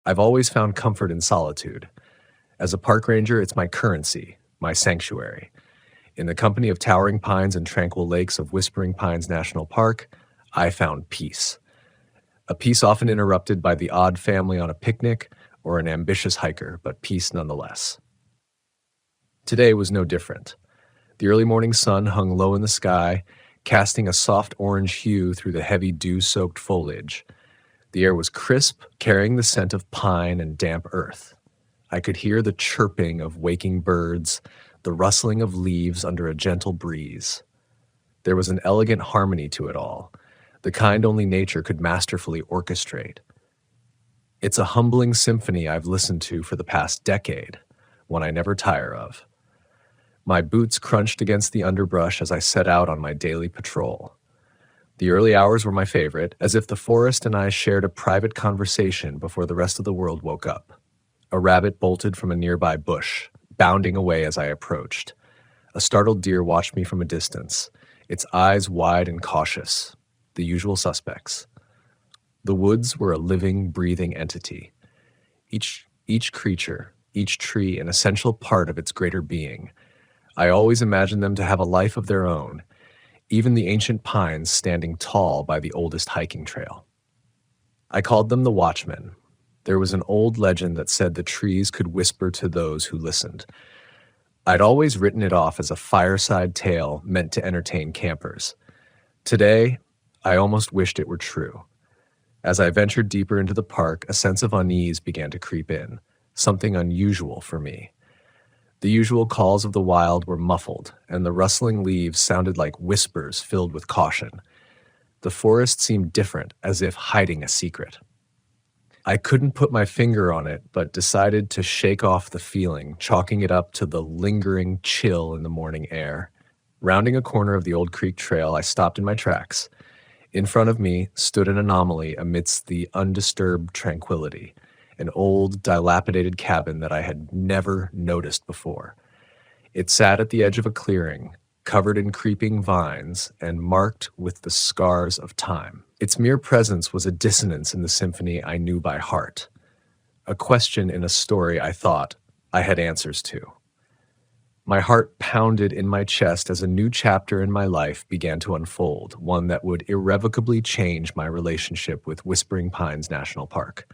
I've always found comfort in solitude. As a park ranger, it's my currency, my sanctuary. In the company of towering pines and tranquil lakes of Whispering Pines National Park, I found peace. A peace often interrupted by the odd family on a picnic or an ambitious hiker, but peace nonetheless. Today was no different. The early morning sun hung low in the sky, casting a soft orange hue through the heavy dew-soaked foliage. The air was crisp, carrying the scent of pine and damp earth. I could hear the chirping of waking birds, the rustling of leaves under a gentle breeze. There was an elegant harmony to it all, the kind only nature could masterfully orchestrate. It's a humbling symphony I've listened to for the past decade, one I never tire of. My boots crunched against the underbrush as I set out on my daily patrol. The early hours were my favorite, as if the forest and I shared a private conversation before the rest of the world woke up. A rabbit bolted from a nearby bush, bounding away as I approached. A startled deer watched me from a distance, its eyes wide and cautious, the usual suspects. The woods were a living, breathing entity. Each creature, each tree an essential part of its greater being. I always imagined them to have a life of their own, even the ancient pines standing tall by the oldest hiking trail. I called them the Watchmen. There was an old legend that said the trees could whisper to those who listened. I'd always written it off as a fireside tale meant to entertain campers. Today, I almost wished it were true. As I ventured deeper into the park, a sense of unease began to creep in, something unusual for me. The usual calls of the wild were muffled, and the rustling leaves sounded like whispers filled with caution. The forest seemed different, as if hiding a secret. I couldn't put my finger on it, but decided to shake off the feeling, chalking it up to the lingering chill in the morning air. Rounding a corner of the old creek trail, I stopped in my tracks. In front of me stood an anomaly amidst the undisturbed tranquility. An old, dilapidated cabin that I had never noticed before. It sat at the edge of a clearing, covered in creeping vines and marked with the scars of time. Its mere presence was a dissonance in the symphony I knew by heart, a question in a story I thought I had answers to. My heart pounded in my chest as a new chapter in my life began to unfold, one that would irrevocably change my relationship with Whispering Pines National Park.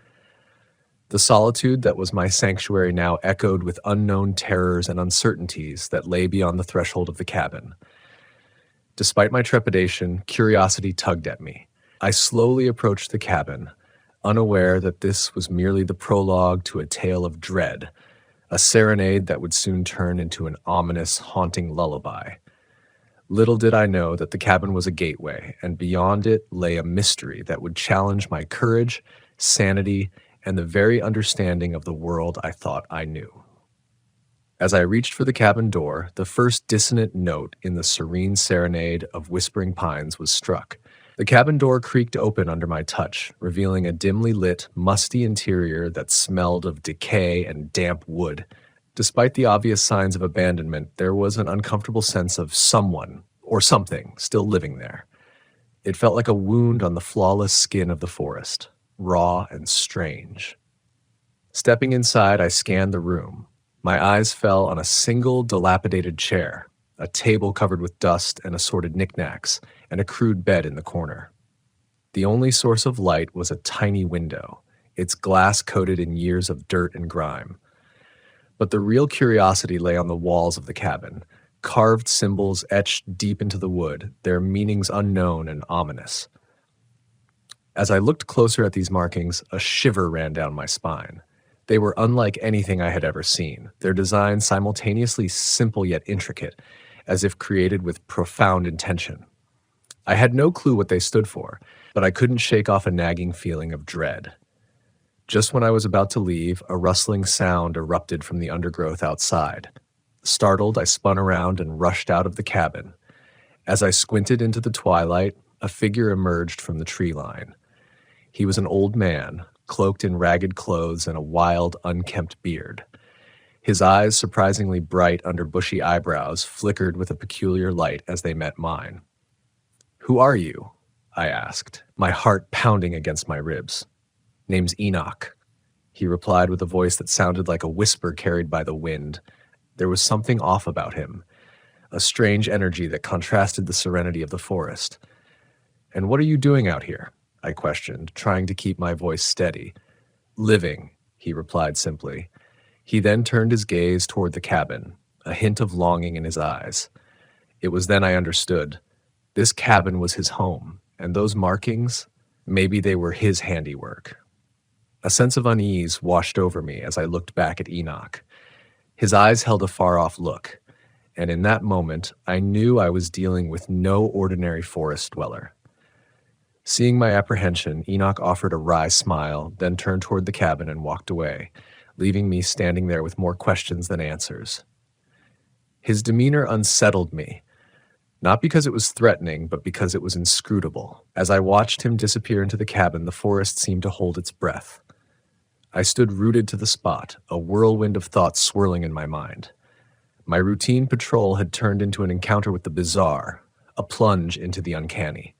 The solitude that was my sanctuary now echoed with unknown terrors and uncertainties that lay beyond the threshold of the cabin. Despite my trepidation, curiosity tugged at me. I slowly approached the cabin, unaware that this was merely the prologue to a tale of dread, a serenade that would soon turn into an ominous, haunting lullaby. Little did I know that the cabin was a gateway, and beyond it lay a mystery that would challenge my courage, sanity, and the very understanding of the world I thought I knew. As I reached for the cabin door, the first dissonant note in the serene serenade of Whispering Pines was struck. The cabin door creaked open under my touch, revealing a dimly lit, musty interior that smelled of decay and damp wood. Despite the obvious signs of abandonment, there was an uncomfortable sense of someone, or something, still living there. It felt like a wound on the flawless skin of the forest, raw and strange. Stepping inside, I scanned the room. My eyes fell on a single dilapidated chair, a table covered with dust and assorted knickknacks, and a crude bed in the corner. The only source of light was a tiny window, its glass coated in years of dirt and grime. But the real curiosity lay on the walls of the cabin, carved symbols etched deep into the wood, their meanings unknown and ominous. As I looked closer at these markings, a shiver ran down my spine. They were unlike anything I had ever seen, their design simultaneously simple yet intricate, as if created with profound intention. I had no clue what they stood for, but I couldn't shake off a nagging feeling of dread. Just when I was about to leave, a rustling sound erupted from the undergrowth outside. Startled, I spun around and rushed out of the cabin. As I squinted into the twilight, a figure emerged from the tree line. He was an old man, cloaked in ragged clothes and a wild, unkempt beard. His eyes, surprisingly bright under bushy eyebrows, flickered with a peculiar light as they met mine. "Who are you?" I asked, my heart pounding against my ribs. "Name's Enoch." he replied with a voice that sounded like a whisper carried by the wind. There was something off about him, a strange energy that contrasted the serenity of the forest. "And what are you doing out here?" I questioned, trying to keep my voice steady. "Living," he replied simply. He then turned his gaze toward the cabin, a hint of longing in his eyes. It was then I understood. This cabin was his home, and those markings, maybe they were his handiwork. A sense of unease washed over me as I looked back at Enoch. His eyes held a far-off look, and in that moment, I knew I was dealing with no ordinary forest dweller. Seeing my apprehension, Enoch offered a wry smile, then turned toward the cabin and walked away, leaving me standing there with more questions than answers. His demeanor unsettled me, not because it was threatening, but because it was inscrutable. As I watched him disappear into the cabin, the forest seemed to hold its breath. I stood rooted to the spot, a whirlwind of thoughts swirling in my mind. My routine patrol had turned into an encounter with the bizarre, a plunge into the uncanny.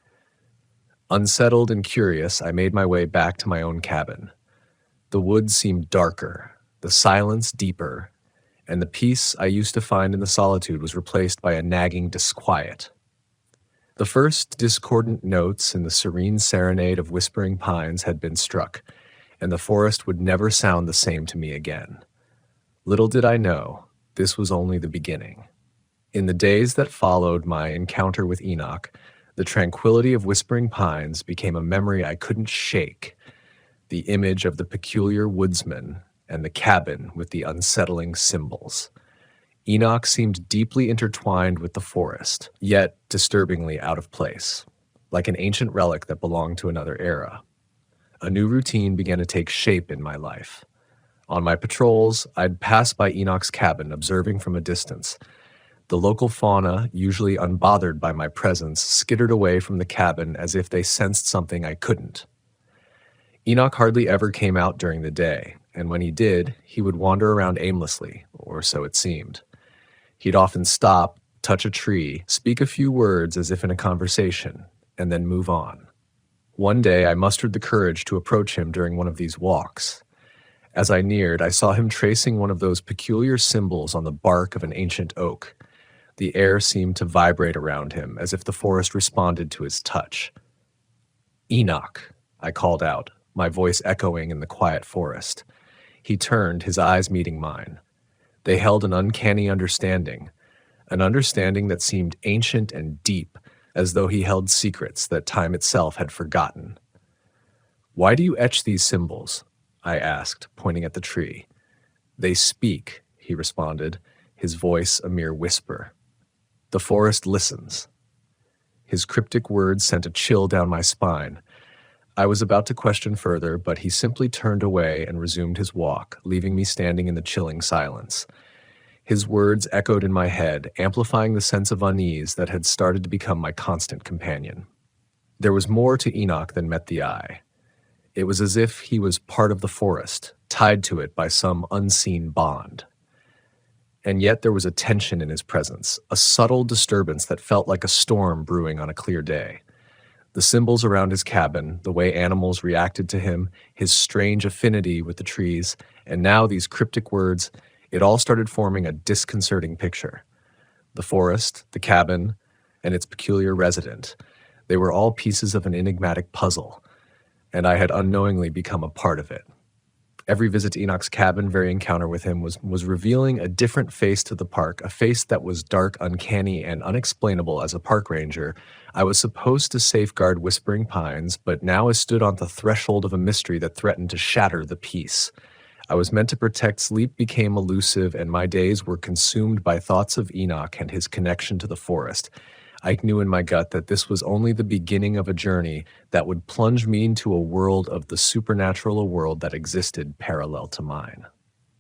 Unsettled and curious, I made my way back to my own cabin. The woods seemed darker, the silence deeper, and the peace I used to find in the solitude was replaced by a nagging disquiet. The first discordant notes in the serene serenade of whispering pines had been struck, and the forest would never sound the same to me again. Little did I know, this was only the beginning. In the days that followed my encounter with Enoch, the tranquility of whispering pines became a memory I couldn't shake, the image of the peculiar woodsman and the cabin with the unsettling symbols. Enoch seemed deeply intertwined with the forest, yet disturbingly out of place, like an ancient relic that belonged to another era. A new routine began to take shape in my life. On my patrols, I'd pass by Enoch's cabin, observing from a distance. The local fauna, usually unbothered by my presence, skittered away from the cabin as if they sensed something I couldn't. Enoch hardly ever came out during the day, and when he did, he would wander around aimlessly, or so it seemed. He'd often stop, touch a tree, speak a few words as if in a conversation, and then move on. One day I mustered the courage to approach him during one of these walks. As I neared, I saw him tracing one of those peculiar symbols on the bark of an ancient oak. The air seemed to vibrate around him, as if the forest responded to his touch. "Enoch," I called out, my voice echoing in the quiet forest. He turned, his eyes meeting mine. They held an uncanny understanding, an understanding that seemed ancient and deep, as though he held secrets that time itself had forgotten. "Why do you etch these symbols?" I asked, pointing at the tree. "They speak," he responded, his voice a mere whisper. "The forest listens." His cryptic words sent a chill down my spine. I was about to question further, but he simply turned away and resumed his walk, leaving me standing in the chilling silence. His words echoed in my head, amplifying the sense of unease that had started to become my constant companion. There was more to Enoch than met the eye. It was as if he was part of the forest, tied to it by some unseen bond. And yet there was a tension in his presence, a subtle disturbance that felt like a storm brewing on a clear day. The symbols around his cabin, the way animals reacted to him, his strange affinity with the trees, and now these cryptic words, it all started forming a disconcerting picture. The forest, the cabin, and its peculiar resident, they were all pieces of an enigmatic puzzle, and I had unknowingly become a part of it. Every visit to Enoch's cabin, every encounter with him was revealing a different face to the park, a face that was dark, uncanny, and unexplainable. As a park ranger, I was supposed to safeguard Whispering Pines, but now I stood on the threshold of a mystery that threatened to shatter the peace. I was meant to protect. Sleep became elusive, and my days were consumed by thoughts of Enoch and his connection to the forest. I knew in my gut that this was only the beginning of a journey that would plunge me into a world of the supernatural, a world that existed parallel to mine.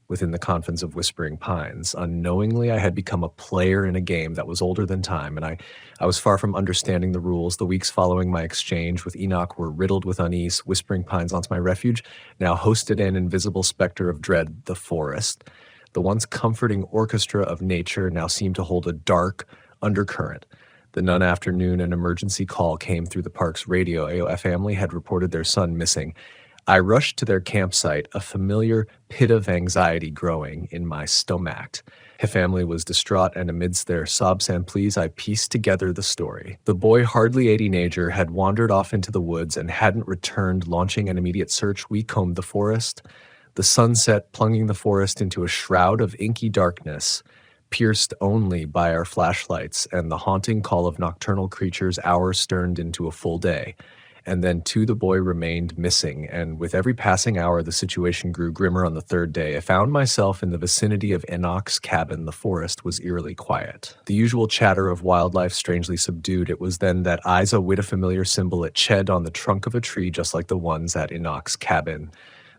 Within the confines of Whispering Pines, unknowingly I had become a player in a game that was older than time, and I was far from understanding the rules. The weeks following my exchange with Enoch were riddled with unease. Whispering Pines, once my refuge, now hosted an invisible specter of dread, the forest. The once comforting orchestra of nature now seemed to hold a dark undercurrent. The nun afternoon, an emergency call came through the park's radio. AOF family had reported their son missing. I rushed to their campsite, a familiar pit of anxiety growing in my stomach. Her family was distraught, and amidst their sobs and pleas, I pieced together the story. The boy, hardly a teenager, had wandered off into the woods and hadn't returned. Launching an immediate search, we combed the forest. The sunset plunging the forest into a shroud of inky darkness, pierced only by our flashlights and the haunting call of nocturnal creatures. Hours turned into a full day. And then, too, the boy remained missing, and with every passing hour, the situation grew grimmer. On the third day, I found myself in the vicinity of Enoch's cabin. The forest was eerily quiet. The usual chatter of wildlife strangely subdued. It was then that Isa wit a familiar symbol. It shed on the trunk of a tree, just like the ones at Enoch's cabin.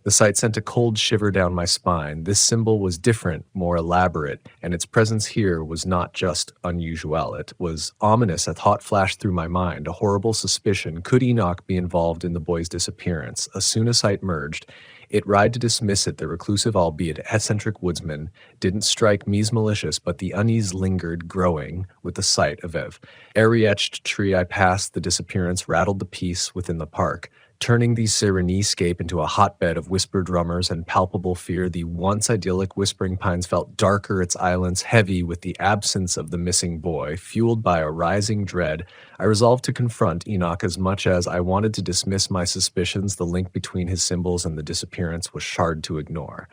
The sight sent a cold shiver down my spine. This symbol was different, more elaborate, and its presence here was not just unusual. It was ominous. A thought flashed through my mind, a horrible suspicion. Could Enoch be involved in the boy's disappearance? As soon as sight merged, it tried to dismiss it. The reclusive, albeit eccentric woodsman didn't strike me as malicious, but the unease lingered, growing with the sight of every etched tree I passed. The disappearance rattled the peace within the park, turning the Sereniscape into a hotbed of whispered rumors and palpable fear. The once idyllic Whispering Pines felt darker, its islands heavy with the absence of the missing boy. Fueled by a rising dread, I resolved to confront Enoch. As much as I wanted to dismiss my suspicions, the link between his symbols and the disappearance was hard to ignore.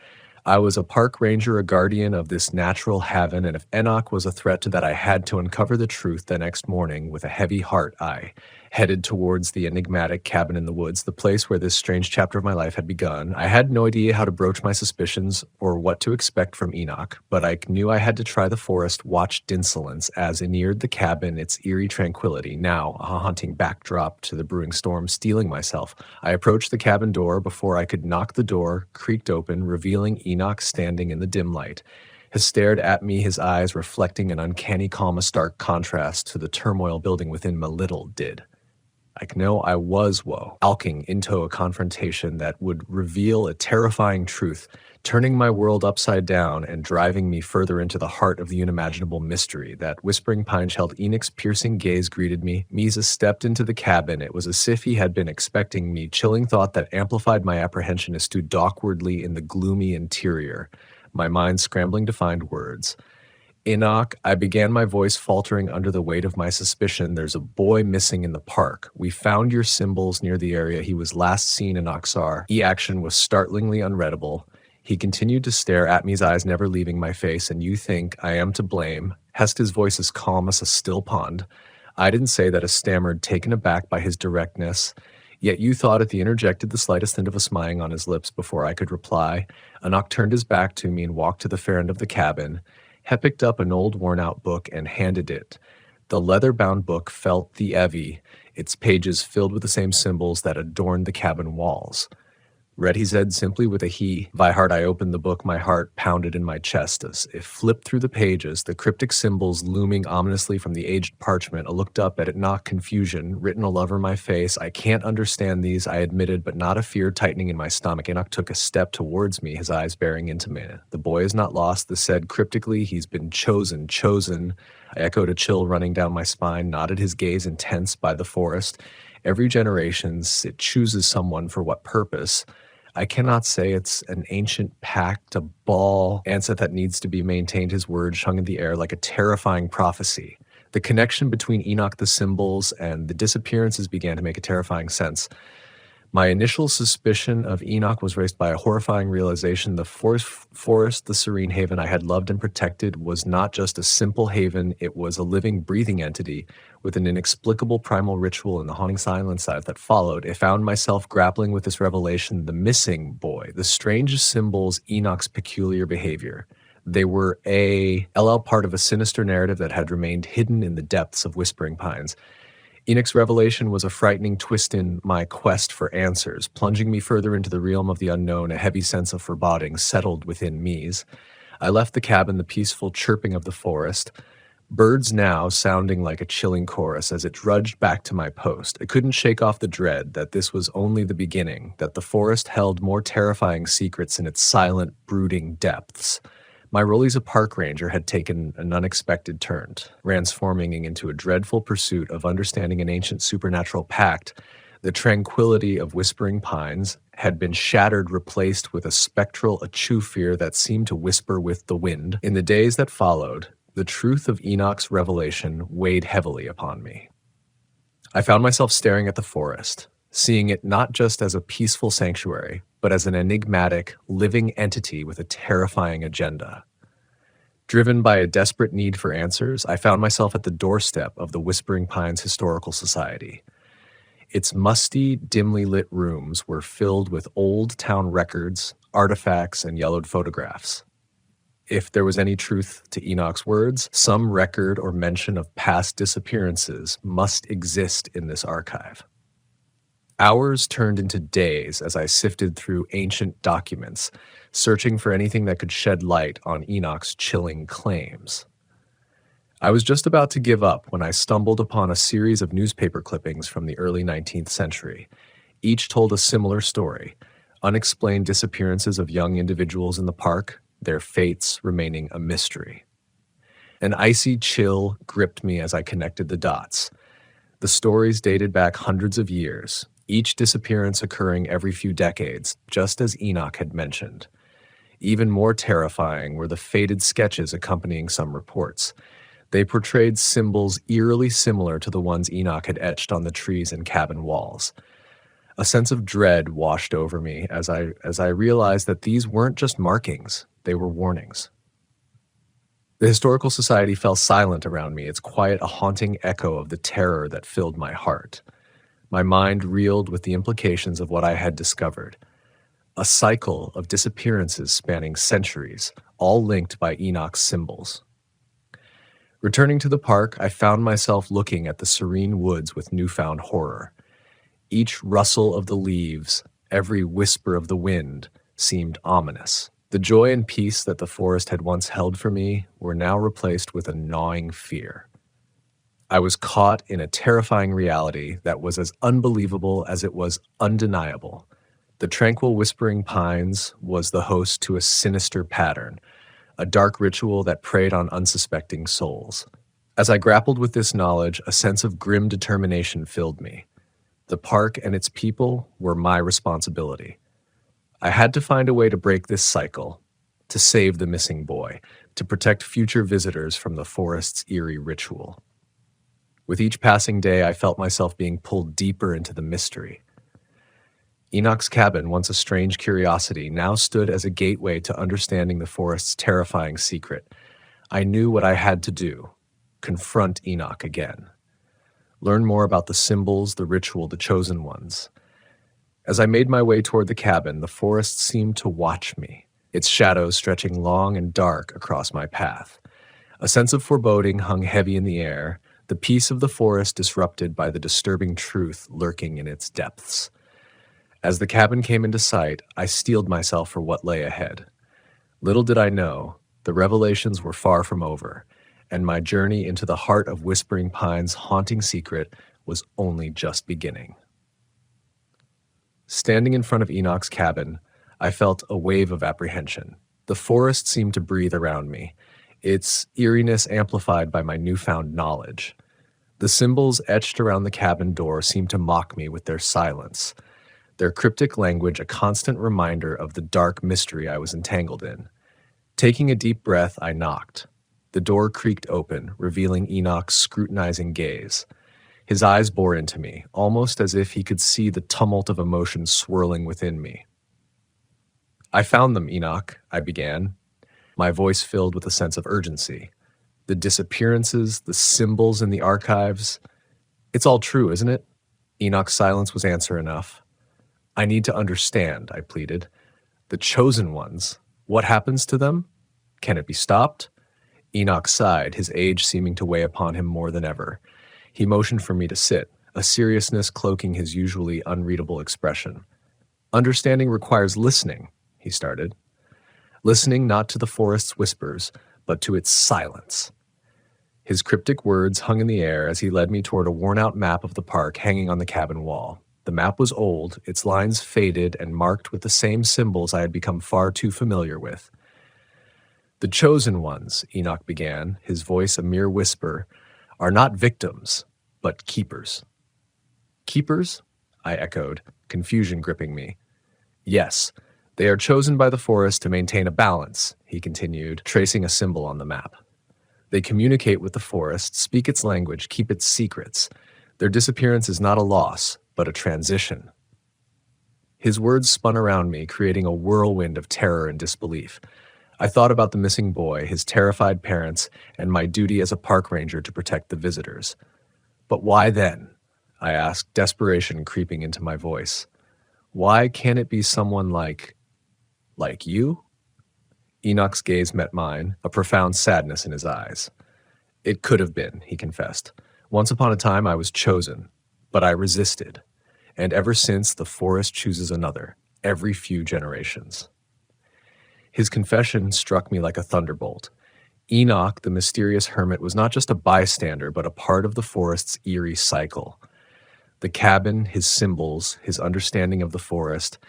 I was a park ranger, a guardian of this natural haven, and if Enoch was a threat to that, I had to uncover the truth. The next morning, with a heavy heart, I headed towards the enigmatic cabin in the woods, the place where this strange chapter of my life had begun. I had no idea how to broach my suspicions or what to expect from Enoch, but I knew I had to try the forest, watched insolence as it neared the cabin, its eerie tranquility, now a haunting backdrop to the brewing storm. Steeling myself, I approached the cabin door. Before I could knock, the door creaked open, revealing Enoch standing in the dim light. He stared at me, his eyes reflecting an uncanny calm, a stark contrast to the turmoil building within me. Little did I know I was walking into a confrontation that would reveal a terrifying truth, turning my world upside down and driving me further into the heart of the unimaginable mystery. That Whispering Pines held. Enoch's piercing gaze greeted me. Mises stepped into the cabin. It was as if he had been expecting me. Chilling thought that amplified my apprehension. I stood awkwardly in the gloomy interior, my mind scrambling to find words. Enoch, I began, my voice faltering under the weight of my suspicion. There's a boy missing in the park. We found your symbols near the area he was last seen in Oxar. E-action was startlingly unreadable. He continued to stare at me, his eyes never leaving my face. And you think I am to blame? Hesta's voice as calm as a still pond. I didn't say that, I stammered, taken aback by his directness. Yet you thought it. The interjected, the slightest hint of a smile on his lips before I could reply. Enoch turned his back to me and walked to the far end of the cabin. He picked up an old worn-out book and handed it. The leather-bound book felt the heavy, its pages filled with the same symbols that adorned the cabin walls. Read, he said simply with a he. By heart, I opened the book. My heart pounded in my chest as it flipped through the pages, the cryptic symbols looming ominously from the aged parchment. I looked up at it, not confusion, written all over my face. I can't understand these, I admitted, but not a fear tightening in my stomach. Enoch took a step towards me, his eyes bearing into me. The boy is not lost, this said cryptically. He's been chosen. I echoed, a chill running down my spine, nodded, his gaze intense by the forest. Every generation, it chooses someone. For what purpose? I cannot say. It's an ancient pact, a ball, ancestor that needs to be maintained. His words hung in the air like a terrifying prophecy. The connection between Enoch, the symbols, and the disappearances began to make a terrifying sense. My initial suspicion of Enoch was raised by a horrifying realization. The forest, the serene haven I had loved and protected, was not just a simple haven. It was a living, breathing entity with an inexplicable primal ritual. In the haunting silence that followed, I found myself grappling with this revelation: the missing boy, the strange symbols, Enoch's peculiar behavior. They were a part of a sinister narrative that had remained hidden in the depths of Whispering Pines. Enoch's revelation was a frightening twist in my quest for answers, plunging me further into the realm of the unknown. A heavy sense of foreboding settled within me. I left the cabin, the peaceful chirping of the forest, birds now sounding like a chilling chorus, as it drudged back to my post. I couldn't shake off the dread that this was only the beginning, that the forest held more terrifying secrets in its silent, brooding depths. My role as a park ranger had taken an unexpected turn, transforming into a dreadful pursuit of understanding an ancient supernatural pact The tranquility of Whispering Pines had been shattered, replaced with a spectral achoo that seemed to whisper with the wind. In the days that followed, the truth of Enoch's revelation weighed heavily upon me. I found myself staring at the forest, seeing it not just as a peaceful sanctuary, but as an enigmatic, living entity with a terrifying agenda. Driven by a desperate need for answers, I found myself at the doorstep of the Whispering Pines Historical Society. Its musty, dimly lit rooms were filled with old town records, artifacts, and yellowed photographs. If there was any truth to Enoch's words, some record or mention of past disappearances must exist in this archive. Hours turned into days as I sifted through ancient documents, searching for anything that could shed light on Enoch's chilling claims. I was just about to give up when I stumbled upon a series of newspaper clippings from the early 19th century. Each told a similar story: unexplained disappearances of young individuals in the park, their fates remaining a mystery. An icy chill gripped me as I connected the dots. The stories dated back hundreds of years, each disappearance occurring every few decades, just as Enoch had mentioned. Even more terrifying were the faded sketches accompanying some reports. They portrayed symbols eerily similar to the ones Enoch had etched on the trees and cabin walls. A sense of dread washed over me as I realized that these weren't just markings, they were warnings. The Historical Society fell silent around me, its quiet a haunting echo of the terror that filled my heart. My mind reeled with the implications of what I had discovered. A cycle of disappearances spanning centuries, all linked by Enoch's symbols. Returning to the park, I found myself looking at the serene woods with newfound horror. Each rustle of the leaves, every whisper of the wind, seemed ominous. The joy and peace that the forest had once held for me were now replaced with a gnawing fear. I was caught in a terrifying reality that was as unbelievable as it was undeniable. The tranquil Whispering Pines was the host to a sinister pattern, a dark ritual that preyed on unsuspecting souls. As I grappled with this knowledge, a sense of grim determination filled me. The park and its people were my responsibility. I had to find a way to break this cycle, to save the missing boy, to protect future visitors from the forest's eerie ritual. With each passing day, I felt myself being pulled deeper into the mystery. Enoch's cabin, once a strange curiosity, now stood as a gateway to understanding the forest's terrifying secret. I knew what I had to do: confront Enoch again. Learn more about the symbols, the ritual, the chosen ones. As I made my way toward the cabin, the forest seemed to watch me, its shadows stretching long and dark across my path. A sense of foreboding hung heavy in the air, the peace of the forest disrupted by the disturbing truth lurking in its depths. As the cabin came into sight, I steeled myself for what lay ahead. Little did I know, the revelations were far from over, and my journey into the heart of Whispering Pines' haunting secret was only just beginning. Standing in front of Enoch's cabin, I felt a wave of apprehension. The forest seemed to breathe around me, its eeriness amplified by my newfound knowledge. The symbols etched around the cabin door seemed to mock me with their silence, their cryptic language a constant reminder of the dark mystery I was entangled in. Taking a deep breath, I knocked. The door creaked open, revealing Enoch's scrutinizing gaze. His eyes bore into me, almost as if he could see the tumult of emotions swirling within me. "I found them, Enoch," I began, my voice filled with a sense of urgency. "The disappearances, the symbols in the archives. It's all true, isn't it?" Enoch's silence was answer enough. "I need to understand," I pleaded. "The chosen ones, what happens to them? Can it be stopped?" Enoch sighed, his age seeming to weigh upon him more than ever. He motioned for me to sit, a seriousness cloaking his usually unreadable expression. "Understanding requires listening," he started. Listening not to the forest's whispers, but to its silence. His cryptic words hung in the air as he led me toward a worn-out map of the park hanging on the cabin wall. The map was old, its lines faded and marked with the same symbols I had become far too familiar with. "The chosen ones," Enoch began, his voice a mere whisper, "are not victims, but keepers." "Keepers?" I echoed, confusion gripping me. Yes, they are chosen by the forest to maintain a balance, he continued, tracing a symbol on the map. They communicate with the forest, speak its language, keep its secrets. Their disappearance is not a loss, but a transition. His words spun around me, creating a whirlwind of terror and disbelief. I thought about the missing boy, his terrified parents, and my duty as a park ranger to protect the visitors. But why then? I asked, desperation creeping into my voice. Why can't it be someone like you? Enoch's gaze met mine, a profound sadness in his eyes. It could have been, he confessed. Once upon a time I was chosen, but I resisted. And ever since, the forest chooses another, every few generations. His confession struck me like a thunderbolt. Enoch, the mysterious hermit, was not just a bystander, but a part of the forest's eerie cycle. The cabin, his symbols, his understanding of the forest,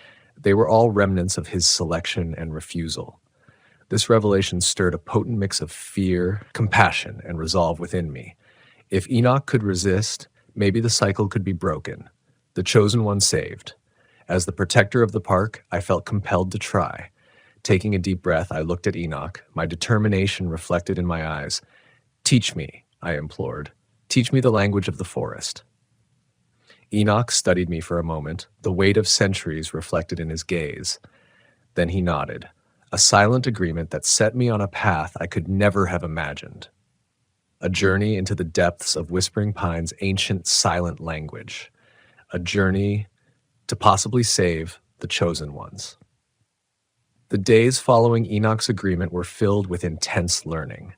they were all remnants of his selection and refusal. This revelation stirred a potent mix of fear, compassion, and resolve within me. If Enoch could resist, maybe the cycle could be broken, the chosen one saved. As the protector of the park, I felt compelled to try. Taking a deep breath, I looked at Enoch, my determination reflected in my eyes. Teach me, I implored. Teach me the language of the forest. Enoch studied me for a moment, the weight of centuries reflected in his gaze. Then he nodded, a silent agreement that set me on a path I could never have imagined. A journey into the depths of Whispering Pine's ancient silent language. A journey to possibly save the chosen ones. The days following Enoch's agreement were filled with intense learning.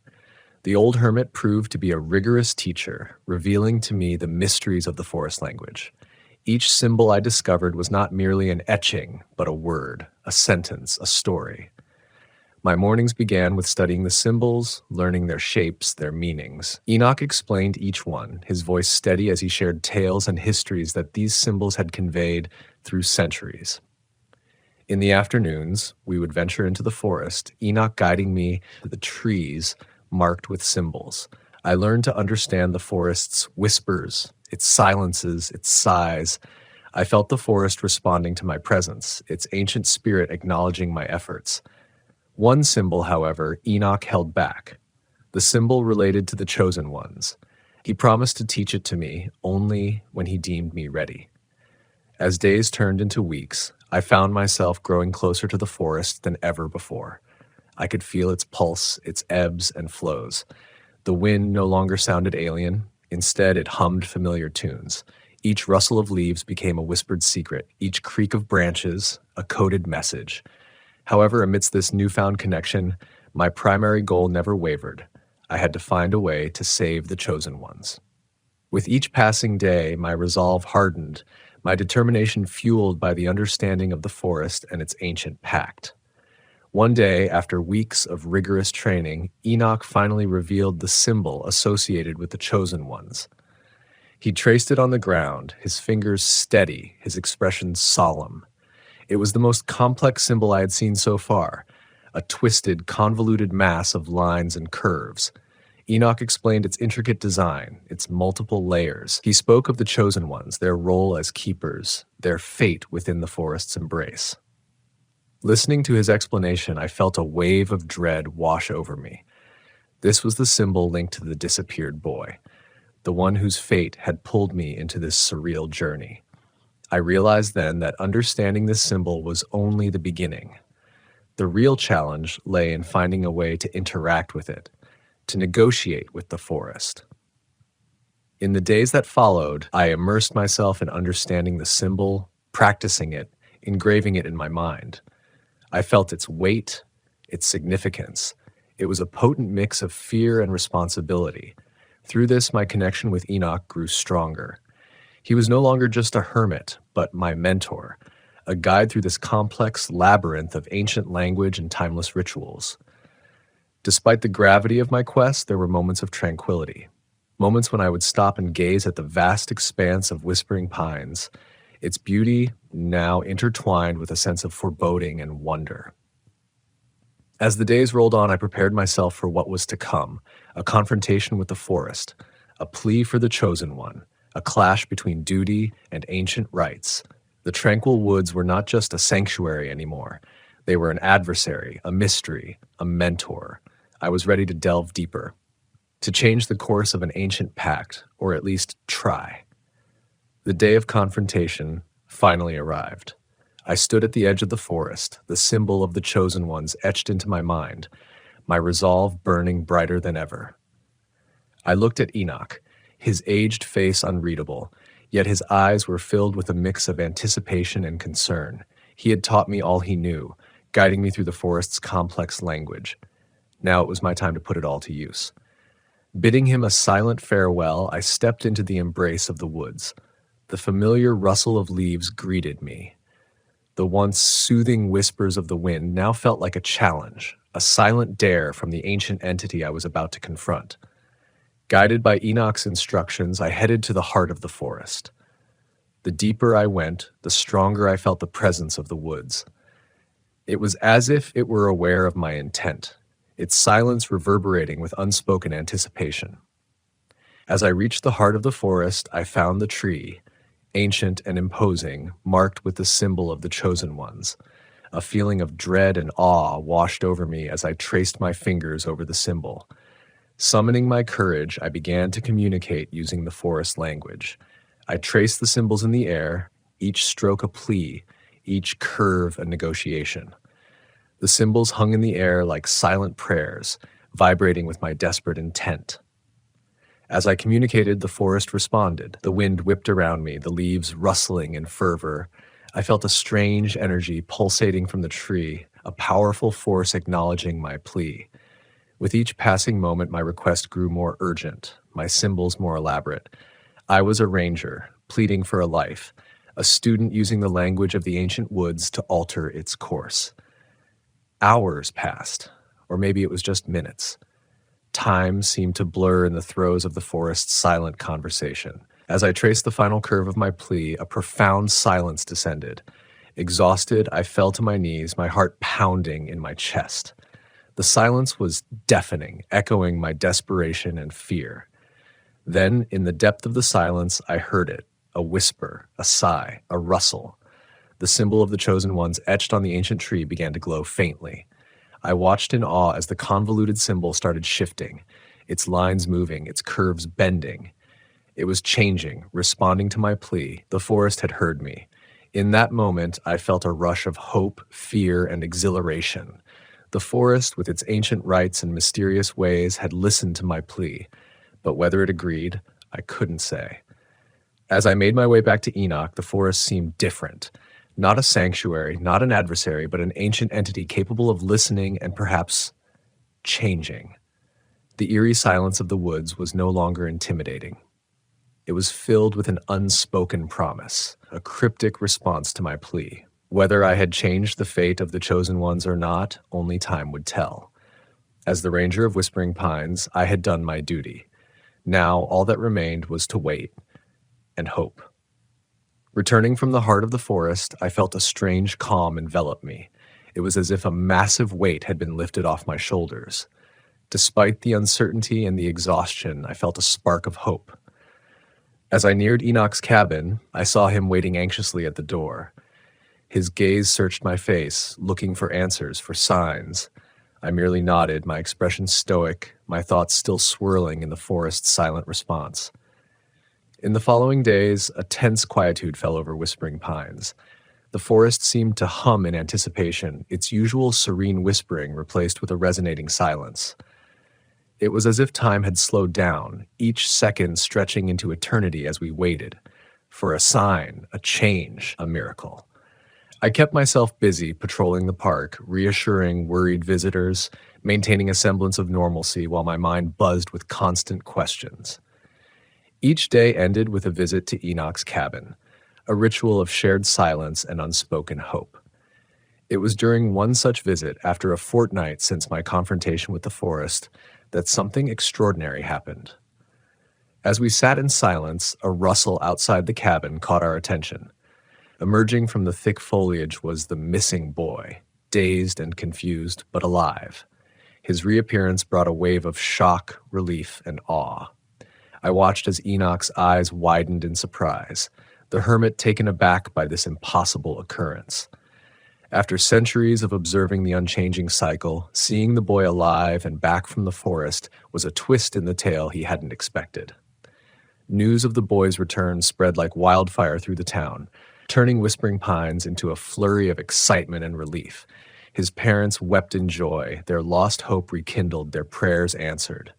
The old hermit proved to be a rigorous teacher, revealing to me the mysteries of the forest language. Each symbol I discovered was not merely an etching, but a word, a sentence, a story. My mornings began with studying the symbols, learning their shapes, their meanings. Enoch explained each one, his voice steady as he shared tales and histories that these symbols had conveyed through centuries. In the afternoons, we would venture into the forest, Enoch guiding me to the trees marked with symbols. I learned to understand the forest's whispers, its silences, its sighs. I felt the forest responding to my presence, its ancient spirit acknowledging my efforts. One symbol, however, Enoch held back. The symbol related to the chosen ones. He promised to teach it to me only when he deemed me ready. As days turned into weeks, I found myself growing closer to the forest than ever before. I could feel its pulse, its ebbs and flows. The wind no longer sounded alien. Instead, it hummed familiar tunes. Each rustle of leaves became a whispered secret, each creak of branches a coded message. However, amidst this newfound connection, my primary goal never wavered. I had to find a way to save the chosen ones. With each passing day, my resolve hardened, my determination fueled by the understanding of the forest and its ancient pact. One day, after weeks of rigorous training, Enoch finally revealed the symbol associated with the chosen ones. He traced it on the ground, his fingers steady, his expression solemn. It was the most complex symbol I had seen so far, a twisted, convoluted mass of lines and curves. Enoch explained its intricate design, its multiple layers. He spoke of the chosen ones, their role as keepers, their fate within the forest's embrace. Listening to his explanation, I felt a wave of dread wash over me. This was the symbol linked to the disappeared boy, the one whose fate had pulled me into this surreal journey. I realized then that understanding this symbol was only the beginning. The real challenge lay in finding a way to interact with it, to negotiate with the forest. In the days that followed, I immersed myself in understanding the symbol, practicing it, engraving it in my mind. I felt its weight, its significance. It was a potent mix of fear and responsibility. Through this, my connection with Enoch grew stronger. He was no longer just a hermit, but my mentor, a guide through this complex labyrinth of ancient language and timeless rituals. Despite the gravity of my quest, there were moments of tranquility, moments when I would stop and gaze at the vast expanse of Whispering Pines, its beauty now intertwined with a sense of foreboding and wonder. As the days rolled on, I prepared myself for what was to come, a confrontation with the forest, a plea for the chosen one, a clash between duty and ancient rights. The tranquil woods were not just a sanctuary anymore. They were an adversary, a mystery, a mentor. I was ready to delve deeper, to change the course of an ancient pact, or at least try. The day of confrontation finally arrived. I stood at the edge of the forest, the symbol of the chosen ones etched into my mind, my resolve burning brighter than ever. I looked at Enoch, his aged face unreadable, yet his eyes were filled with a mix of anticipation and concern. He had taught me all he knew, guiding me through the forest's complex language. Now it was my time to put it all to use. Bidding him a silent farewell, I stepped into the embrace of the woods. The familiar rustle of leaves greeted me. The once soothing whispers of the wind now felt like a challenge, a silent dare from the ancient entity I was about to confront. Guided by Enoch's instructions, I headed to the heart of the forest. The deeper I went, the stronger I felt the presence of the woods. It was as if it were aware of my intent, its silence reverberating with unspoken anticipation. As I reached the heart of the forest, I found the tree, ancient and imposing, marked with the symbol of the chosen ones. A feeling of dread and awe washed over me as I traced my fingers over the symbol. Summoning my courage, I began to communicate using the forest language. I traced the symbols in the air, each stroke a plea, each curve a negotiation. The symbols hung in the air like silent prayers, vibrating with my desperate intent. As I communicated, the forest responded. The wind whipped around me, the leaves rustling in fervor. I felt a strange energy pulsating from the tree, a powerful force acknowledging my plea. With each passing moment, my request grew more urgent, my symbols more elaborate. I was a ranger, pleading for a life, a student using the language of the ancient woods to alter its course. Hours passed, or maybe it was just minutes. Time seemed to blur in the throes of the forest's silent conversation. As I traced the final curve of my plea, a profound silence descended. Exhausted, I fell to my knees, my heart pounding in my chest. The silence was deafening, echoing my desperation and fear. Then, in the depth of the silence, I heard it, a whisper, a sigh, a rustle. The symbol of the chosen ones etched on the ancient tree began to glow faintly. I watched in awe as the convoluted symbol started shifting, its lines moving, its curves bending. It was changing, responding to my plea. The forest had heard me. In that moment, I felt a rush of hope, fear, and exhilaration. The forest, with its ancient rites and mysterious ways, had listened to my plea, but whether it agreed, I couldn't say. As I made my way back to Enoch, the forest seemed different. Not a sanctuary, not an adversary, but an ancient entity capable of listening and perhaps changing. The eerie silence of the woods was no longer intimidating. It was filled with an unspoken promise, a cryptic response to my plea. Whether I had changed the fate of the chosen ones or not, only time would tell. As the ranger of Whispering Pines, I had done my duty. Now all that remained was to wait and hope. Returning from the heart of the forest, I felt a strange calm envelop me. It was as if a massive weight had been lifted off my shoulders. Despite the uncertainty and the exhaustion, I felt a spark of hope. As I neared Enoch's cabin, I saw him waiting anxiously at the door. His gaze searched my face, looking for answers, for signs. I merely nodded, my expression stoic, my thoughts still swirling in the forest's silent response. In the following days, a tense quietude fell over Whispering Pines. The forest seemed to hum in anticipation, its usual serene whispering replaced with a resonating silence. It was as if time had slowed down, each second stretching into eternity as we waited, for a sign, a change, a miracle. I kept myself busy patrolling the park, reassuring worried visitors, maintaining a semblance of normalcy while my mind buzzed with constant questions. Each day ended with a visit to Enoch's cabin, a ritual of shared silence and unspoken hope. It was during one such visit, after a fortnight since my confrontation with the forest, that something extraordinary happened. As we sat in silence, a rustle outside the cabin caught our attention. Emerging from the thick foliage was the missing boy, dazed and confused, but alive. His reappearance brought a wave of shock, relief, and awe. I watched as Enoch's eyes widened in surprise, the hermit taken aback by this impossible occurrence. After centuries of observing the unchanging cycle, seeing the boy alive and back from the forest was a twist in the tale he hadn't expected. News of the boy's return spread like wildfire through the town, turning Whispering Pines into a flurry of excitement and relief. His parents wept in joy, their lost hope rekindled, their prayers answered.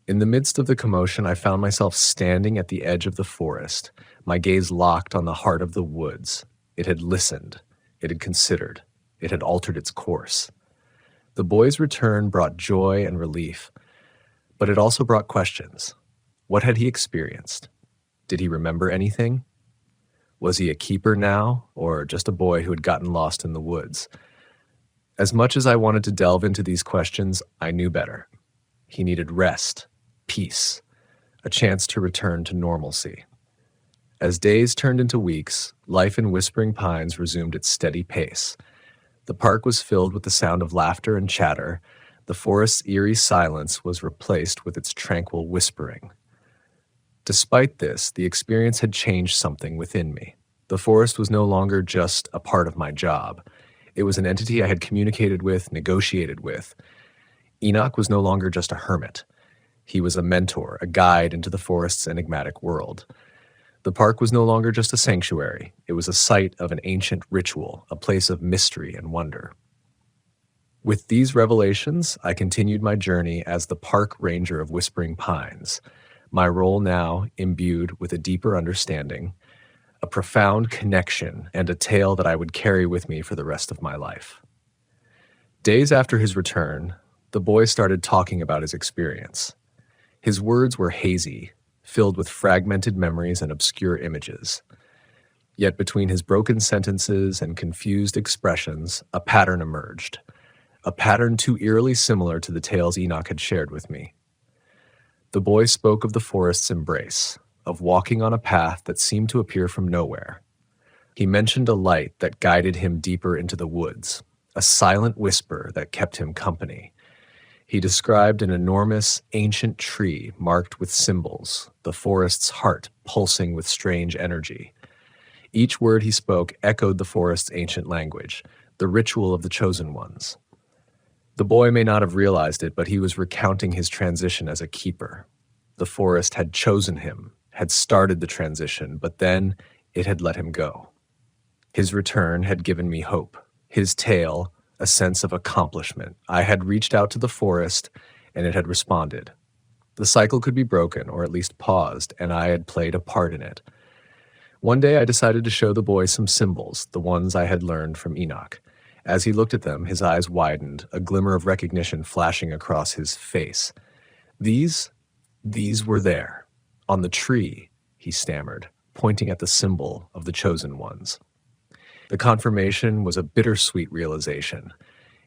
In the midst of the commotion, I found myself standing at the edge of the forest, my gaze locked on the heart of the woods. It had listened. It had considered. It had altered its course. The boy's return brought joy and relief, but it also brought questions. What had he experienced? Did he remember anything? Was he a keeper now, or just a boy who had gotten lost in the woods? As much as I wanted to delve into these questions, I knew better. He needed rest, peace, a chance to return to normalcy. As days turned into weeks, life in Whispering Pines resumed its steady pace. The park was filled with the sound of laughter and chatter. The forest's eerie silence was replaced with its tranquil whispering. Despite this, the experience had changed something within me. The forest was no longer just a part of my job. It was an entity I had communicated with, negotiated with. Enoch was no longer just a hermit. He was a mentor, a guide into the forest's enigmatic world. The park was no longer just a sanctuary. It was a site of an ancient ritual, a place of mystery and wonder. With these revelations, I continued my journey as the park ranger of Whispering Pines, my role now imbued with a deeper understanding, a profound connection, and a tale that I would carry with me for the rest of my life. Days after his return, the boy started talking about his experience. His words were hazy, filled with fragmented memories and obscure images. Yet between his broken sentences and confused expressions, a pattern emerged, a pattern too eerily similar to the tales Enoch had shared with me. The boy spoke of the forest's embrace, of walking on a path that seemed to appear from nowhere. He mentioned a light that guided him deeper into the woods, a silent whisper that kept him company. He described an enormous, ancient tree marked with symbols, the forest's heart pulsing with strange energy. Each word he spoke echoed the forest's ancient language, the ritual of the chosen ones. The boy may not have realized it, but he was recounting his transition as a keeper. The forest had chosen him, had started the transition, but then it had let him go. His return had given me hope. His tale, a sense of accomplishment. I had reached out to the forest, and it had responded. The cycle could be broken, or at least paused, and I had played a part in it. One day I decided to show the boy some symbols, the ones I had learned from Enoch. As he looked at them, his eyes widened, a glimmer of recognition flashing across his face. These were there, on the tree, he stammered, pointing at the symbol of the chosen ones. The confirmation was a bittersweet realization.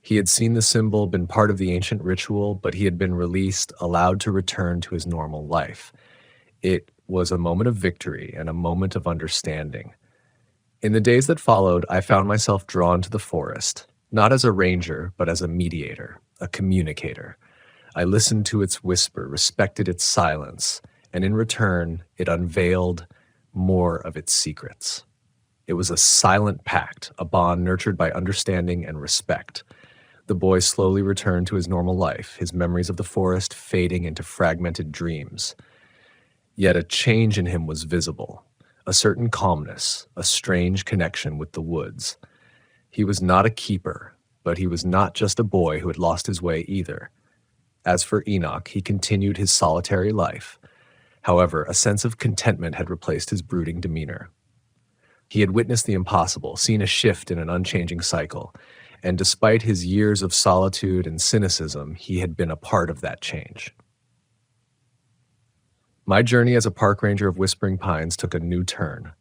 He had seen the symbol, been part of the ancient ritual, but he had been released, allowed to return to his normal life. It was a moment of victory and a moment of understanding. In the days that followed, I found myself drawn to the forest, not as a ranger, but as a mediator, a communicator. I listened to its whisper, respected its silence, and in return, it unveiled more of its secrets. It was a silent pact, a bond nurtured by understanding and respect. The boy slowly returned to his normal life, his memories of the forest fading into fragmented dreams. Yet a change in him was visible, a certain calmness, a strange connection with the woods. He was not a keeper, but he was not just a boy who had lost his way either. As for Enoch, he continued his solitary life. However, a sense of contentment had replaced his brooding demeanor. He had witnessed the impossible, seen a shift in an unchanging cycle, and despite his years of solitude and cynicism, he had been a part of that change. My journey as a park ranger of Whispering Pines took a new turn,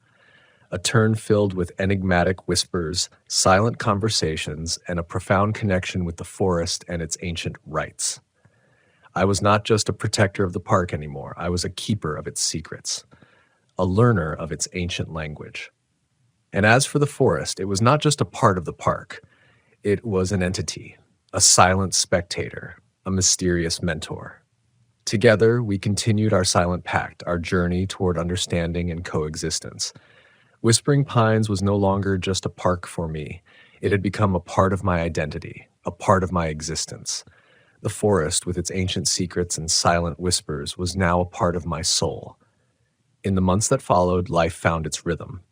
a turn filled with enigmatic whispers, silent conversations, and a profound connection with the forest and its ancient rites. I was not just a protector of the park anymore, I was a keeper of its secrets, a learner of its ancient language. And as for the forest, it was not just a part of the park. It was an entity, a silent spectator, a mysterious mentor. Together, we continued our silent pact, our journey toward understanding and coexistence. Whispering Pines was no longer just a park for me. It had become a part of my identity, a part of my existence. The forest, with its ancient secrets and silent whispers, was now a part of my soul. In the months that followed, life found its rhythm.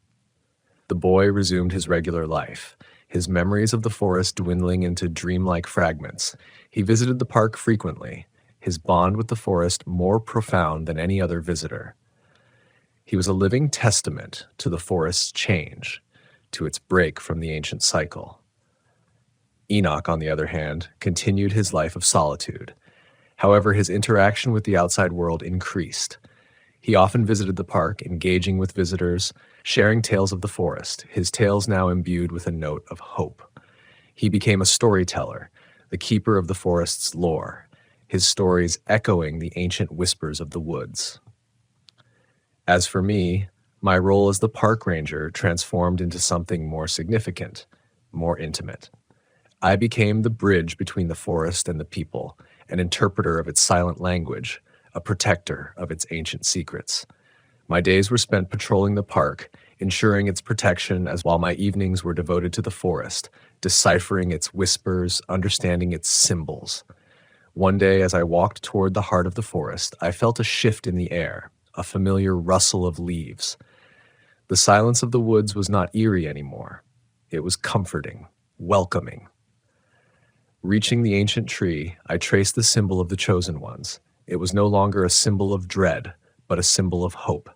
The boy resumed his regular life, his memories of the forest dwindling into dreamlike fragments. He visited the park frequently, his bond with the forest more profound than any other visitor. He was a living testament to the forest's change, to its break from the ancient cycle. Enoch, on the other hand, continued his life of solitude. However, his interaction with the outside world increased. He often visited the park, engaging with visitors, sharing tales of the forest, his tales now imbued with a note of hope. He became a storyteller, the keeper of the forest's lore, his stories echoing the ancient whispers of the woods. As for me, my role as the park ranger transformed into something more significant, more intimate. I became the bridge between the forest and the people, an interpreter of its silent language, a protector of its ancient secrets. My days were spent patrolling the park, ensuring its protection, as while my evenings were devoted to the forest, deciphering its whispers, understanding its symbols. One day, as I walked toward the heart of the forest, I felt a shift in the air, a familiar rustle of leaves. The silence of the woods was not eerie anymore. It was comforting, welcoming. Reaching the ancient tree, I traced the symbol of the chosen ones. It was no longer a symbol of dread, but a symbol of hope,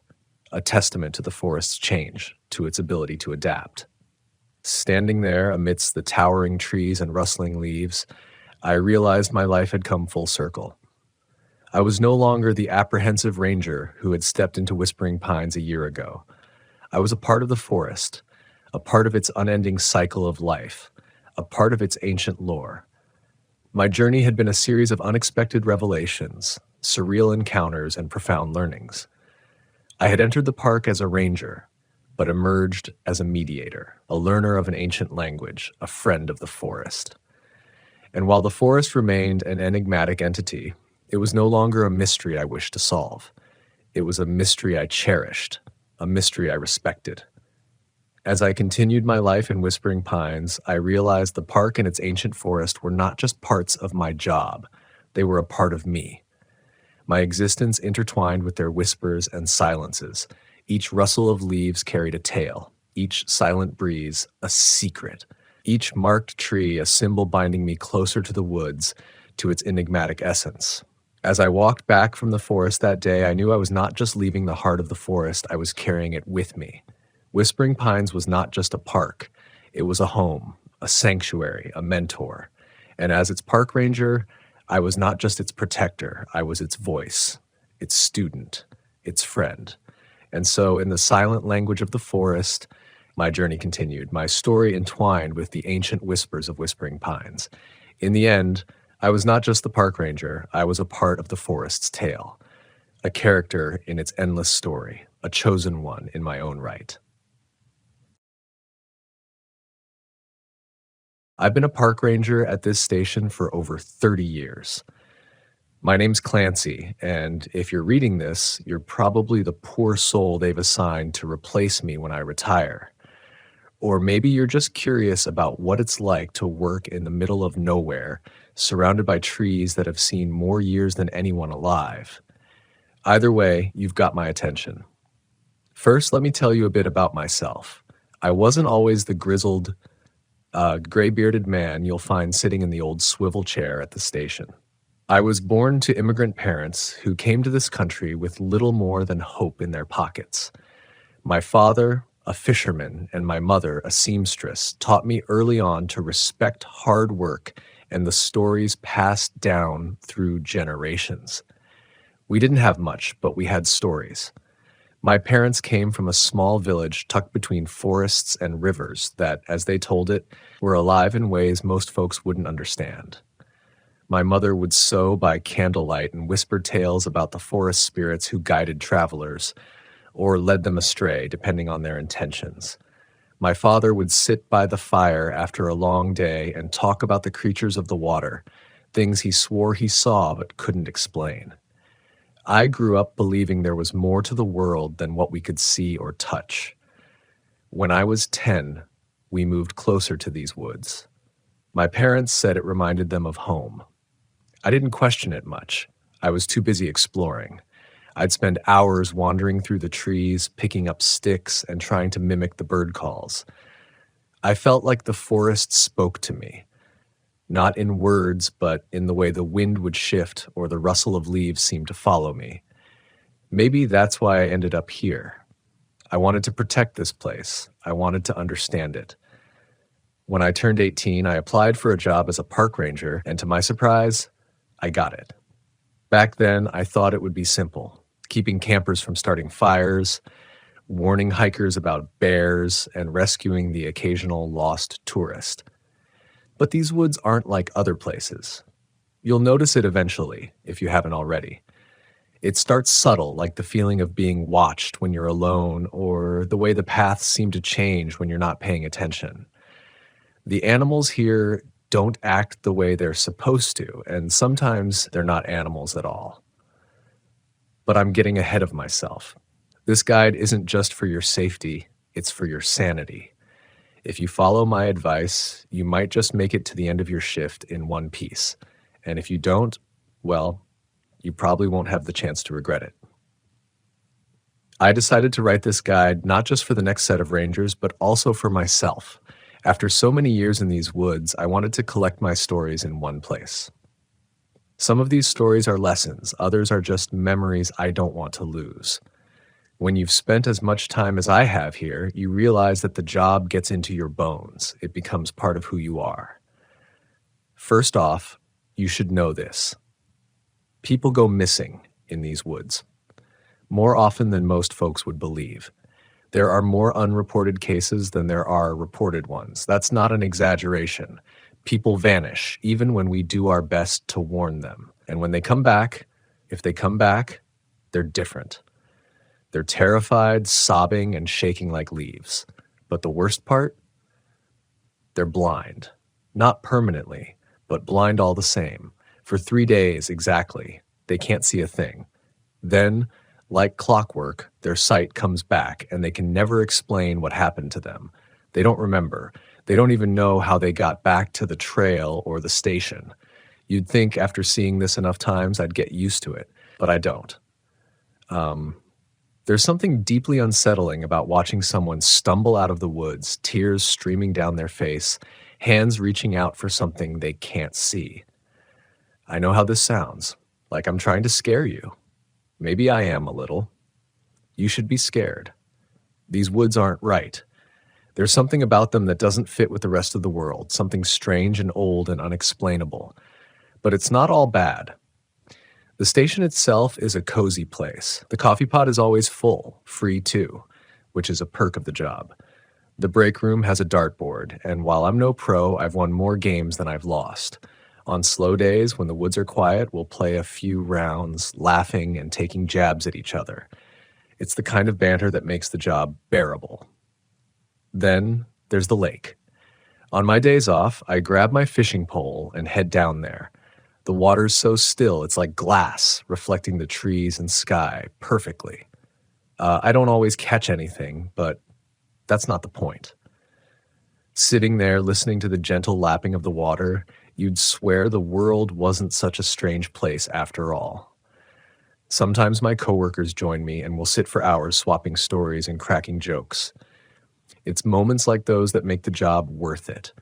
a testament to the forest's change, to its ability to adapt. Standing there amidst the towering trees and rustling leaves, I realized my life had come full circle. I was no longer the apprehensive ranger who had stepped into Whispering Pines a year ago. I was a part of the forest, a part of its unending cycle of life, a part of its ancient lore. My journey had been a series of unexpected revelations, surreal encounters, and profound learnings. I had entered the park as a ranger, but emerged as a mediator, a learner of an ancient language, a friend of the forest. And while the forest remained an enigmatic entity, it was no longer a mystery I wished to solve. It was a mystery I cherished, a mystery I respected. As I continued my life in Whispering Pines, I realized the park and its ancient forest were not just parts of my job, they were a part of me. My existence intertwined with their whispers and silences. Each rustle of leaves carried a tale, each silent breeze a secret, each marked tree a symbol binding me closer to the woods, to its enigmatic essence. As I walked back from the forest that day, I knew I was not just leaving the heart of the forest, I was carrying it with me. Whispering Pines was not just a park, it was a home, a sanctuary, a mentor. And as its park ranger, I was not just its protector, I was its voice, its student, its friend. And so in the silent language of the forest, my journey continued, my story entwined with the ancient whispers of Whispering Pines. In the end, I was not just the park ranger, I was a part of the forest's tale, a character in its endless story, a chosen one in my own right. I've been a park ranger at this station for over 30 years. My name's Clancy, and if you're reading this, you're probably the poor soul they've assigned to replace me when I retire. Or maybe you're just curious about what it's like to work in the middle of nowhere, surrounded by trees that have seen more years than anyone alive. Either way, you've got my attention. First, let me tell you a bit about myself. I wasn't always the grizzled, gray-bearded man you'll find sitting in the old swivel chair at the station. I was born to immigrant parents who came to this country with little more than hope in their pockets. My father, a fisherman, and my mother, a seamstress, taught me early on to respect hard work and the stories passed down through generations. We didn't have much, but we had stories. My parents came from a small village tucked between forests and rivers that, as they told it, were alive in ways most folks wouldn't understand. My mother would sew by candlelight and whisper tales about the forest spirits who guided travelers, or led them astray, depending on their intentions. My father would sit by the fire after a long day and talk about the creatures of the water, things he swore he saw but couldn't explain. I grew up believing there was more to the world than what we could see or touch. When I was 10, we moved closer to these woods. My parents said it reminded them of home. I didn't question it much. I was too busy exploring. I'd spend hours wandering through the trees, picking up sticks, and trying to mimic the bird calls. I felt like the forest spoke to me, not in words, but in the way the wind would shift or the rustle of leaves seemed to follow me. Maybe that's why I ended up here. I wanted to protect this place. I wanted to understand it. When I turned 18, I applied for a job as a park ranger, and to my surprise, I got it. Back then, I thought it would be simple, keeping campers from starting fires, warning hikers about bears, and rescuing the occasional lost tourist. But these woods aren't like other places. You'll notice it eventually, if you haven't already. It starts subtle, like the feeling of being watched when you're alone, or the way the paths seem to change when you're not paying attention. The animals here don't act the way they're supposed to, and sometimes they're not animals at all. But I'm getting ahead of myself. This guide isn't just for your safety, it's for your sanity. If you follow my advice, you might just make it to the end of your shift in one piece. And if you don't, well, you probably won't have the chance to regret it. I decided to write this guide not just for the next set of rangers, but also for myself. After so many years in these woods, I wanted to collect my stories in one place. Some of these stories are lessons, others are just memories I don't want to lose. When you've spent as much time as I have here, you realize that the job gets into your bones. It becomes part of who you are. First off, you should know this. People go missing in these woods, more often than most folks would believe. There are more unreported cases than there are reported ones. That's not an exaggeration. People vanish, even when we do our best to warn them. And when they come back, if they come back, they're different. They're terrified, sobbing, and shaking like leaves. But the worst part? They're blind. Not permanently, but blind all the same. For 3 days exactly, they can't see a thing. Then, like clockwork, their sight comes back, and they can never explain what happened to them. They don't remember. They don't even know how they got back to the trail or the station. You'd think after seeing this enough times I'd get used to it, but I don't. There's something deeply unsettling about watching someone stumble out of the woods, tears streaming down their face, hands reaching out for something they can't see. I know how this sounds, like I'm trying to scare you. Maybe I am a little. You should be scared. These woods aren't right. There's something about them that doesn't fit with the rest of the world, something strange and old and unexplainable. But it's not all bad. The station itself is a cozy place. The coffee pot is always full, free too, which is a perk of the job. The break room has a dartboard, and while I'm no pro, I've won more games than I've lost. On slow days, when the woods are quiet, we'll play a few rounds, laughing and taking jabs at each other. It's the kind of banter that makes the job bearable. Then there's the lake. On my days off, I grab my fishing pole and head down there. The water's so still, it's like glass, reflecting the trees and sky perfectly. I don't always catch anything, but that's not the point. Sitting there, listening to the gentle lapping of the water, you'd swear the world wasn't such a strange place after all. Sometimes my coworkers join me and we'll sit for hours swapping stories and cracking jokes. It's moments like those that make the job worth it.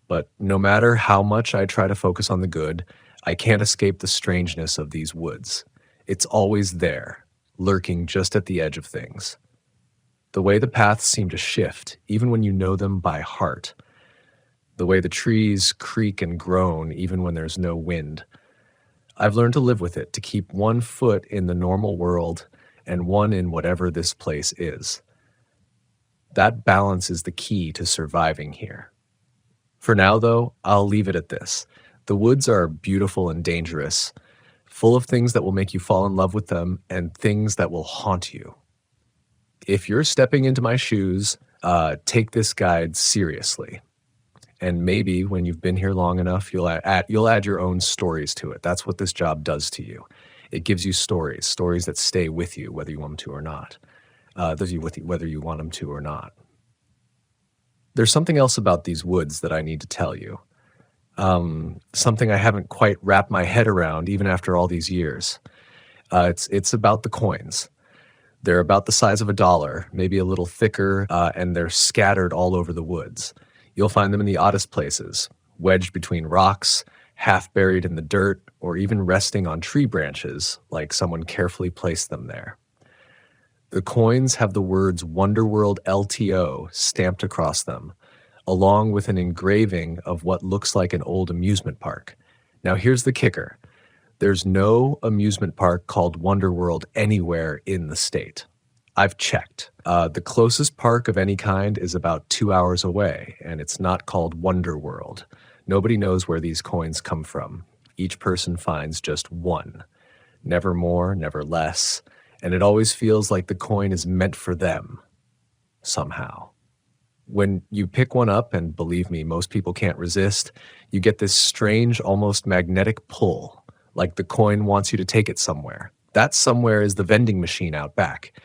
But no matter how much I try to focus on the good, I can't escape the strangeness of these woods. It's always there, lurking just at the edge of things. The way the paths seem to shift, even when you know them by heart. The way the trees creak and groan even when there's no wind. I've learned to live with it, to keep one foot in the normal world and one in whatever this place is. That balance is the key to surviving here. For now, though, I'll leave it at this. The woods are beautiful and dangerous, full of things that will make you fall in love with them and things that will haunt you. If you're stepping into my shoes, take this guide seriously. And maybe when you've been here long enough, you'll add your own stories to it. That's what this job does to you. It gives you stories, stories that stay with you, whether you want them to or not. Whether you want them to or not. There's something else about these woods that I need to tell you. Something I haven't quite wrapped my head around even after all these years. It's about the coins. They're about the size of a dollar, maybe a little thicker, and they're scattered all over the woods. You'll find them in the oddest places, wedged between rocks, half buried in the dirt, or even resting on tree branches, like someone carefully placed them there. The coins have the words Wonderworld LTO stamped across them, along with an engraving of what looks like an old amusement park. Now here's the kicker. There's no amusement park called Wonderworld anywhere in the state. I've checked. The closest park of any kind is about 2 hours away, and it's not called Wonderworld. Nobody knows where these coins come from. Each person finds just one. Never more, never less. And it always feels like the coin is meant for them, somehow. When you pick one up, and believe me, most people can't resist, you get this strange, almost magnetic pull, like the coin wants you to take it somewhere. That somewhere is the vending machine out back.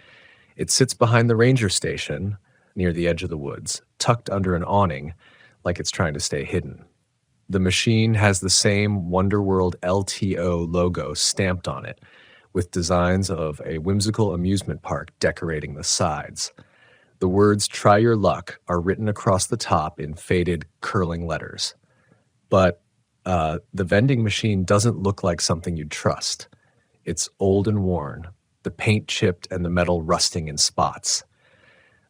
It sits behind the ranger station, near the edge of the woods, tucked under an awning, like it's trying to stay hidden. The machine has the same Wonderworld LTO logo stamped on it, with designs of a whimsical amusement park decorating the sides. The words "Try Your Luck" are written across the top in faded, curling letters. But the vending machine doesn't look like something you'd trust. It's old and worn, the paint chipped and the metal rusting in spots.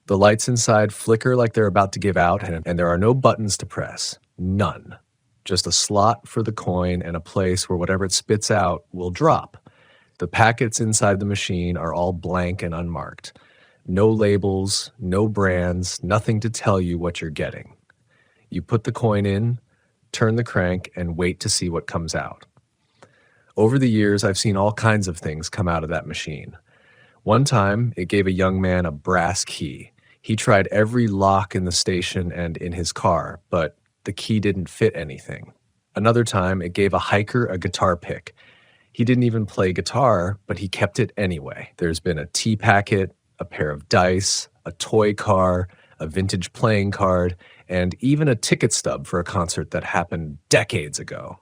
The lights inside flicker like they're about to give out, and there are no buttons to press. None. Just a slot for the coin and a place where whatever it spits out will drop. The packets inside the machine are all blank and unmarked. No labels, no brands, nothing to tell you what you're getting. You put the coin in, turn the crank, and wait to see what comes out. Over the years, I've seen all kinds of things come out of that machine. One time, it gave a young man a brass key. He tried every lock in the station and in his car, but the key didn't fit anything. Another time, it gave a hiker a guitar pick. He didn't even play guitar, but he kept it anyway. There's been a tea packet, a pair of dice, a toy car, a vintage playing card, and even a ticket stub for a concert that happened decades ago.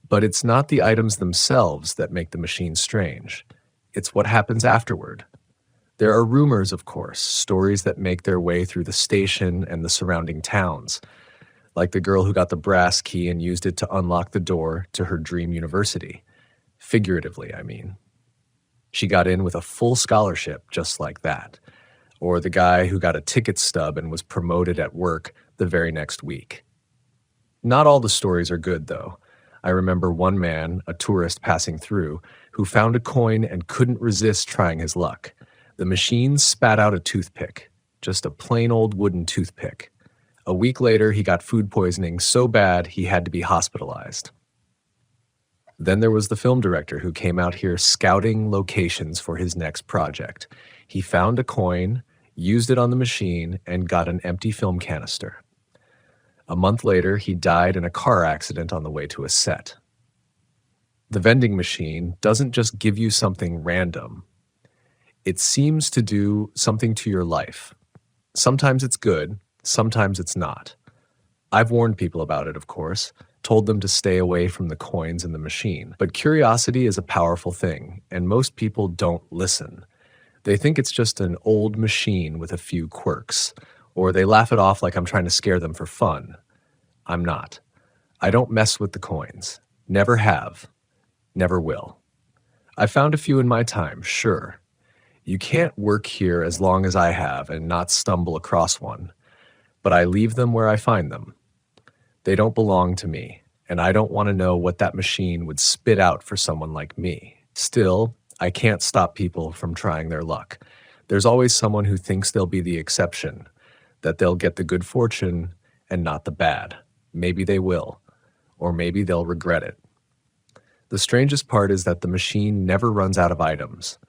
But it's not the items themselves that make the machine strange. It's what happens afterward. There are rumors, of course, stories that make their way through the station and the surrounding towns, like the girl who got the brass key and used it to unlock the door to her dream university. Figuratively, I mean. She got in with a full scholarship just like that. Or the guy who got a ticket stub and was promoted at work the very next week. Not all the stories are good, though. I remember one man, a tourist passing through, who found a coin and couldn't resist trying his luck. The machine spat out a toothpick, just a plain old wooden toothpick. A week later, he got food poisoning so bad he had to be hospitalized. Then there was the film director who came out here scouting locations for his next project. He found a coin, used it on the machine, and got an empty film canister. A month later, he died in a car accident on the way to a set. The vending machine doesn't just give you something random. It seems to do something to your life. Sometimes it's good, sometimes it's not. I've warned people about it, of course, told them to stay away from the coins in the machine. But curiosity is a powerful thing, and most people don't listen. They think it's just an old machine with a few quirks, or they laugh it off like I'm trying to scare them for fun. I'm not. I don't mess with the coins. Never have. Never will. I found a few in my time, sure. You can't work here as long as I have and not stumble across one. But I leave them where I find them. They don't belong to me, and I don't want to know what that machine would spit out for someone like me. Still, I can't stop people from trying their luck. There's always someone who thinks they'll be the exception, that they'll get the good fortune and not the bad. Maybe they will, or maybe they'll regret it. The strangest part is that the machine never runs out of items.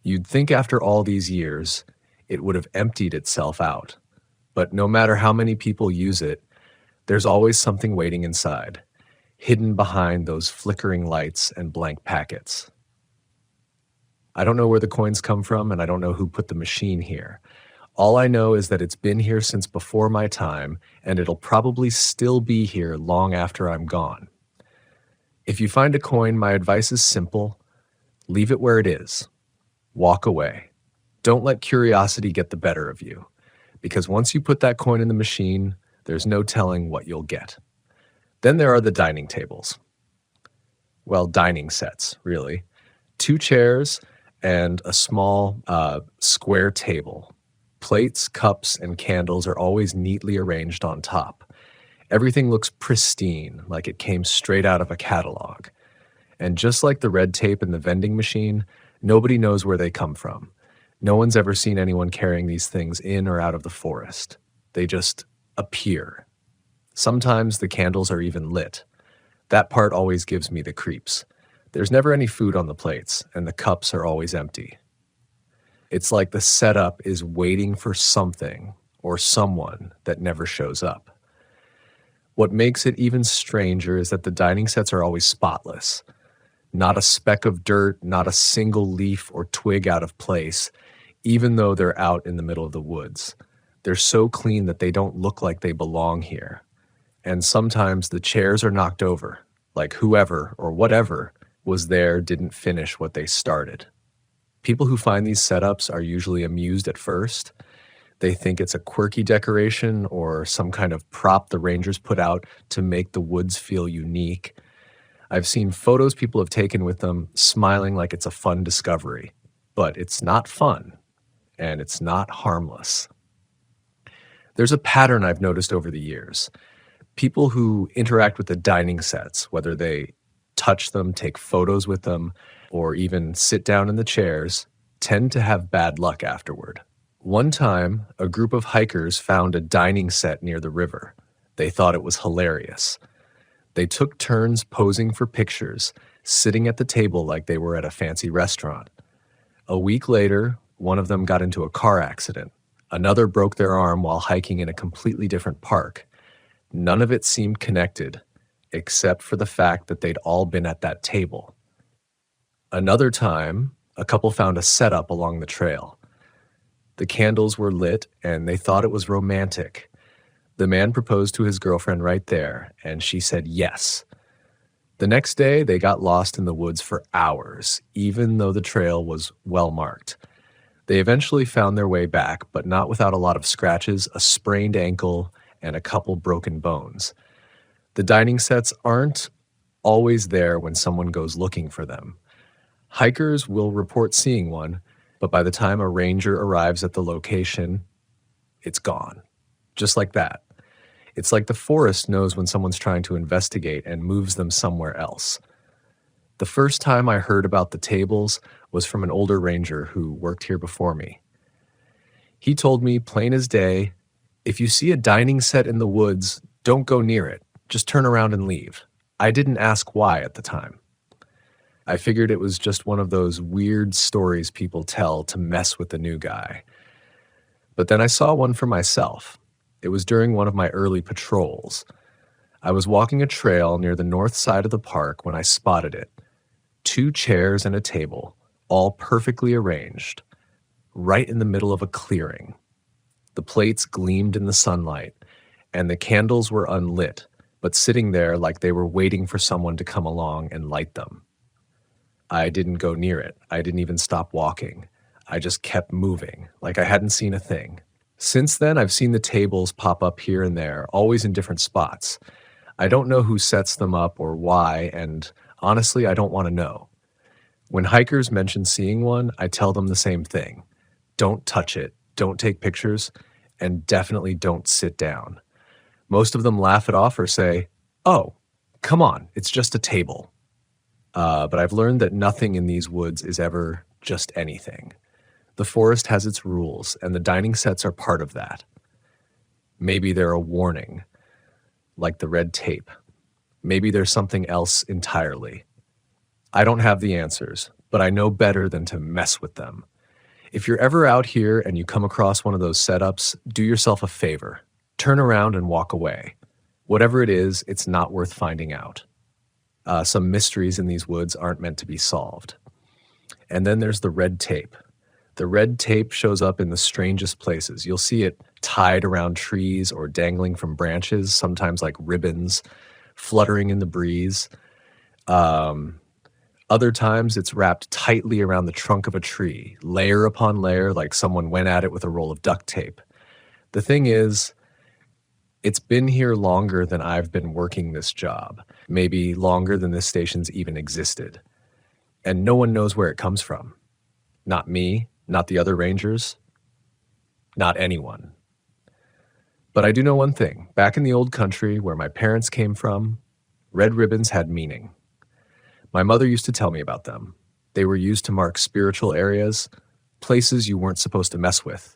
You'd think after all these years, it would have emptied itself out. But no matter how many people use it, there's always something waiting inside, hidden behind those flickering lights and blank packets. I don't know where the coins come from, and I don't know who put the machine here. All I know is that it's been here since before my time, and it'll probably still be here long after I'm gone. If you find a coin, my advice is simple: leave it where it is. Walk away. Don't let curiosity get the better of you, because once you put that coin in the machine, there's no telling what you'll get. Then there are the dining tables. Well, dining sets, really. 2 chairs and a small square table. Plates, cups, and candles are always neatly arranged on top. Everything looks pristine, like it came straight out of a catalog. And just like the red tape in the vending machine, nobody knows where they come from. No one's ever seen anyone carrying these things in or out of the forest. They just appear. Sometimes the candles are even lit. That part always gives me the creeps. There's never any food on the plates, and the cups are always empty. It's like the setup is waiting for something or someone that never shows up. What makes it even stranger is that the dining sets are always spotless. Not a speck of dirt, not a single leaf or twig out of place, even though they're out in the middle of the woods. They're so clean that they don't look like they belong here. And sometimes the chairs are knocked over, like whoever or whatever was there didn't finish what they started. People who find these setups are usually amused at first. They think it's a quirky decoration or some kind of prop the rangers put out to make the woods feel unique. I've seen photos people have taken with them, smiling like it's a fun discovery. But it's not fun, and it's not harmless. There's a pattern I've noticed over the years. People who interact with the dining sets, whether they touch them, take photos with them, or even sit down in the chairs, tend to have bad luck afterward. One time, a group of hikers found a dining set near the river. They thought it was hilarious. They took turns posing for pictures, sitting at the table like they were at a fancy restaurant. A week later, one of them got into a car accident. Another broke their arm while hiking in a completely different park. None of it seemed connected, except for the fact that they'd all been at that table. Another time, a couple found a setup along the trail. The candles were lit, and they thought it was romantic. The man proposed to his girlfriend right there, and she said yes. The next day, they got lost in the woods for hours, even though the trail was well marked. They eventually found their way back, but not without a lot of scratches, a sprained ankle, and a couple broken bones. The dining sets aren't always there when someone goes looking for them. Hikers will report seeing one, but by the time a ranger arrives at the location, it's gone. Just like that. It's like the forest knows when someone's trying to investigate and moves them somewhere else. The first time I heard about the tables was from an older ranger who worked here before me. He told me, plain as day, if you see a dining set in the woods, don't go near it. Just turn around and leave. I didn't ask why at the time. I figured it was just one of those weird stories people tell to mess with the new guy. But then I saw one for myself. It was during one of my early patrols. I was walking a trail near the north side of the park when I spotted it. 2 chairs and a table, all perfectly arranged, right in the middle of a clearing. The plates gleamed in the sunlight, and the candles were unlit, but sitting there like they were waiting for someone to come along and light them. I didn't go near it. I didn't even stop walking. I just kept moving, like I hadn't seen a thing. Since then, I've seen the tables pop up here and there, always in different spots. I don't know who sets them up or why, and honestly, I don't want to know. When hikers mention seeing one, I tell them the same thing. Don't touch it, don't take pictures, and definitely don't sit down. Most of them laugh it off or say, "Oh, come on, it's just a table." But I've learned that nothing in these woods is ever just anything. The forest has its rules, and the dining sets are part of that. Maybe they're a warning, like the red tape. Maybe there's something else entirely. I don't have the answers, but I know better than to mess with them. If you're ever out here and you come across one of those setups, do yourself a favor. Turn around and walk away. Whatever it is, it's not worth finding out. Some mysteries in these woods aren't meant to be solved. And then there's the red tape. The red tape shows up in the strangest places. You'll see it tied around trees or dangling from branches, sometimes like ribbons, fluttering in the breeze. Um, Other times it's wrapped tightly around the trunk of a tree, layer upon layer, like someone went at it with a roll of duct tape. The thing is, it's been here longer than I've been working this job, maybe longer than this station's even existed. And no one knows where it comes from. Not me, not the other rangers, not anyone. But I do know one thing. Back in the old country where my parents came from, red ribbons had meaning. My mother used to tell me about them. They were used to mark spiritual areas, places you weren't supposed to mess with.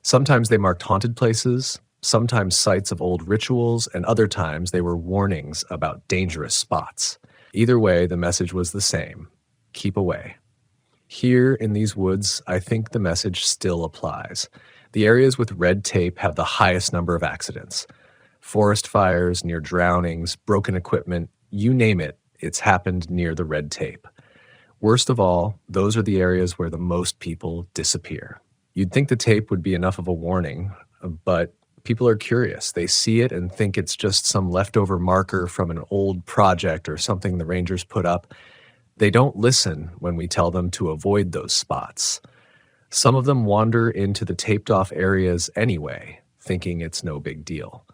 Sometimes they marked haunted places, sometimes sites of old rituals, and other times they were warnings about dangerous spots. Either way, the message was the same: keep away. Here in these woods, I think the message still applies. The areas with red tape have the highest number of accidents. Forest fires, near drownings, broken equipment, you name it, it's happened near the red tape. Worst of all, those are the areas where the most people disappear. You'd think the tape would be enough of a warning, but people are curious. They see it and think it's just some leftover marker from an old project or something the rangers put up. They don't listen when we tell them to avoid those spots. Some of them wander into the taped-off areas anyway, thinking it's no big deal.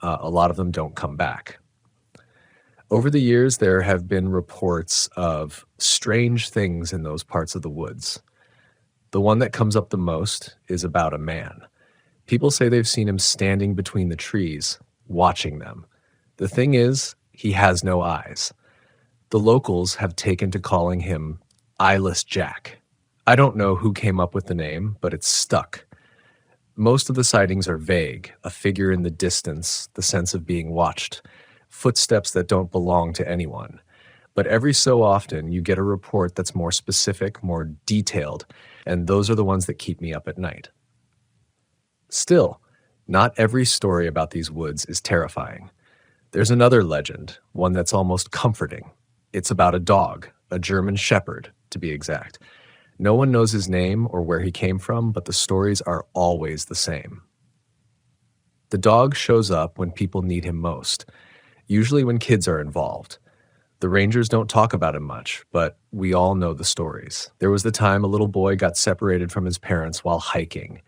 A lot of them don't come back. Over the years, there have been reports of strange things in those parts of the woods. The one that comes up the most is about a man. People say they've seen him standing between the trees, watching them. The thing is, he has no eyes. The locals have taken to calling him Eyeless Jack. I don't know who came up with the name, but it's stuck. Most of the sightings are vague: a figure in the distance, the sense of being watched, footsteps that don't belong to anyone. But every so often, you get a report that's more specific, more detailed, and those are the ones that keep me up at night. Still, not every story about these woods is terrifying. There's another legend, one that's almost comforting. It's about a dog, a German shepherd, to be exact. No one knows his name or where he came from, but the stories are always the same. The dog shows up when people need him most, usually when kids are involved. The rangers don't talk about him much, but we all know the stories. There was the time a little boy got separated from his parents while hiking.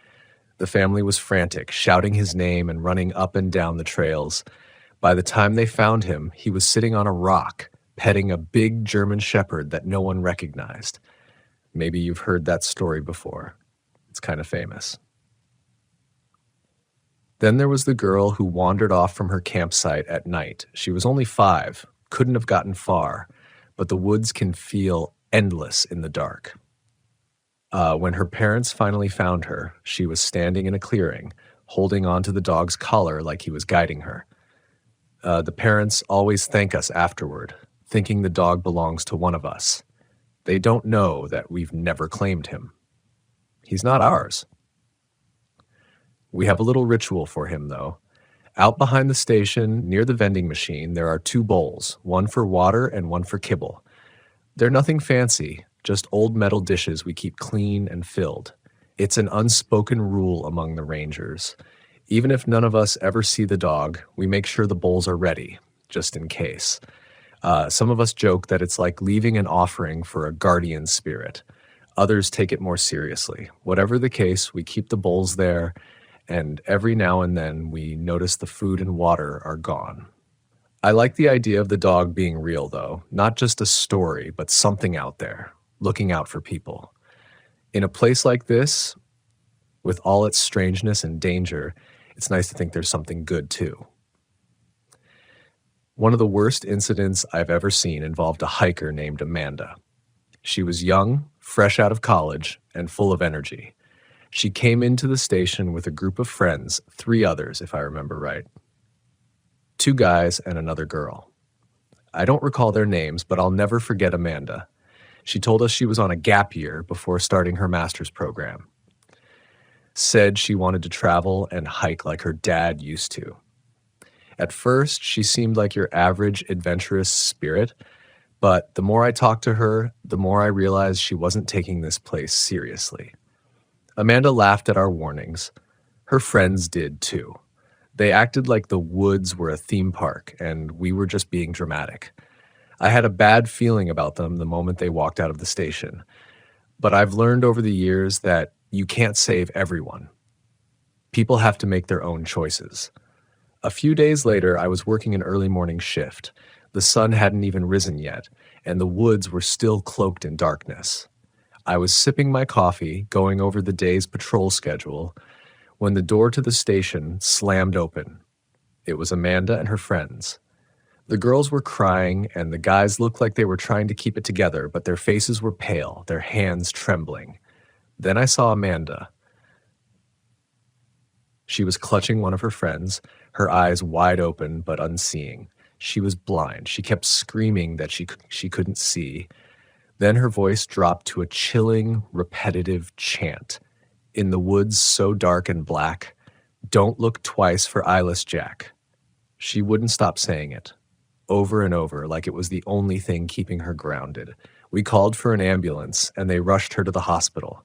The family was frantic, shouting his name and running up and down the trails. By the time they found him, he was sitting on a rock, petting a big German shepherd that no one recognized. Maybe you've heard that story before. It's kind of famous. Then there was the girl who wandered off from her campsite at night. She was only 5, couldn't have gotten far, but the woods can feel endless in the dark. When her parents finally found her, she was standing in a clearing, holding onto the dog's collar like he was guiding her. The parents always thank us afterward, thinking the dog belongs to one of us. They don't know that we've never claimed him. He's not ours. We have a little ritual for him, though. Out behind the station, near the vending machine, there are 2 bowls, one for water and one for kibble. They're nothing fancy, just old metal dishes we keep clean and filled. It's an unspoken rule among the rangers. Even if none of us ever see the dog, we make sure the bowls are ready, just in case. Some of us joke that it's like leaving an offering for a guardian spirit. Others take it more seriously. Whatever the case, we keep the bowls there, and every now and then we notice the food and water are gone. I like the idea of the dog being real, though, not just a story, but something out there, looking out for people. In a place like this, with all its strangeness and danger, it's nice to think there's something good too. One of the worst incidents I've ever seen involved a hiker named Amanda. She was young, fresh out of college, and full of energy. She came into the station with a group of friends, 3 others, if I remember right. 2 guys and another girl. I don't recall their names, but I'll never forget Amanda. She told us she was on a gap year before starting her master's program. Said she wanted to travel and hike like her dad used to. At first, she seemed like your average adventurous spirit, But the more I talked to her, the more I realized she wasn't taking this place seriously. Amanda laughed at our warnings. Her friends did too. They acted like the woods were a theme park and we were just being dramatic. I had a bad feeling about them the moment they walked out of the station. But I've learned over the years that you can't save everyone. People have to make their own choices. A few days later, I was working an early morning shift. The sun hadn't even risen yet, and the woods were still cloaked in darkness. I was sipping my coffee, going over the day's patrol schedule, when the door to the station slammed open. It was Amanda and her friends. The girls were crying, and the guys looked like they were trying to keep it together, but their faces were pale, their hands trembling. Then I saw Amanda. She was clutching one of her friends, her eyes wide open but unseeing. She was blind. She kept screaming that she couldn't see. Then her voice dropped to a chilling, repetitive chant. In the woods so dark and black, don't look twice for eyeless Jack. She wouldn't stop saying it, over and over, like it was the only thing keeping her grounded. We called for an ambulance, and they rushed her to the hospital.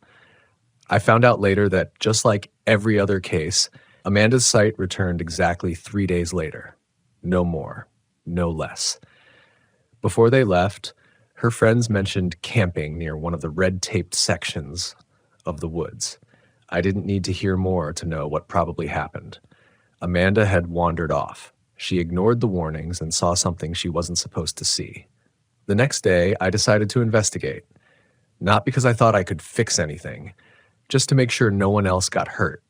I found out later that, just like every other case, Amanda's sight returned exactly 3 days later. No more, no less. Before they left, her friends mentioned camping near one of the red-taped sections of the woods. I didn't need to hear more to know what probably happened. Amanda had wandered off. She ignored the warnings and saw something she wasn't supposed to see. The next day, I decided to investigate. Not because I thought I could fix anything, just to make sure no one else got hurt.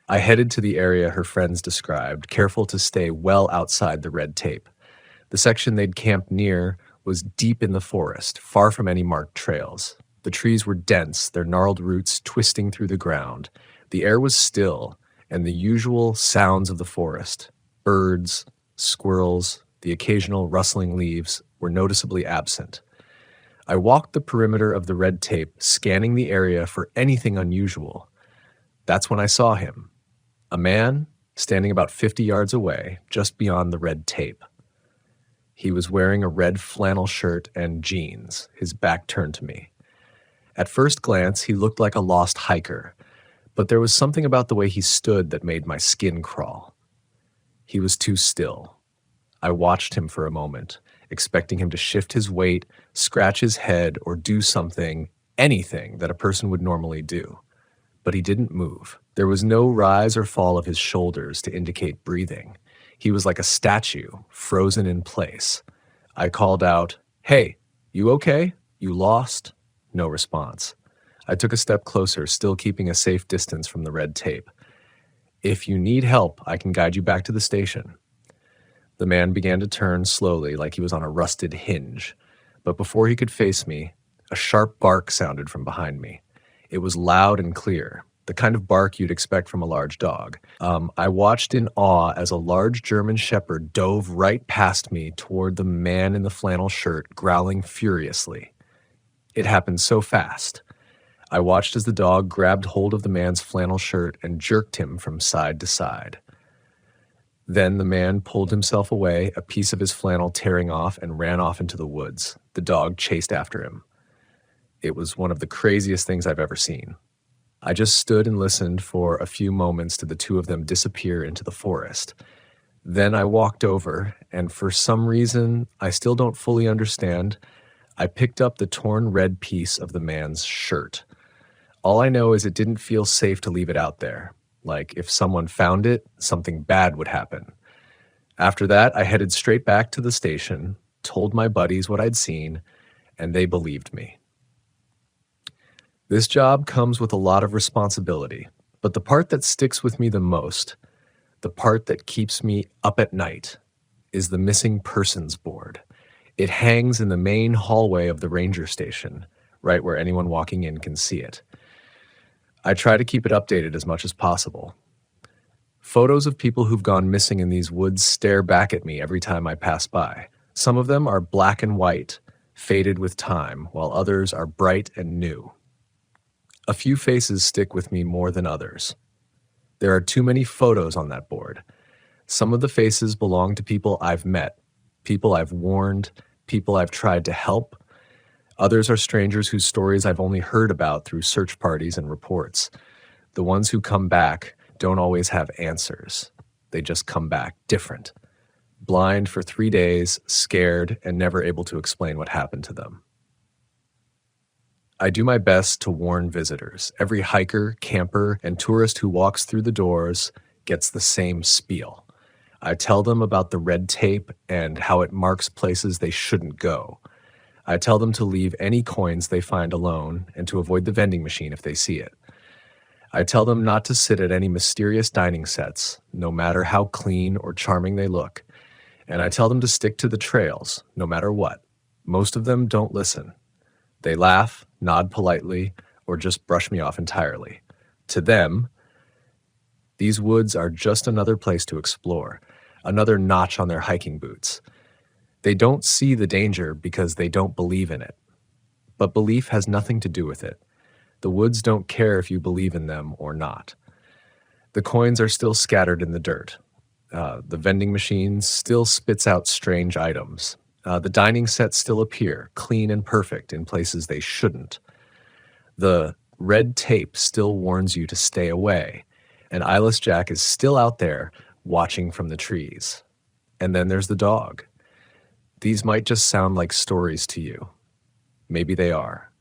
I headed to the area her friends described, careful to stay well outside the red tape. The section they'd camped near was deep in the forest, far from any marked trails. The trees were dense, their gnarled roots twisting through the ground. The air was still, and the usual sounds of the forest, birds, squirrels, the occasional rustling leaves, were noticeably absent. I walked the perimeter of the red tape, scanning the area for anything unusual. That's when I saw him. A man standing about 50 yards away, just beyond the red tape. He was wearing a red flannel shirt and jeans, his back turned to me. At first glance, he looked like a lost hiker, but there was something about the way he stood that made my skin crawl. He was too still. I watched him for a moment, expecting him to shift his weight, scratch his head, or do something, anything that a person would normally do. But he didn't move. There was no rise or fall of his shoulders to indicate breathing. He was like a statue, frozen in place. I called out, "Hey, you okay? You lost?" No response. I took a step closer, still keeping a safe distance from the red tape. "If you need help, I can guide you back to the station." The man began to turn slowly, like he was on a rusted hinge. But before he could face me, a sharp bark sounded from behind me. It was loud and clear, the kind of bark you'd expect from a large dog. I watched in awe as a large German shepherd dove right past me toward the man in the flannel shirt, growling furiously. It happened so fast. I watched as the dog grabbed hold of the man's flannel shirt and jerked him from side to side. Then the man pulled himself away, a piece of his flannel tearing off, and ran off into the woods. The dog chased after him. It was one of the craziest things I've ever seen. I just stood and listened for a few moments to the two of them disappear into the forest. Then I walked over, and for some reason I still don't fully understand, I picked up the torn red piece of the man's shirt. All I know is it didn't feel safe to leave it out there. Like if someone found it, something bad would happen. After that, I headed straight back to the station, told my buddies what I'd seen, and they believed me. This job comes with a lot of responsibility, but the part that sticks with me the most, the part that keeps me up at night, is the missing persons board. It hangs in the main hallway of the ranger station, right where anyone walking in can see it. I try to keep it updated as much as possible. Photos of people who've gone missing in these woods stare back at me every time I pass by. Some of them are black and white, faded with time, while others are bright and new. A few faces stick with me more than others. There are too many photos on that board. Some of the faces belong to people I've met, people I've warned, people I've tried to help. Others are strangers whose stories I've only heard about through search parties and reports. The ones who come back don't always have answers. They just come back different. Blind for 3 days, scared, and never able to explain what happened to them. I do my best to warn visitors. Every hiker, camper, and tourist who walks through the doors gets the same spiel. I tell them about the red tape and how it marks places they shouldn't go. I tell them to leave any coins they find alone and to avoid the vending machine if they see it. I tell them not to sit at any mysterious dining sets, no matter how clean or charming they look. And I tell them to stick to the trails, no matter what. Most of them don't listen. They laugh, nod politely, or just brush me off entirely. To them, these woods are just another place to explore, another notch on their hiking boots. They don't see the danger because they don't believe in it. But belief has nothing to do with it. The woods don't care if you believe in them or not. The coins are still scattered in the dirt. The vending machine still spits out strange items. The dining sets still appear, clean and perfect, in places they shouldn't. The red tape still warns you to stay away, and Eyeless Jack is still out there watching from the trees. And then there's the dog. These might just sound like stories to you. Maybe they are.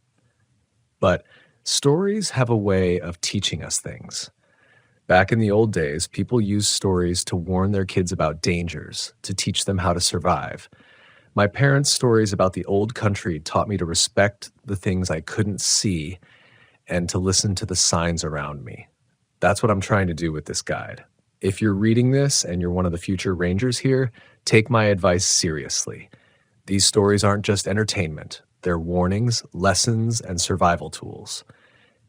But stories have a way of teaching us things. Back in the old days, people used stories to warn their kids about dangers, to teach them how to survive. My parents' stories about the old country taught me to respect the things I couldn't see and to listen to the signs around me. That's what I'm trying to do with this guide. If you're reading this and you're one of the future rangers here, take my advice seriously. These stories aren't just entertainment. They're warnings, lessons, and survival tools.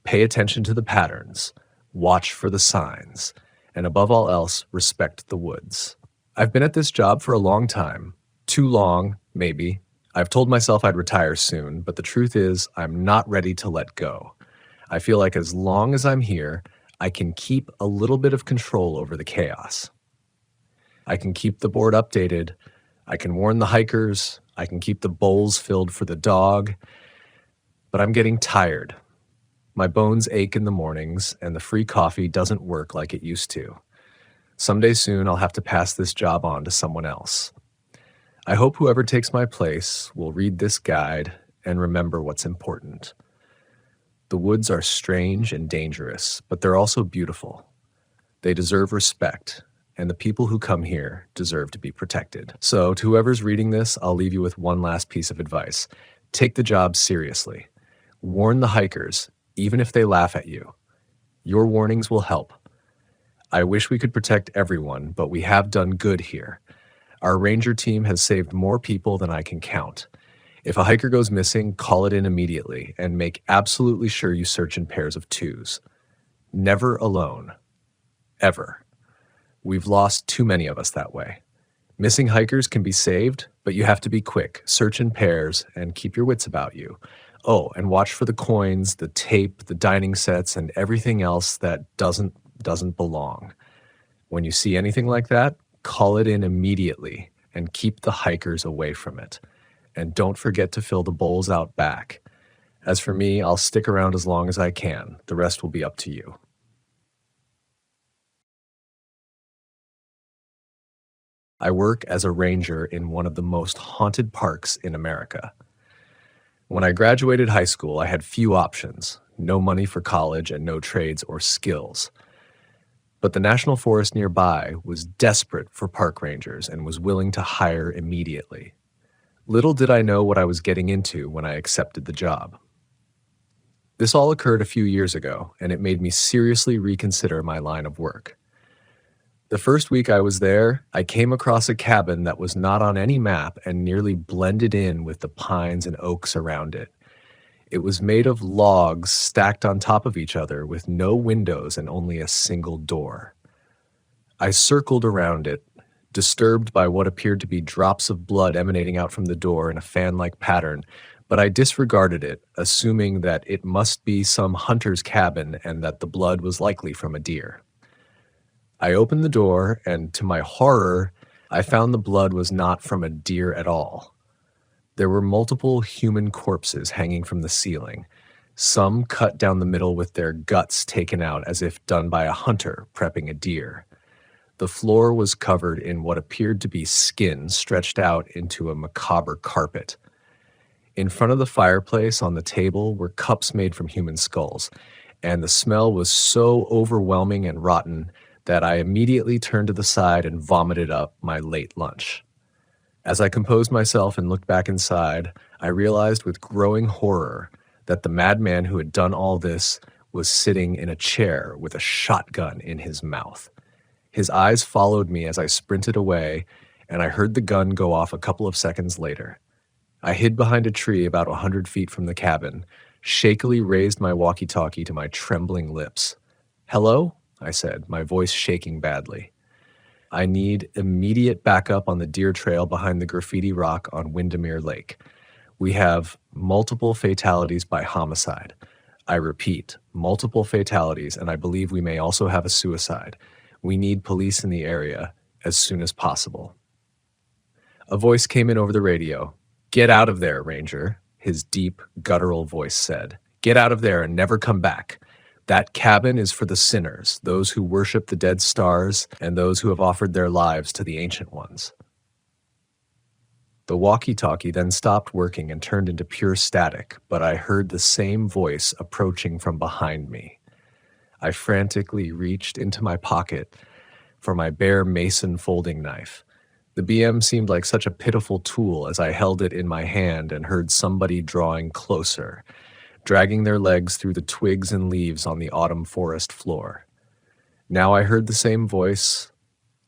Pay attention to the patterns. Watch for the signs, and above all else, respect the woods. I've been at this job for a long time. Too long, maybe. I've told myself I'd retire soon, but the truth is, I'm not ready to let go. I feel like as long as I'm here, I can keep a little bit of control over the chaos. I can keep the board updated. I can warn the hikers. I can keep the bowls filled for the dog. But I'm getting tired. My bones ache in the mornings, and the free coffee doesn't work like it used to. Someday soon, I'll have to pass this job on to someone else. I hope whoever takes my place will read this guide and remember what's important. The woods are strange and dangerous, but they're also beautiful. They deserve respect, and the people who come here deserve to be protected. So, to whoever's reading this, I'll leave you with one last piece of advice. Take the job seriously. Warn the hikers, even if they laugh at you. Your warnings will help. I wish we could protect everyone, but we have done good here. Our ranger team has saved more people than I can count. If a hiker goes missing, call it in immediately and make absolutely sure you search in pairs of twos. Never alone. Ever. We've lost too many of us that way. Missing hikers can be saved, but you have to be quick. Search in pairs and keep your wits about you. Oh, and watch for the coins, the tape, the dining sets, and everything else that doesn't belong. When you see anything like that, call it in immediately and keep the hikers away from it. And don't forget to fill the bowls out back. As for me, I'll stick around as long as I can. The rest will be up to you. I work as a ranger in one of the most haunted parks in America. When I graduated high school, I had few options, no money for college and no trades or skills. But the national forest nearby was desperate for park rangers and was willing to hire immediately. Little did I know what I was getting into when I accepted the job. This all occurred a few years ago, and it made me seriously reconsider my line of work. The first week I was there, I came across a cabin that was not on any map and nearly blended in with the pines and oaks around it. It was made of logs stacked on top of each other with no windows and only a single door. I circled around it, disturbed by what appeared to be drops of blood emanating out from the door in a fan-like pattern, but I disregarded it, assuming that it must be some hunter's cabin and that the blood was likely from a deer. I opened the door, and to my horror, I found the blood was not from a deer at all. There were multiple human corpses hanging from the ceiling, some cut down the middle with their guts taken out as if done by a hunter prepping a deer. The floor was covered in what appeared to be skin stretched out into a macabre carpet. In front of the fireplace on the table were cups made from human skulls, and the smell was so overwhelming and rotten that I immediately turned to the side and vomited up my late lunch. As I composed myself and looked back inside, I realized with growing horror that the madman who had done all this was sitting in a chair with a shotgun in his mouth. His eyes followed me as I sprinted away, and I heard the gun go off a couple of seconds later. I hid behind a tree about 100 feet from the cabin, shakily raised my walkie-talkie to my trembling lips. "Hello?" I said, my voice shaking badly. "I need immediate backup on the deer trail behind the graffiti rock on Windermere Lake. We have multiple fatalities by homicide. I repeat, multiple fatalities, and I believe we may also have a suicide. We need police in the area as soon as possible." A voice came in over the radio. "Get out of there, Ranger," his deep, guttural voice said. "Get out of there and never come back. That cabin is for the sinners, those who worship the dead stars, and those who have offered their lives to the Ancient Ones." The walkie-talkie then stopped working and turned into pure static, but I heard the same voice approaching from behind me. I frantically reached into my pocket for my bare mason folding knife. The BM seemed like such a pitiful tool as I held it in my hand and heard somebody drawing closer, dragging their legs through the twigs and leaves on the autumn forest floor. Now I heard the same voice,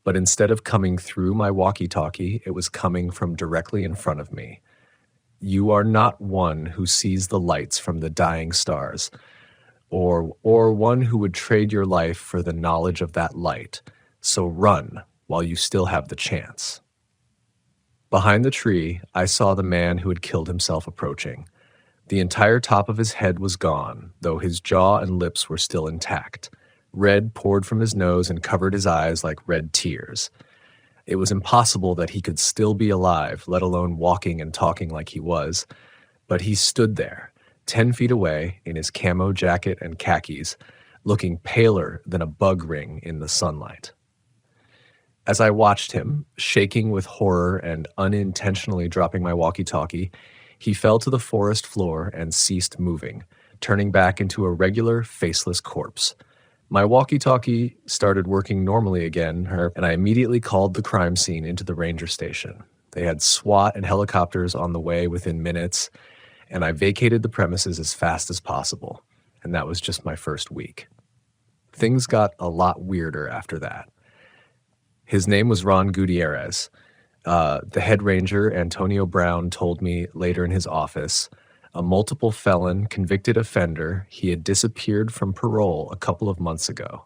but instead of coming through my walkie-talkie, it was coming from directly in front of me. "You are not one who sees the lights from the dying stars, or one who would trade your life for the knowledge of that light. So run while you still have the chance." Behind the tree, I saw the man who had killed himself approaching. The entire top of his head was gone, though his jaw and lips were still intact. Red poured from his nose and covered his eyes like red tears. It was impossible that he could still be alive, let alone walking and talking like he was. But he stood there, 10 feet away, in his camo jacket and khakis, looking paler than a bug ring in the sunlight. As I watched him, shaking with horror and unintentionally dropping my walkie-talkie, he fell to the forest floor and ceased moving, turning back into a regular, faceless corpse. My walkie-talkie started working normally again, and I immediately called the crime scene into the ranger station. They had SWAT and helicopters on the way within minutes, and I vacated the premises as fast as possible. And that was just my first week. Things got a lot weirder after that. His name was Ron Gutierrez. The head ranger, Antonio Brown, told me later in his office, a multiple felon, convicted offender, he had disappeared from parole a couple of months ago.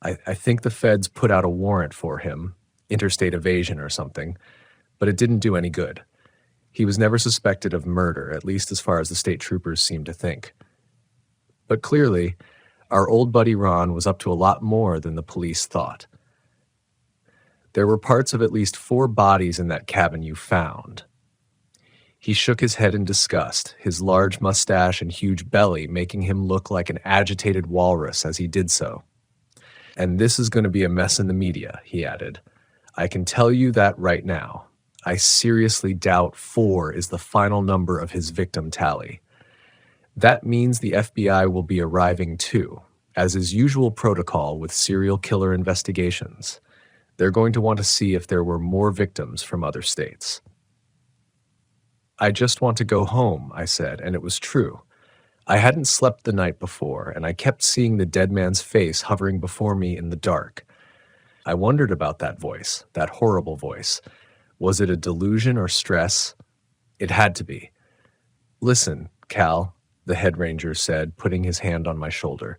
I think the feds put out a warrant for him, interstate evasion or something, but it didn't do any good. He was never suspected of murder, at least as far as the state troopers seemed to think. But clearly, our old buddy Ron was up to a lot more than the police thought. There were parts of at least 4 bodies in that cabin you found. He shook his head in disgust, his large mustache and huge belly making him look like an agitated walrus as he did so. "And this is going to be a mess in the media," he added. "I can tell you that right now. I seriously doubt 4 is the final number of his victim tally. That means the FBI will be arriving too, as is usual protocol with serial killer investigations. They're going to want to see if there were more victims from other states." "I just want to go home," I said, and it was true. I hadn't slept the night before, and I kept seeing the dead man's face hovering before me in the dark. I wondered about that voice, that horrible voice. Was it a delusion or stress? It had to be. "Listen, Cal," the head ranger said, putting his hand on my shoulder.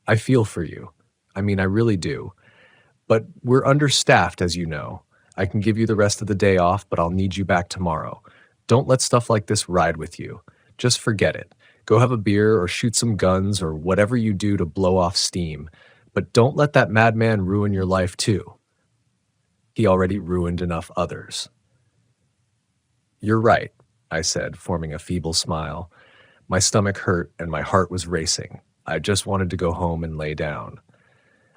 "I feel for you. I mean, I really do. But we're understaffed, as you know. I can give you the rest of the day off, but I'll need you back tomorrow. Don't let stuff like this ride with you. Just forget it. Go have a beer or shoot some guns or whatever you do to blow off steam. But don't let that madman ruin your life too. He already ruined enough others." "You're right. I said, forming a feeble smile. My stomach hurt and my heart was racing. I just wanted to go home and lay down.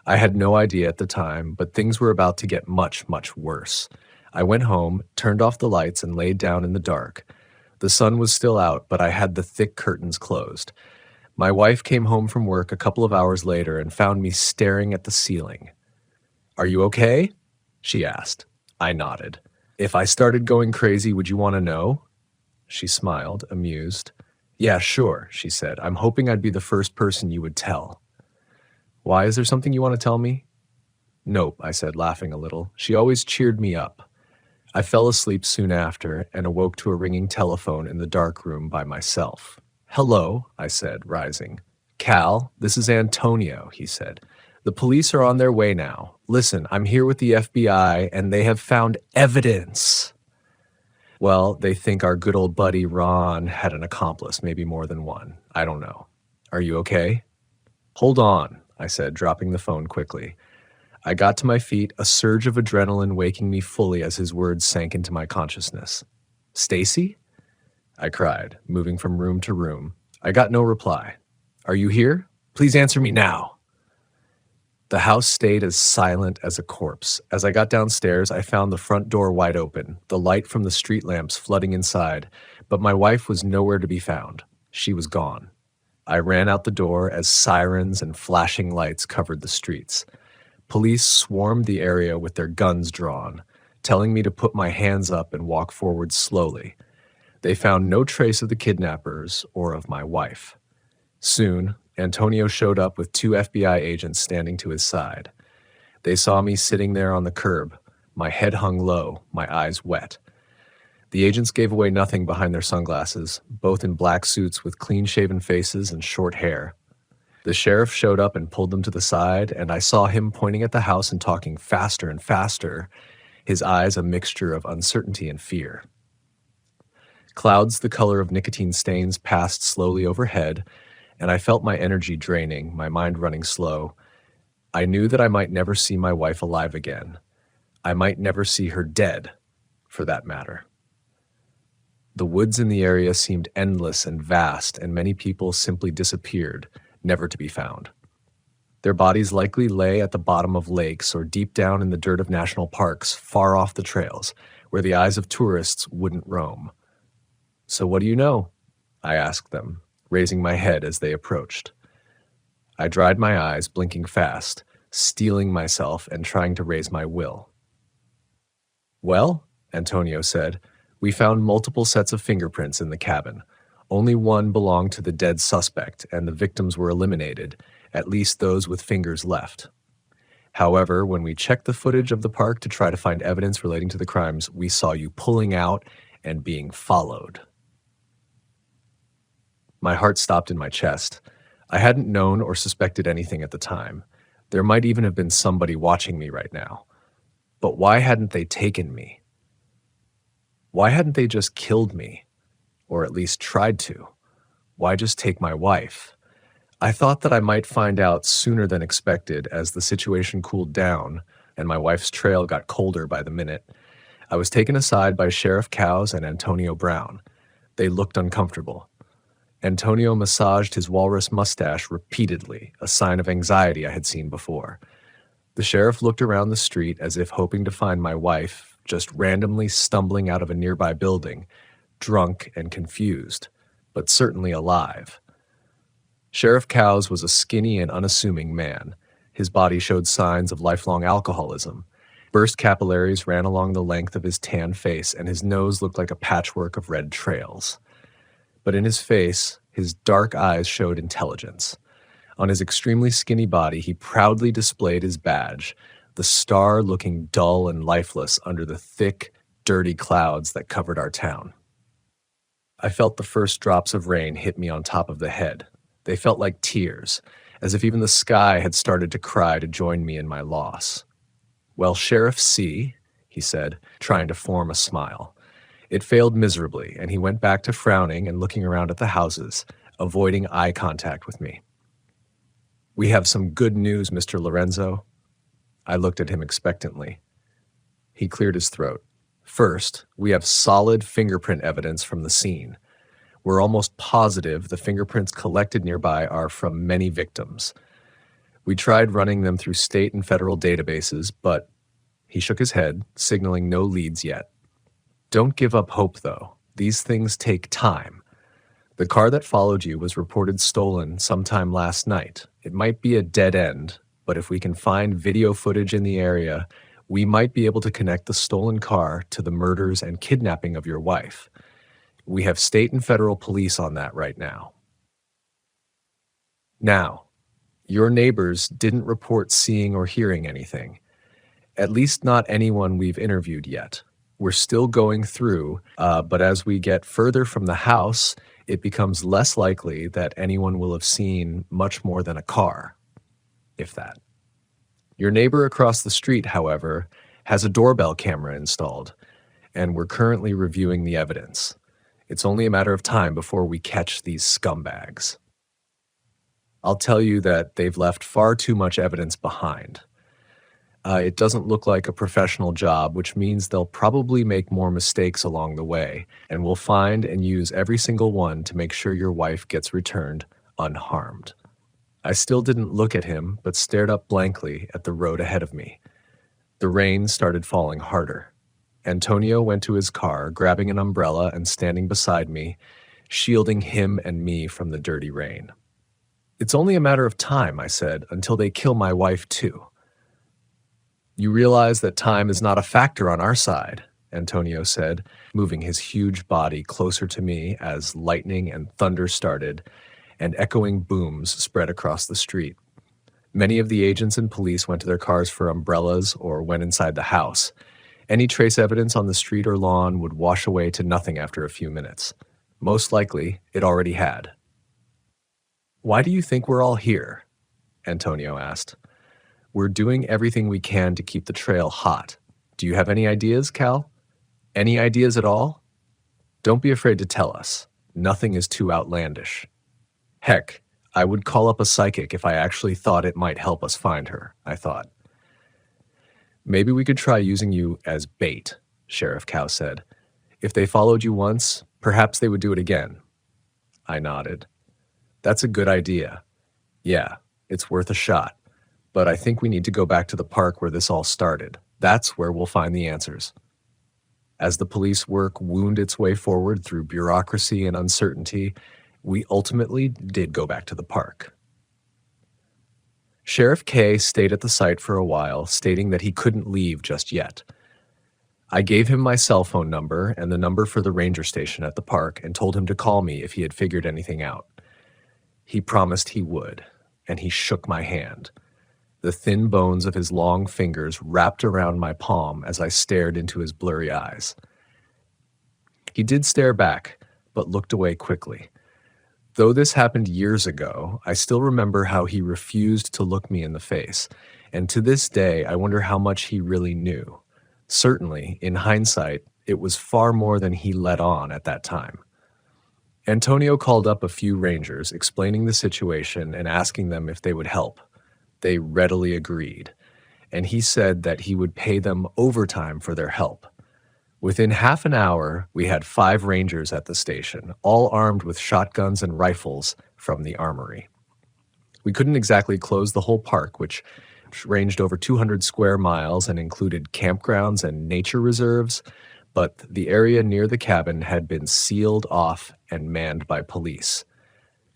I had no idea at the time, but things were about to get much, much worse. I went home, turned off the lights, and laid down in the dark. The sun was still out, but I had the thick curtains closed. My wife came home from work a couple of hours later and found me staring at the ceiling. "Are you okay?" she asked. I nodded. "If I started going crazy, would you want to know?" She smiled, amused. "Yeah, sure," she said. "I'm hoping I'd be the first person you would tell." "Why, is there something you want to tell me?" "Nope," I said, laughing a little. She always cheered me up. I fell asleep soon after and awoke to a ringing telephone in the dark room by myself. "Hello," I said, rising. "Cal, this is Antonio," he said. "The police are on their way now. Listen, I'm here with the FBI, and they have found evidence." "Well, they think our good old buddy Ron had an accomplice, maybe more than one. I don't know. Are you okay?" "Hold on," I said, dropping the phone quickly. I got to my feet, a surge of adrenaline waking me fully as his words sank into my consciousness. "Stacy?" I cried, moving from room to room. I got no reply. "Are you here? Please answer me now." The house stayed as silent as a corpse. As I got downstairs, I found the front door wide open, the light from the street lamps flooding inside, but my wife was nowhere to be found. She was gone. I ran out the door as sirens and flashing lights covered the streets. Police swarmed the area with their guns drawn, telling me to put my hands up and walk forward slowly. They found no trace of the kidnappers or of my wife. Soon, Antonio showed up with 2 FBI agents standing to his side. They saw me sitting there on the curb, my head hung low, my eyes wet. The agents gave away nothing behind their sunglasses, both in black suits with clean-shaven faces and short hair. The sheriff showed up and pulled them to the side, and I saw him pointing at the house and talking faster and faster, his eyes a mixture of uncertainty and fear. Clouds the color of nicotine stains passed slowly overhead, and I felt my energy draining, my mind running slow. I knew that I might never see my wife alive again. I might never see her dead, for that matter. The woods in the area seemed endless and vast, and many people simply disappeared, never to be found. Their bodies likely lay at the bottom of lakes or deep down in the dirt of national parks, far off the trails, where the eyes of tourists wouldn't roam. "So what do you know?" I asked them, raising my head as they approached. I dried my eyes, blinking fast, steeling myself and trying to raise my will. "Well," Antonio said, "we found multiple sets of fingerprints in the cabin. Only one belonged to the dead suspect, and the victims were eliminated, at least those with fingers left. However, when we checked the footage of the park to try to find evidence relating to the crimes, we saw you pulling out and being followed." My heart stopped in my chest. I hadn't known or suspected anything at the time. There might even have been somebody watching me right now. But why hadn't they taken me? Why hadn't they just killed me? Or at least tried to? Why just take my wife? I thought that I might find out sooner than expected as the situation cooled down and my wife's trail got colder by the minute. I was taken aside by Sheriff Cowes and Antonio Brown. They looked uncomfortable. Antonio massaged his walrus mustache repeatedly, a sign of anxiety I had seen before. The sheriff looked around the street as if hoping to find my wife, just randomly stumbling out of a nearby building, drunk and confused, but certainly alive. Sheriff Cowes was a skinny and unassuming man. His body showed signs of lifelong alcoholism. Burst capillaries ran along the length of his tan face, and his nose looked like a patchwork of red trails. But in his face, his dark eyes showed intelligence. On his extremely skinny body, he proudly displayed his badge, the star looking dull and lifeless under the thick, dirty clouds that covered our town. I felt the first drops of rain hit me on top of the head. They felt like tears, as if even the sky had started to cry to join me in my loss. "Well, Sheriff C," he said, trying to form a smile. It failed miserably, and he went back to frowning and looking around at the houses, avoiding eye contact with me. "We have some good news, Mr. Lorenzo." I looked at him expectantly. He cleared his throat. First, we have solid fingerprint evidence from the scene. We're almost positive the fingerprints collected nearby are from many victims. We tried running them through state and federal databases, but he shook his head, signaling no leads yet. Don't give up hope, though. These things take time. The car that followed you was reported stolen sometime last night. It might be a dead end, but if we can find video footage in the area, we might be able to connect the stolen car to the murders and kidnapping of your wife. We have state and federal police on that right now. Now, your neighbors didn't report seeing or hearing anything. At least not anyone we've interviewed yet. We're still going through, but as we get further from the house, it becomes less likely that anyone will have seen much more than a car, if that. Your neighbor across the street, however, has a doorbell camera installed, and we're currently reviewing the evidence. It's only a matter of time before we catch these scumbags. I'll tell you that they've left far too much evidence behind. It doesn't look like a professional job, which means they'll probably make more mistakes along the way, and we'll find and use every single one to make sure your wife gets returned unharmed. I still didn't look at him, but stared up blankly at the road ahead of me. The rain started falling harder. Antonio went to his car, grabbing an umbrella and standing beside me, shielding him and me from the dirty rain. It's only a matter of time, I said, until they kill my wife too. You realize that time is not a factor on our side, Antonio said, moving his huge body closer to me as lightning and thunder started, and echoing booms spread across the street. Many of the agents and police went to their cars for umbrellas or went inside the house. Any trace evidence on the street or lawn would wash away to nothing after a few minutes. Most likely, it already had. Why do you think we're all here? Antonio asked. We're doing everything we can to keep the trail hot. Do you have any ideas, Cal? Any ideas at all? Don't be afraid to tell us. Nothing is too outlandish. Heck, I would call up a psychic if I actually thought it might help us find her, I thought. Maybe we could try using you as bait, Sheriff Cow said. If they followed you once, perhaps they would do it again. I nodded. That's a good idea. Yeah, it's worth a shot. But I think we need to go back to the park where this all started. That's where we'll find the answers. As the police work wound its way forward through bureaucracy and uncertainty, we ultimately did go back to the park. Sheriff K stayed at the site for a while, stating that he couldn't leave just yet. I gave him my cell phone number and the number for the ranger station at the park and told him to call me if he had figured anything out. He promised he would, and he shook my hand. The thin bones of his long fingers wrapped around my palm as I stared into his blurry eyes. He did stare back, but looked away quickly. Though this happened years ago, I still remember how he refused to look me in the face, and to this day I wonder how much he really knew. Certainly, in hindsight, it was far more than he let on at that time. Antonio called up a few rangers, explaining the situation and asking them if they would help. They readily agreed, and he said that he would pay them overtime for their help. Within half an hour, we had 5 rangers at the station, all armed with shotguns and rifles from the armory. We couldn't exactly close the whole park, which ranged over 200 square miles and included campgrounds and nature reserves, but the area near the cabin had been sealed off and manned by police.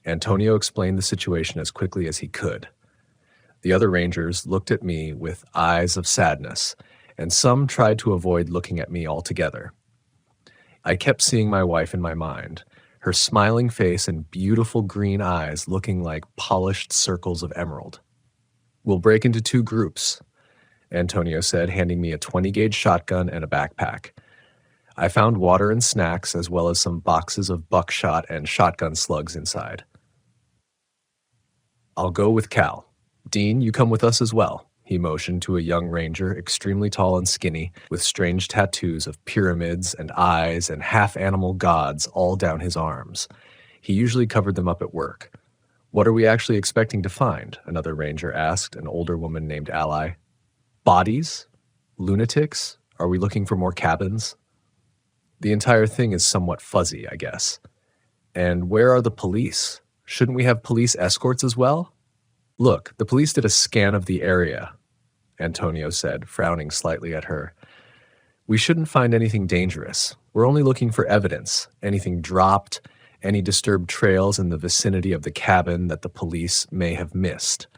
Antonio explained the situation as quickly as he could. The other rangers looked at me with eyes of sadness, and some tried to avoid looking at me altogether. I kept seeing my wife in my mind, her smiling face and beautiful green eyes looking like polished circles of emerald. We'll break into 2 groups, Antonio said, handing me a 20-gauge shotgun and a backpack. I found water and snacks, as well as some boxes of buckshot and shotgun slugs inside. I'll go with Cal. Dean, you come with us as well, he motioned to a young ranger, extremely tall and skinny, with strange tattoos of pyramids and eyes and half-animal gods all down his arms. He usually covered them up at work. What are we actually expecting to find? Another ranger asked, an older woman named Ally. Bodies? Lunatics? Are we looking for more cabins? The entire thing is somewhat fuzzy, I guess. And where are the police? Shouldn't we have police escorts as well? Look, the police did a scan of the area, Antonio said, frowning slightly at her. We shouldn't find anything dangerous. We're only looking for evidence, anything dropped, any disturbed trails in the vicinity of the cabin that the police may have missed.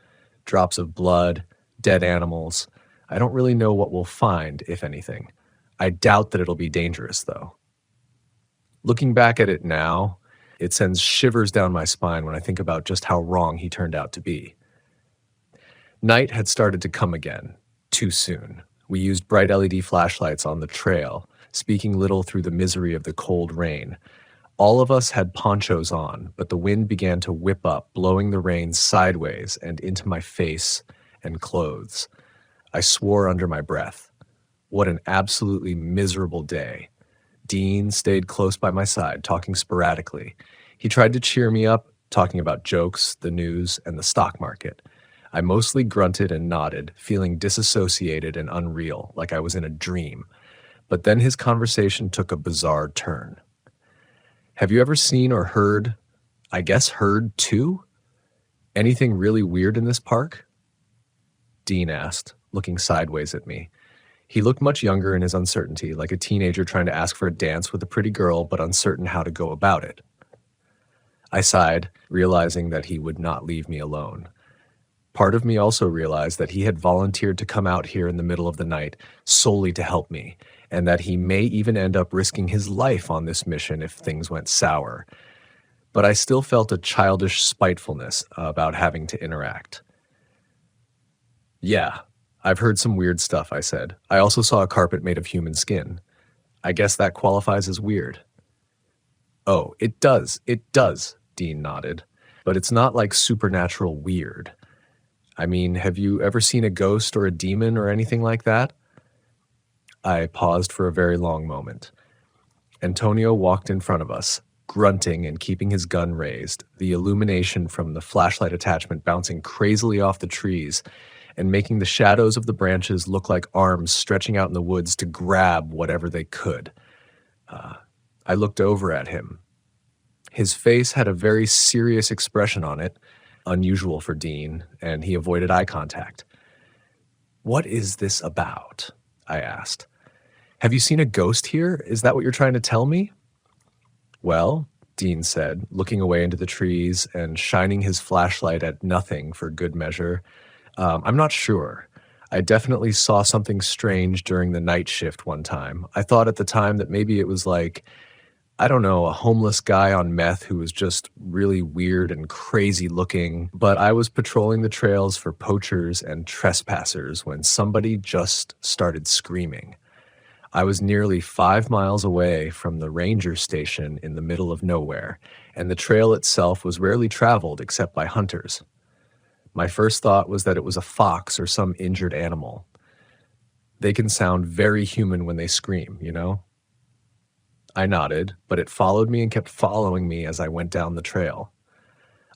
Drops of blood, dead animals. I don't really know what we'll find, if anything. I doubt that it'll be dangerous, though. Looking back at it now, it sends shivers down my spine when I think about just how wrong he turned out to be. Night had started to come again, too soon. We used bright LED flashlights on the trail, speaking little through the misery of the cold rain. All of us had ponchos on, but the wind began to whip up, blowing the rain sideways and into my face and clothes. I swore under my breath. What an absolutely miserable day. Dean stayed close by my side, talking sporadically. He tried to cheer me up, talking about jokes, the news, and the stock market. I mostly grunted and nodded, feeling disassociated and unreal, like I was in a dream. But then his conversation took a bizarre turn. Have you ever seen or heard, I guess heard too? Anything really weird in this park? Dean asked, looking sideways at me. He looked much younger in his uncertainty, like a teenager trying to ask for a dance with a pretty girl but uncertain how to go about it. I sighed, realizing that he would not leave me alone. Part of me also realized that he had volunteered to come out here in the middle of the night solely to help me, and that he may even end up risking his life on this mission if things went sour. But I still felt a childish spitefulness about having to interact. Yeah, I've heard some weird stuff, I said. I also saw a carpet made of human skin. I guess that qualifies as weird. Oh, it does, Dean nodded. But it's not like supernatural weird. I mean, have you ever seen a ghost or a demon or anything like that? I paused for a very long moment. Antonio walked in front of us, grunting and keeping his gun raised, the illumination from the flashlight attachment bouncing crazily off the trees and making the shadows of the branches look like arms stretching out in the woods to grab whatever they could. I looked over at him. His face had a very serious expression on it, unusual for Dean, and he avoided eye contact. What is this about? I asked. Have you seen a ghost here? Is that what you're trying to tell me? Well, Dean said, looking away into the trees and shining his flashlight at nothing for good measure. I'm not sure. I definitely saw something strange during the night shift one time. I thought at the time that maybe it was like, I don't know, a homeless guy on meth who was just really weird and crazy looking, but I was patrolling the trails for poachers and trespassers when somebody just started screaming. I was nearly 5 miles away from the ranger station in the middle of nowhere, and the trail itself was rarely traveled except by hunters. My first thought was that it was a fox or some injured animal. They can sound very human when they scream, you know? I nodded, but it followed me and kept following me as I went down the trail.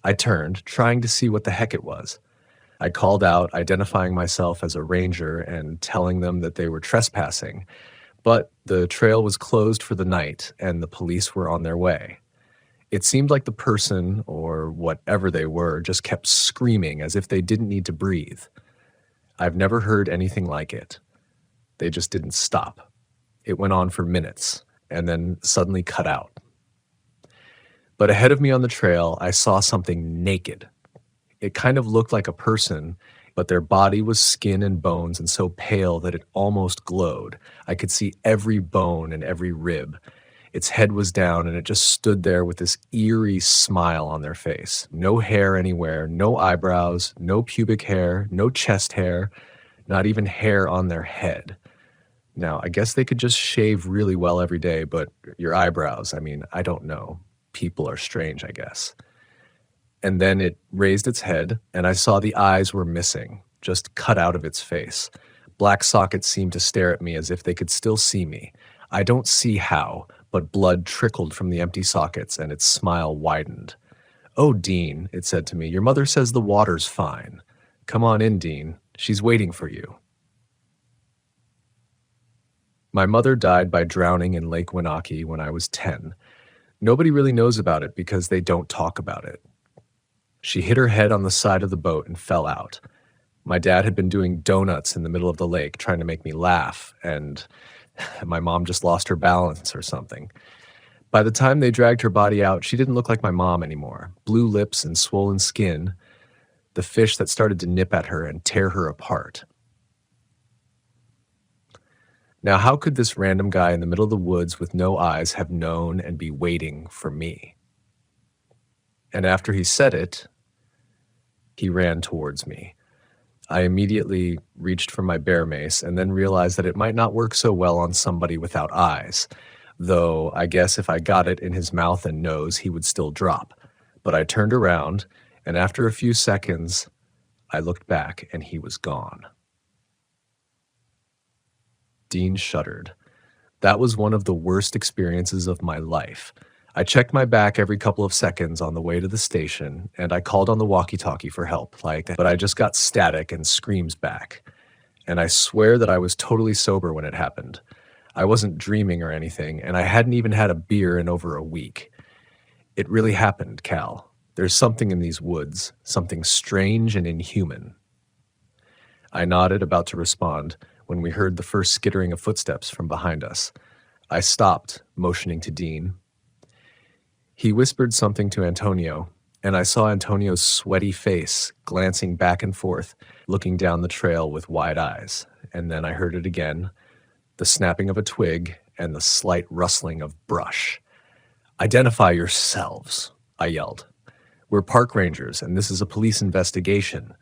I turned, trying to see what the heck it was. I called out, identifying myself as a ranger and telling them that they were trespassing, but the trail was closed for the night and the police were on their way. It seemed like the person, or whatever they were, just kept screaming as if they didn't need to breathe. I've never heard anything like it. They just didn't stop. It went on for minutes, and then suddenly cut out. But ahead of me on the trail, I saw something naked. It kind of looked like a person, but their body was skin and bones and so pale that it almost glowed. I could see every bone and every rib. Its head was down, and it just stood there with this eerie smile on their face. No hair anywhere, no eyebrows, no pubic hair, no chest hair, not even hair on their head. Now, I guess they could just shave really well every day, but your eyebrows, I mean, I don't know. People are strange, I guess. And then it raised its head, and I saw the eyes were missing, just cut out of its face. Black sockets seemed to stare at me as if they could still see me. I don't see how, but blood trickled from the empty sockets, and its smile widened. "Oh, Dean," it said to me, "your mother says the water's fine. Come on in, Dean. She's waiting for you." My mother died by drowning in Lake Wenatchee when I was 10. Nobody really knows about it because they don't talk about it. She hit her head on the side of the boat and fell out. My dad had been doing donuts in the middle of the lake trying to make me laugh, and my mom just lost her balance or something. By the time they dragged her body out, she didn't look like my mom anymore. Blue lips and swollen skin, the fish that started to nip at her and tear her apart. Now, how could this random guy in the middle of the woods with no eyes have known and be waiting for me? And after he said it, he ran towards me. I immediately reached for my bear mace and then realized that it might not work so well on somebody without eyes, though I guess if I got it in his mouth and nose, he would still drop. But I turned around, and after a few seconds, I looked back and he was gone. Dean shuddered. That was one of the worst experiences of my life. I checked my back every couple of seconds on the way to the station, and I called on the walkie-talkie for help, but I just got static and screams back. And I swear that I was totally sober when it happened. I wasn't dreaming or anything, and I hadn't even had a beer in over a week. It really happened, Cal. There's something in these woods, something strange and inhuman. I nodded, about to respond, when we heard the first skittering of footsteps from behind us. I stopped, motioning to Dean. He whispered something to Antonio, and I saw Antonio's sweaty face glancing back and forth, looking down the trail with wide eyes. And then I heard it again, the snapping of a twig and the slight rustling of brush. "Identify yourselves," I yelled. "We're park rangers, and this is a police investigation.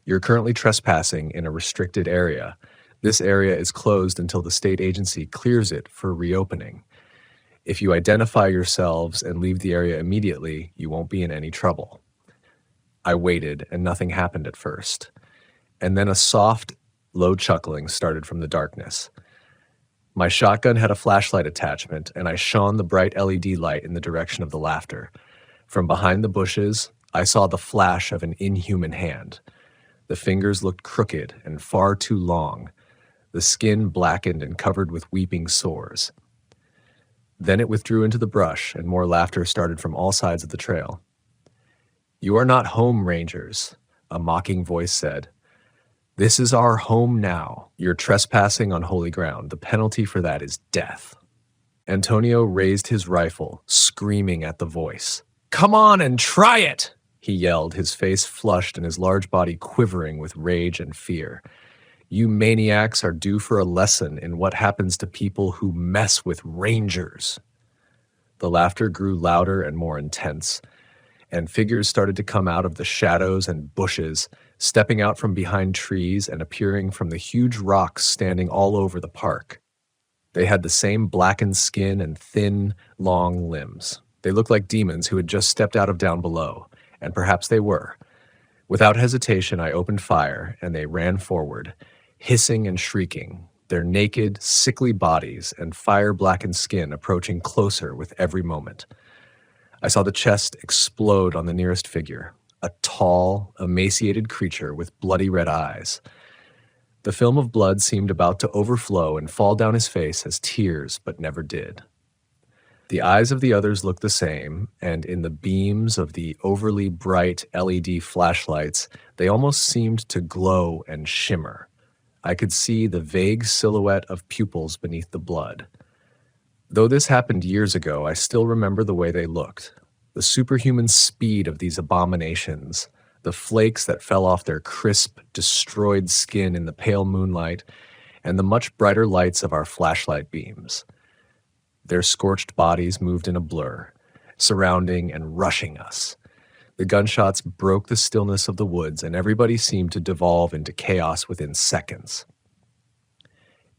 You're currently trespassing in a restricted area. This area is closed until the state agency clears it for reopening. If you identify yourselves and leave the area immediately, you won't be in any trouble." I waited, and nothing happened at first. And then a soft, low chuckling started from the darkness. My shotgun had a flashlight attachment, and I shone the bright LED light in the direction of the laughter. From behind the bushes, I saw the flash of an inhuman hand. The fingers looked crooked and far too long, the skin blackened and covered with weeping sores. Then it withdrew into the brush, and more laughter started from all sides of the trail. "You are not home, Rangers," a mocking voice said. "This is our home now. You're trespassing on holy ground. The penalty for that is death." Antonio raised his rifle, screaming at the voice. "Come on and try it!" he yelled, his face flushed and his large body quivering with rage and fear. "You maniacs are due for a lesson in what happens to people who mess with rangers." The laughter grew louder and more intense, and figures started to come out of the shadows and bushes, stepping out from behind trees and appearing from the huge rocks standing all over the park. They had the same blackened skin and thin, long limbs. They looked like demons who had just stepped out of down below, and perhaps they were. Without hesitation, I opened fire, and they ran forward, hissing and shrieking, their naked, sickly bodies and fire-blackened skin approaching closer with every moment. I saw the chest explode on the nearest figure, a tall, emaciated creature with bloody red eyes. The film of blood seemed about to overflow and fall down his face as tears, but never did. The eyes of the others looked the same, and in the beams of the overly bright LED flashlights, they almost seemed to glow and shimmer. I could see the vague silhouette of pupils beneath the blood. Though this happened years ago, I still remember the way they looked. The superhuman speed of these abominations, the flakes that fell off their crisp, destroyed skin in the pale moonlight, and the much brighter lights of our flashlight beams. Their scorched bodies moved in a blur, surrounding and rushing us. The gunshots broke the stillness of the woods, and everybody seemed to devolve into chaos within seconds.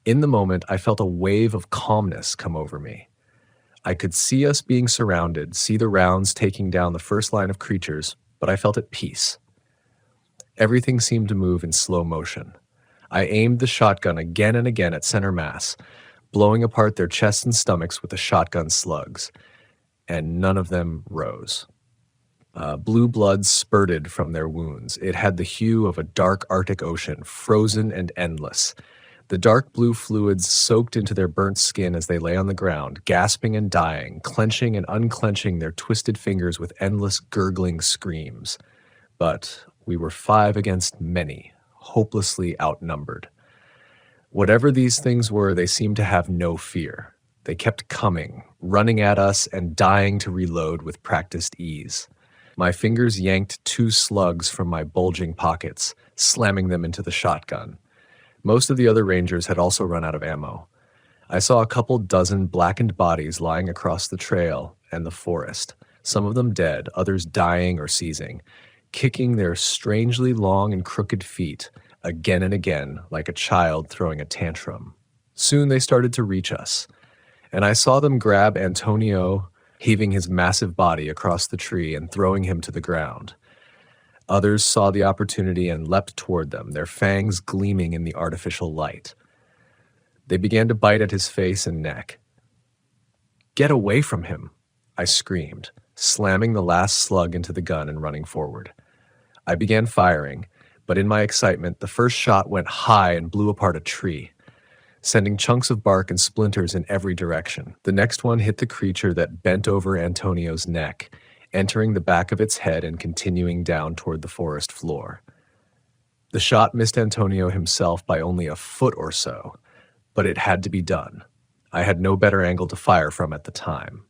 In the moment, I felt a wave of calmness come over me. I could see us being surrounded, see the rounds taking down the first line of creatures, but I felt at peace. Everything seemed to move in slow motion. I aimed the shotgun again and again at center mass, blowing apart their chests and stomachs with the shotgun slugs, and none of them rose. Blue blood spurted from their wounds. It had the hue of a dark Arctic ocean, frozen and endless. The dark blue fluids soaked into their burnt skin as they lay on the ground, gasping and dying, clenching and unclenching their twisted fingers with endless gurgling screams. But we were 5 against many, hopelessly outnumbered. Whatever these things were, they seemed to have no fear. They kept coming, running at us and dying to reload with practiced ease. My fingers yanked 2 slugs from my bulging pockets, slamming them into the shotgun. Most of the other rangers had also run out of ammo. I saw a couple dozen blackened bodies lying across the trail and the forest, some of them dead, others dying or seizing, kicking their strangely long and crooked feet again and again like a child throwing a tantrum. Soon they started to reach us, and I saw them grab Antonio, heaving his massive body across the tree and throwing him to the ground. Others saw the opportunity and leapt toward them, their fangs gleaming in the artificial light. They began to bite at his face and neck. "Get away from him," I screamed, slamming the last slug into the gun and running forward. I began firing, but in my excitement, the first shot went high and blew apart a tree, sending chunks of bark and splinters in every direction. The next one hit the creature that bent over Antonio's neck, entering the back of its head and continuing down toward the forest floor. The shot missed Antonio himself by only a foot or so, but it had to be done. I had no better angle to fire from at the time.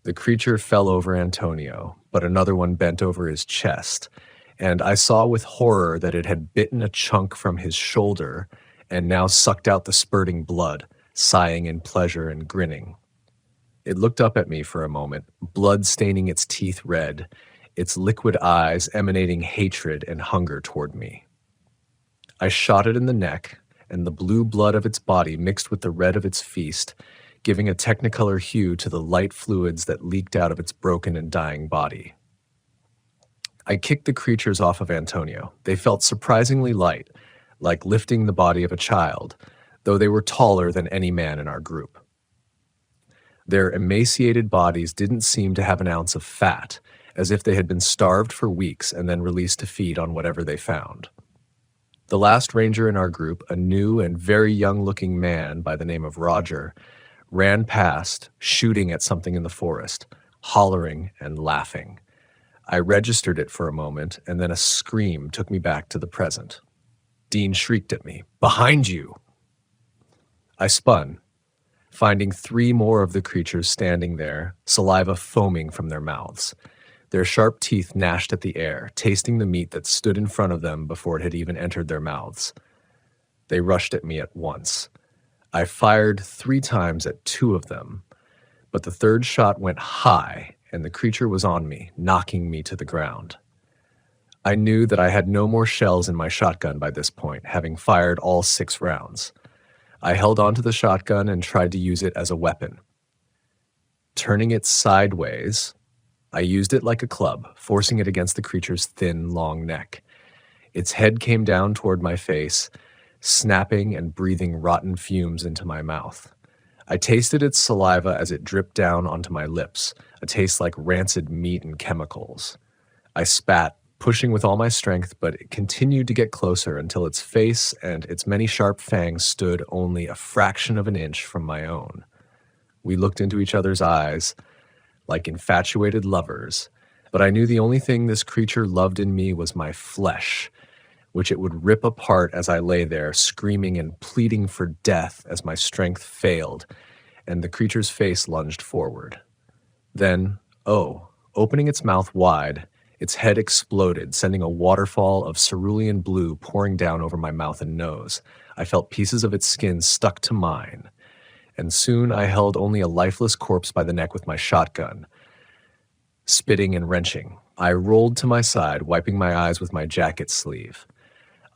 The creature fell over Antonio, but another one bent over his chest, and I saw with horror that it had bitten a chunk from his shoulder and now sucked out the spurting blood, sighing in pleasure and grinning. It looked up at me for a moment, blood staining its teeth red, its liquid eyes emanating hatred and hunger toward me. I shot it in the neck, and the blue blood of its body mixed with the red of its feast, giving a technicolor hue to the light fluids that leaked out of its broken and dying body. I kicked the creatures off of Antonio. They felt surprisingly light, like lifting the body of a child, though they were taller than any man in our group. Their emaciated bodies didn't seem to have an ounce of fat, as if they had been starved for weeks and then released to feed on whatever they found. The last ranger in our group, a new and very young-looking man by the name of Roger, ran past, shooting at something in the forest, hollering and laughing. I registered it for a moment, and then a scream took me back to the present. Dean shrieked at me, "Behind you!" I spun, finding 3 more of the creatures standing there, saliva foaming from their mouths. Their sharp teeth gnashed at the air, tasting the meat that stood in front of them before it had even entered their mouths. They rushed at me at once. I fired 3 times at 2 of them, but the third shot went high, and the creature was on me, knocking me to the ground. I knew that I had no more shells in my shotgun by this point, having fired all 6 rounds. I held onto the shotgun and tried to use it as a weapon. Turning it sideways, I used it like a club, forcing it against the creature's thin, long neck. Its head came down toward my face, snapping and breathing rotten fumes into my mouth. I tasted its saliva as it dripped down onto my lips, a taste like rancid meat and chemicals. I spat, pushing with all my strength, but it continued to get closer until its face and its many sharp fangs stood only a fraction of an inch from my own. We looked into each other's eyes like infatuated lovers, but I knew the only thing this creature loved in me was my flesh, which it would rip apart as I lay there, screaming and pleading for death as my strength failed, and the creature's face lunged forward. Then, opening its mouth wide, its head exploded, sending a waterfall of cerulean blue pouring down over my mouth and nose. I felt pieces of its skin stuck to mine, and soon I held only a lifeless corpse by the neck with my shotgun, spitting and wrenching. I rolled to my side, wiping my eyes with my jacket sleeve.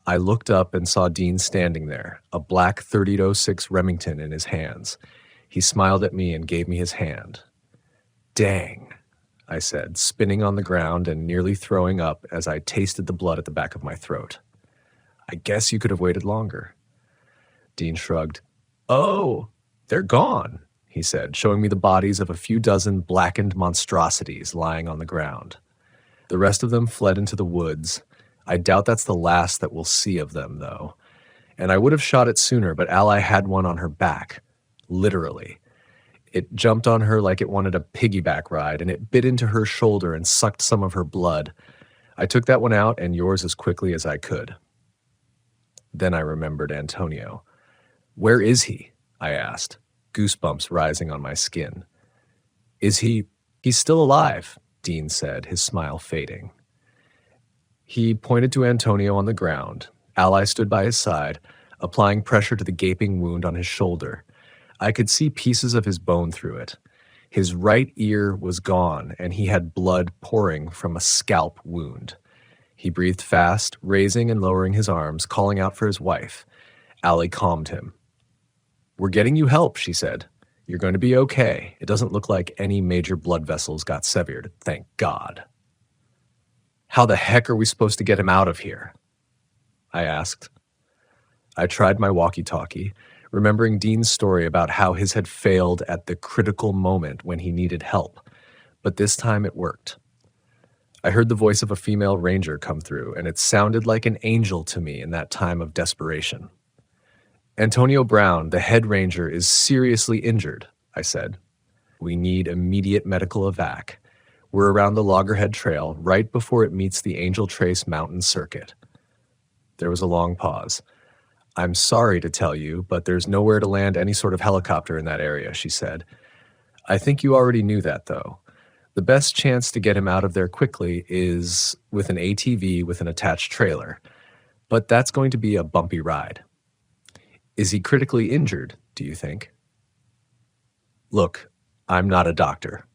I looked up and saw Dean standing there, a black 30-06 Remington in his hands. He smiled at me and gave me his hand. "Dang," I said, spinning on the ground and nearly throwing up as I tasted the blood at the back of my throat. "I guess you could have waited longer." Dean shrugged. "Oh, they're gone," he said, showing me the bodies of a few dozen blackened monstrosities lying on the ground. The rest of them fled into the woods. I doubt that's the last that we'll see of them, though. and I would have shot it sooner, but Ally had one on her back. Literally. It jumped on her like it wanted a piggyback ride, and it bit into her shoulder and sucked some of her blood. I took that one out and yours as quickly as I could. Then I remembered Antonio. Where is he? I asked, goosebumps rising on my skin. He's still alive, Dean said, his smile fading. He pointed to Antonio on the ground. Ally stood by his side, applying pressure to the gaping wound on his shoulder. I could see pieces of his bone through it. His right ear was gone, and he had blood pouring from a scalp wound. He breathed fast, raising and lowering his arms, calling out for his wife. Allie calmed him. We're getting you help, she said. You're going to be okay. It doesn't look like any major blood vessels got severed, thank God. How the heck are we supposed to get him out of here? I asked. I tried my walkie-talkie, remembering Dean's story about how his had failed at the critical moment when he needed help, but this time it worked. I heard the voice of a female ranger come through, and it sounded like an angel to me in that time of desperation. Antonio Brown, the head ranger, is seriously injured, I said. We need immediate medical evac. We're around the Loggerhead Trail, right before it meets the Angel Trace Mountain Circuit. There was a long pause. I'm sorry to tell you, but there's nowhere to land any sort of helicopter in that area, she said. I think you already knew that, though. The best chance to get him out of there quickly is with an ATV with an attached trailer. But that's going to be a bumpy ride. Is he critically injured, do you think? Look, I'm not a doctor,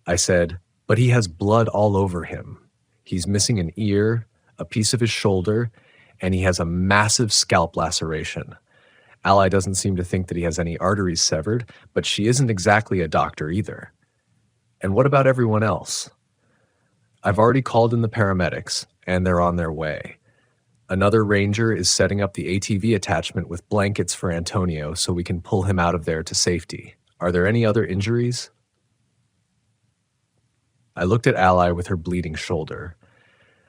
I said, but he has blood all over him. He's missing an ear, a piece of his shoulder, and he has a massive scalp laceration. Ally doesn't seem to think that he has any arteries severed, but she isn't exactly a doctor either. And what about everyone else? I've already called in the paramedics, and they're on their way. Another ranger is setting up the ATV attachment with blankets for Antonio so we can pull him out of there to safety. Are there any other injuries? I looked at Ally with her bleeding shoulder.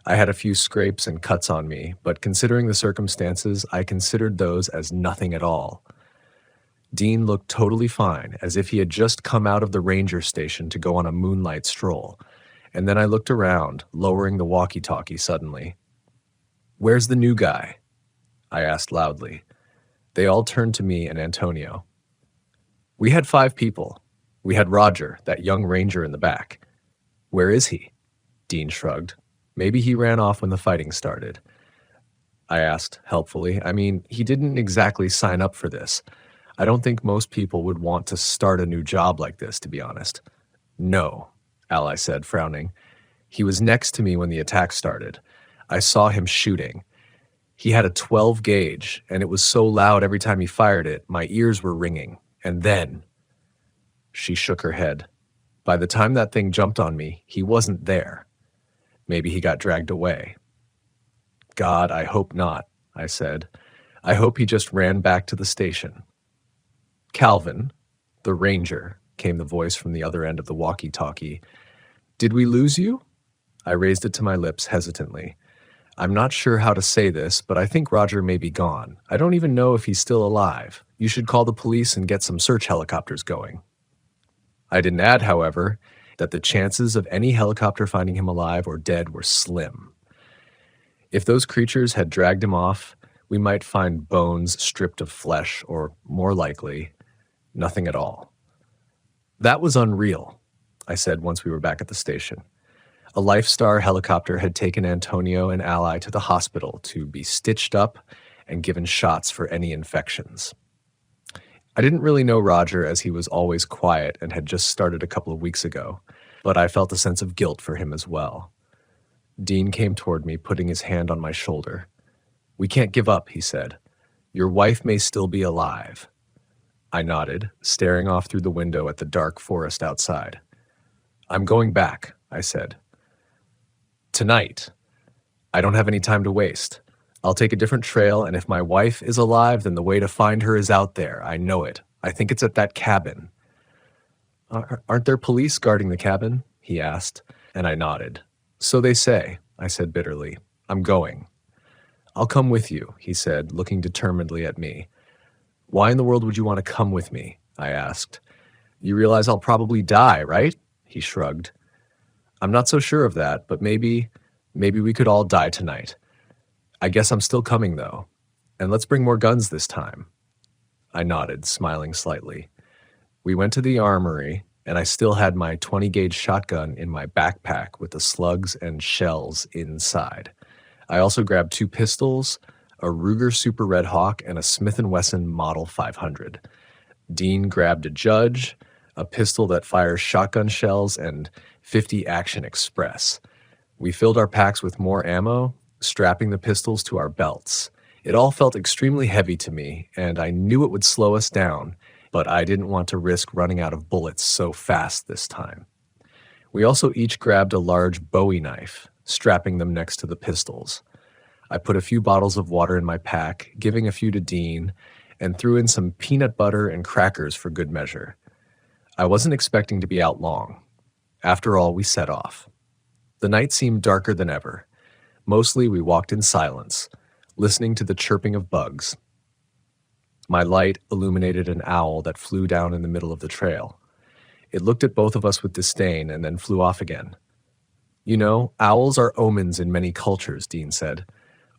I had a few scrapes and cuts on me, but considering the circumstances, I considered those as nothing at all. Dean looked totally fine, as if he had just come out of the ranger station to go on a moonlight stroll, and then I looked around, lowering the walkie-talkie suddenly. Where's the new guy? I asked loudly. They all turned to me and Antonio. We had 5 people. We had Roger, that young ranger in the back. Where is he? Dean shrugged. Maybe he ran off when the fighting started. I asked, helpfully. I mean, he didn't exactly sign up for this. I don't think most people would want to start a new job like this, to be honest. No, Ally said, frowning. He was next to me when the attack started. I saw him shooting. He had a 12 gauge, and it was so loud every time he fired it, my ears were ringing. And then... She shook her head. By the time that thing jumped on me, he wasn't there. Maybe he got dragged away. God, I hope not, I said. I hope he just ran back to the station. Calvin, the ranger, came the voice from the other end of the walkie-talkie. Did we lose you? I raised it to my lips hesitantly. I'm not sure how to say this, but I think Roger may be gone. I don't even know if he's still alive. You should call the police and get some search helicopters going. I didn't add, however, that the chances of any helicopter finding him alive or dead were slim. If those creatures had dragged him off, we might find bones stripped of flesh, or, more likely, nothing at all. That was unreal, I said once we were back at the station. A Lifestar helicopter had taken Antonio and Ally to the hospital to be stitched up and given shots for any infections. I didn't really know Roger, as he was always quiet and had just started a couple of weeks ago, but I felt a sense of guilt for him as well. Dean came toward me, putting his hand on my shoulder. We can't give up, he said. Your wife may still be alive. I nodded, staring off through the window at the dark forest outside. I'm going back, I said. Tonight. I don't have any time to waste. I'll take a different trail, and if my wife is alive, then the way to find her is out there. I know it. I think it's at that cabin. Aren't there police guarding the cabin? He asked, and I nodded. So they say, I said bitterly. I'm going. I'll come with you, he said, looking determinedly at me. Why in the world would you want to come with me? I asked. You realize I'll probably die, right? He shrugged. I'm not so sure of that, but maybe we could all die tonight. I guess I'm still coming, though. And let's bring more guns this time. I nodded, smiling slightly. We went to the armory, and I still had my 20-gauge shotgun in my backpack with the slugs and shells inside. I also grabbed 2 pistols, a Ruger Super Red Hawk, and a Smith & Wesson Model 500. Dean grabbed a Judge, a pistol that fires shotgun shells, and 50 Action Express. We filled our packs with more ammo, strapping the pistols to our belts. It all felt extremely heavy to me, and I knew it would slow us down, but I didn't want to risk running out of bullets so fast this time. We also each grabbed a large Bowie knife, strapping them next to the pistols. I put a few bottles of water in my pack, giving a few to Dean, and threw in some peanut butter and crackers for good measure. I wasn't expecting to be out long. After all, we set off. The night seemed darker than ever. Mostly we walked in silence, listening to the chirping of bugs. My light illuminated an owl that flew down in the middle of the trail. It looked at both of us with disdain and then flew off again. You know, owls are omens in many cultures, Dean said.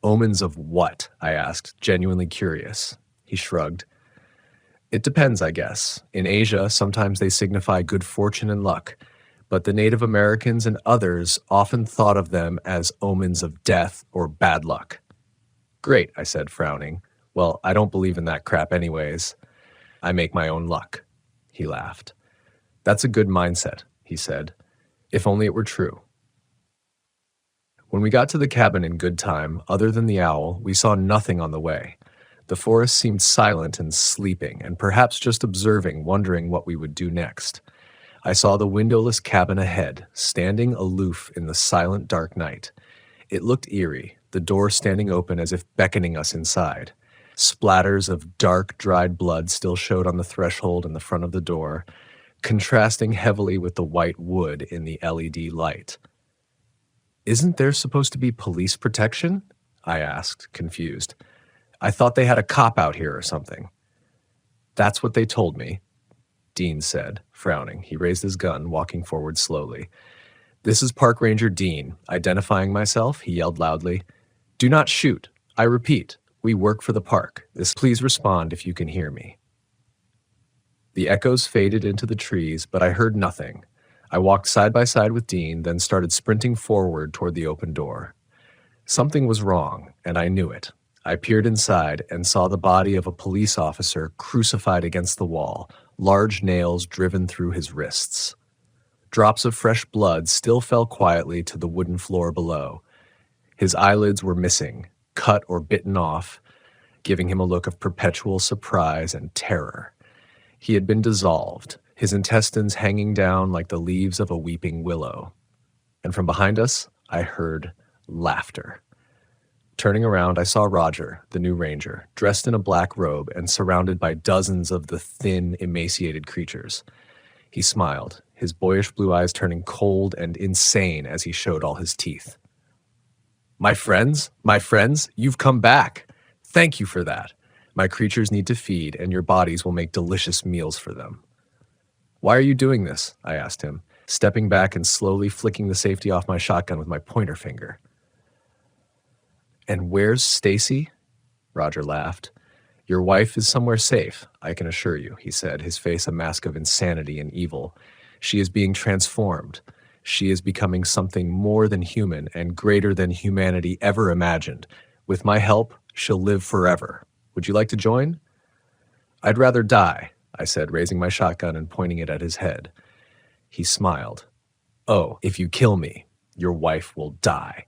Omens of what? I asked, genuinely curious. He shrugged. It depends, I guess. In Asia, sometimes they signify good fortune and luck, but the Native Americans and others often thought of them as omens of death or bad luck. Great, I said, frowning. Well, I don't believe in that crap anyways. I make my own luck. He laughed. That's a good mindset, he said. If only it were true. When we got to the cabin in good time, other than the owl, we saw nothing on the way. The forest seemed silent and sleeping, and perhaps just observing, wondering what we would do next. I saw the windowless cabin ahead, standing aloof in the silent dark night. It looked eerie, the door standing open as if beckoning us inside. Splatters of dark, dried blood still showed on the threshold and the front of the door, contrasting heavily with the white wood in the LED light. Isn't there supposed to be police protection? I asked, confused. I thought they had a cop out here or something. That's what they told me, Dean said, frowning. He raised his gun, walking forward slowly. This is Park Ranger Dean. Identifying myself, he yelled loudly. Do not shoot. I repeat, we work for the park. Please respond if you can hear me. The echoes faded into the trees, but I heard nothing. I walked side by side with Dean, then started sprinting forward toward the open door. Something was wrong, and I knew it. I peered inside and saw the body of a police officer crucified against the wall, large nails driven through his wrists. Drops of fresh blood still fell quietly to the wooden floor below. His eyelids were missing, cut or bitten off, giving him a look of perpetual surprise and terror. He had been dissolved, his intestines hanging down like the leaves of a weeping willow. And from behind us, I heard laughter. Turning around, I saw Roger, the new ranger, dressed in a black robe and surrounded by dozens of the thin, emaciated creatures. He smiled, his boyish blue eyes turning cold and insane as he showed all his teeth. My friends, you've come back. Thank you for that. My creatures need to feed, and your bodies will make delicious meals for them. Why are you doing this? I asked him, stepping back and slowly flicking the safety off my shotgun with my pointer finger. And where's Stacy? Roger laughed. Your wife is somewhere safe, I can assure you, he said, his face a mask of insanity and evil. She is being transformed. She is becoming something more than human and greater than humanity ever imagined. With my help, she'll live forever. Would you like to join? I'd rather die, I said, raising my shotgun and pointing it at his head. He smiled. Oh, if you kill me, your wife will die.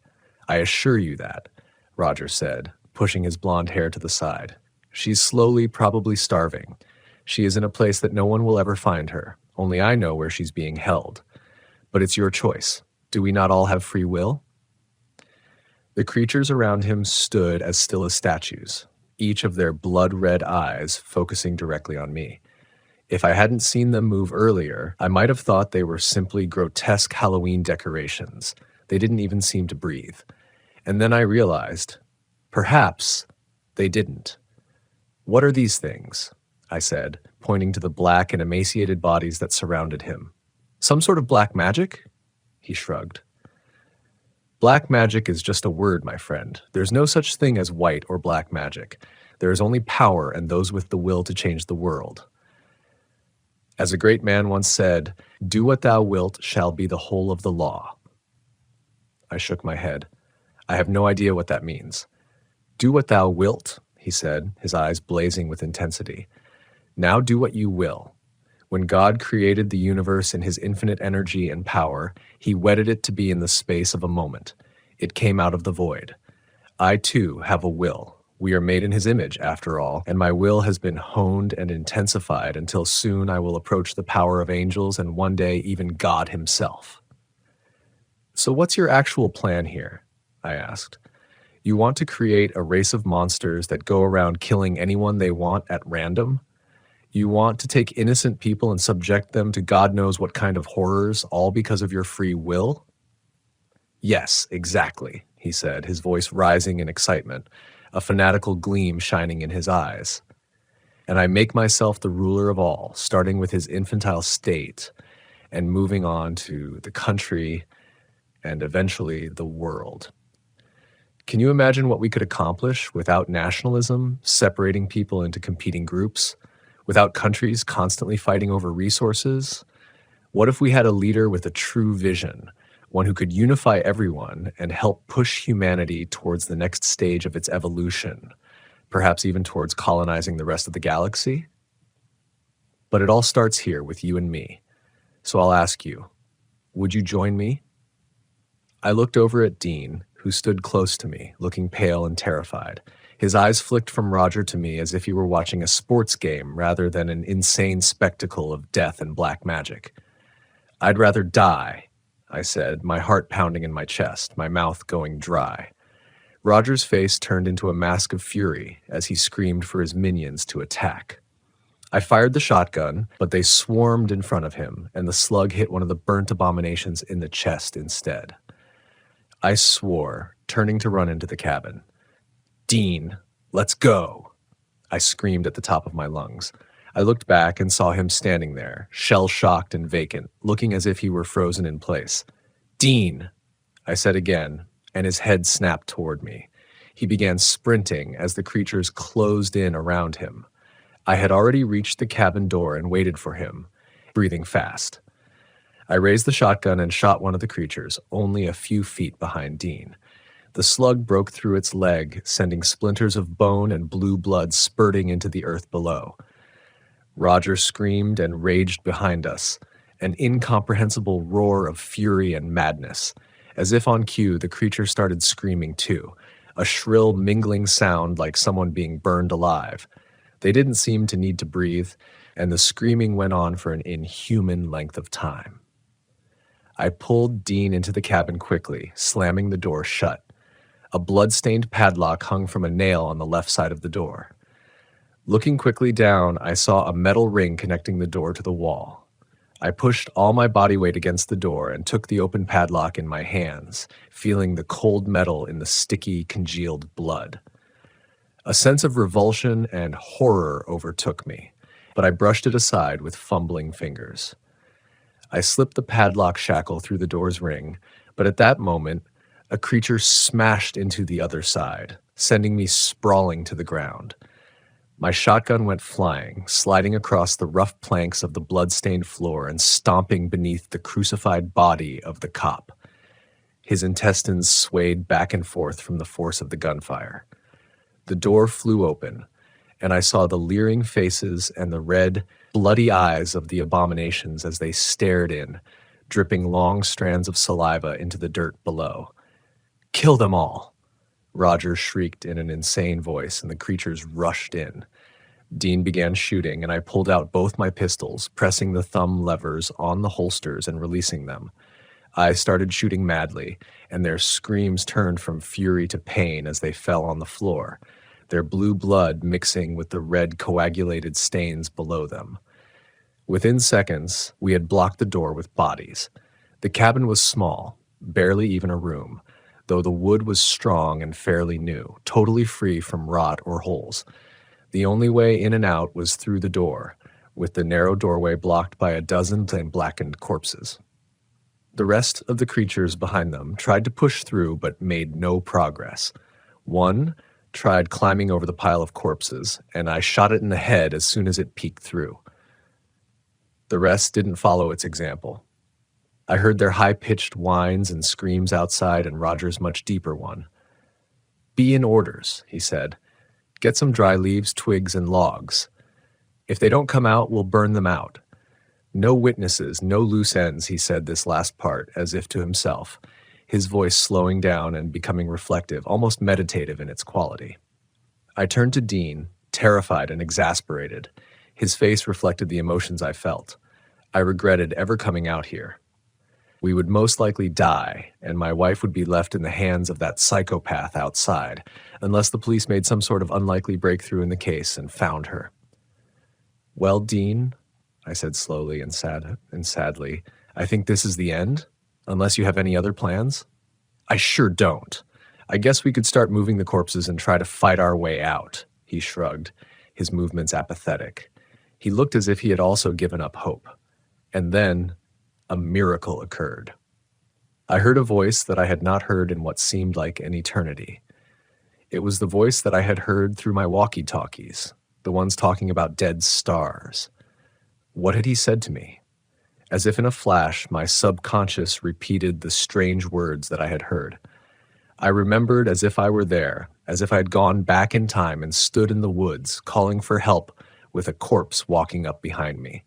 I assure you that, Roger said, pushing his blonde hair to the side. She's slowly, probably starving. She is in a place that no one will ever find her. Only I know where she's being held. But it's your choice. Do we not all have free will? The creatures around him stood as still as statues, each of their blood-red eyes focusing directly on me. If I hadn't seen them move earlier, I might have thought they were simply grotesque Halloween decorations. They didn't even seem to breathe. And then I realized Perhaps they didn't. What are these things? I said, pointing to the black and emaciated bodies that surrounded him. Some sort of black magic? He shrugged. Black magic is just a word, my friend. There's no such thing as white or black magic. There is only power and those with the will to change the world. As a great man once said, "Do what thou wilt shall be the whole of the law." I shook my head. I have no idea what that means. Do what thou wilt, he said, his eyes blazing with intensity. Now do what you will. When God created the universe in his infinite energy and power, he wedded it to be in the space of a moment. It came out of the void. I, too, have a will. We are made in his image, after all, and my will has been honed and intensified until soon I will approach the power of angels and one day even God himself. So what's your actual plan here? I asked. You want to create a race of monsters that go around killing anyone they want at random? You want to take innocent people and subject them to God knows what kind of horrors, all because of your free will? Yes, exactly, he said, his voice rising in excitement, a fanatical gleam shining in his eyes. And I make myself the ruler of all, starting with his infantile state and moving on to the country and eventually the world. Can you imagine what we could accomplish without nationalism, separating people into competing groups, without countries constantly fighting over resources? What if we had a leader with a true vision, one who could unify everyone and help push humanity towards the next stage of its evolution, perhaps even towards colonizing the rest of the galaxy? But it all starts here with you and me. So I'll ask you, would you join me? I looked over at Dean, who stood close to me, looking pale and terrified. His eyes flicked from Roger to me as if he were watching a sports game rather than an insane spectacle of death and black magic. I'd rather die, I said, my heart pounding in my chest, my mouth going dry. Roger's face turned into a mask of fury as he screamed for his minions to attack. I fired the shotgun, but they swarmed in front of him, and the slug hit one of the burnt abominations in the chest instead. I swore, turning to run into the cabin. Dean, let's go! I screamed at the top of my lungs. I looked back and saw him standing there, shell-shocked and vacant, looking as if he were frozen in place. Dean! I said again, and his head snapped toward me. He began sprinting as the creatures closed in around him. I had already reached the cabin door and waited for him, breathing fast. I raised the shotgun and shot one of the creatures, only a few feet behind Dean. The slug broke through its leg, sending splinters of bone and blue blood spurting into the earth below. Roger screamed and raged behind us, an incomprehensible roar of fury and madness. As if on cue, the creature started screaming too, a shrill, mingling sound like someone being burned alive. They didn't seem to need to breathe, and the screaming went on for an inhuman length of time. I pulled Dean into the cabin quickly, slamming the door shut. A blood-stained padlock hung from a nail on the left side of the door. Looking quickly down, I saw a metal ring connecting the door to the wall. I pushed all my body weight against the door and took the open padlock in my hands, feeling the cold metal in the sticky, congealed blood. A sense of revulsion and horror overtook me, but I brushed it aside with fumbling fingers. I slipped the padlock shackle through the door's ring, but at that moment, a creature smashed into the other side, sending me sprawling to the ground. My shotgun went flying, sliding across the rough planks of the blood-stained floor and stomping beneath the crucified body of the cop. His intestines swayed back and forth from the force of the gunfire. The door flew open, and I saw the leering faces and the red, bloody eyes of the abominations as they stared in, dripping long strands of saliva into the dirt below. "Kill them all!" Roger shrieked in an insane voice, and the creatures rushed in. Dean began shooting, and I pulled out both my pistols, pressing the thumb levers on the holsters and releasing them. I started shooting madly, and their screams turned from fury to pain as they fell on the floor, their blue blood mixing with the red coagulated stains below them. Within seconds, we had blocked the door with bodies. The cabin was small, barely even a room, though the wood was strong and fairly new, totally free from rot or holes. The only way in and out was through the door, with the narrow doorway blocked by a dozen blackened corpses. The rest of the creatures behind them tried to push through but made no progress. One tried climbing over the pile of corpses, and I shot it in the head as soon as it peeked through. The rest didn't follow its example. I heard their high-pitched whines and screams outside and Roger's much deeper one. "Be in orders," he said. "Get some dry leaves, twigs, and logs. If they don't come out, we'll burn them out. No witnesses, no loose ends," he said this last part, as if to himself, his voice slowing down and becoming reflective, almost meditative in its quality. I turned to Dean, terrified and exasperated. His face reflected the emotions I felt. I regretted ever coming out here. We would most likely die, and my wife would be left in the hands of that psychopath outside, unless the police made some sort of unlikely breakthrough in the case and found her. "Well, Dean," I said slowly and sadly, "I think this is the end, unless you have any other plans." "I sure don't. I guess we could start moving the corpses and try to fight our way out," he shrugged, his movements apathetic. He looked as if he had also given up hope. And then a miracle occurred. I heard a voice that I had not heard in what seemed like an eternity. It was the voice that I had heard through my walkie-talkies, the ones talking about dead stars. What had he said to me? As if in a flash, my subconscious repeated the strange words that I had heard. I remembered as if I were there, as if I had gone back in time and stood in the woods, calling for help with a corpse walking up behind me.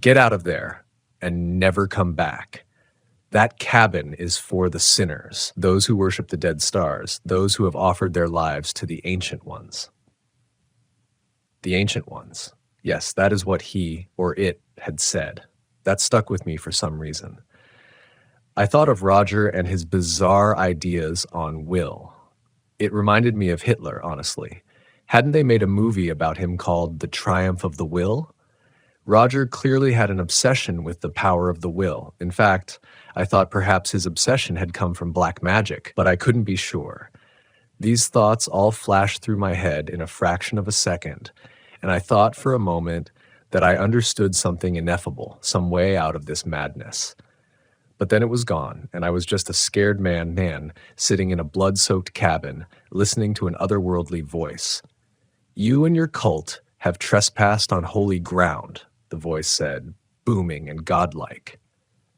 "Get out of there and never come back. That cabin is for the sinners, those who worship the dead stars, those who have offered their lives to the Ancient Ones." The Ancient Ones. Yes, that is what he, or it, had said. That stuck with me for some reason. I thought of Roger and his bizarre ideas on will. It reminded me of Hitler, honestly. Hadn't they made a movie about him called The Triumph of the Will? Roger clearly had an obsession with the power of the will. In fact, I thought perhaps his obsession had come from black magic, but I couldn't be sure. These thoughts all flashed through my head in a fraction of a second, and I thought for a moment that I understood something ineffable, some way out of this madness. But then it was gone, and I was just a scared man sitting in a blood-soaked cabin, listening to an otherworldly voice. "You and your cult have trespassed on holy ground," the voice said, booming and godlike.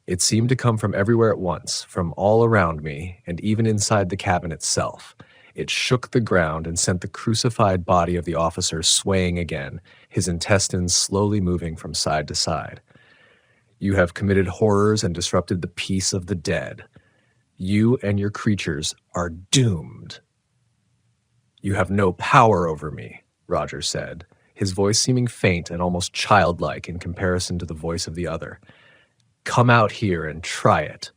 It seemed to come from everywhere at once, from all around me, and even inside the cabin itself. It shook the ground and sent the crucified body of the officer swaying again, his intestines slowly moving from side to side. "You have committed horrors and disrupted the peace of the dead. You and your creatures are doomed." "You have no power over me," Roger said, his voice seeming faint and almost childlike in comparison to the voice of the other. "Come out here and try it.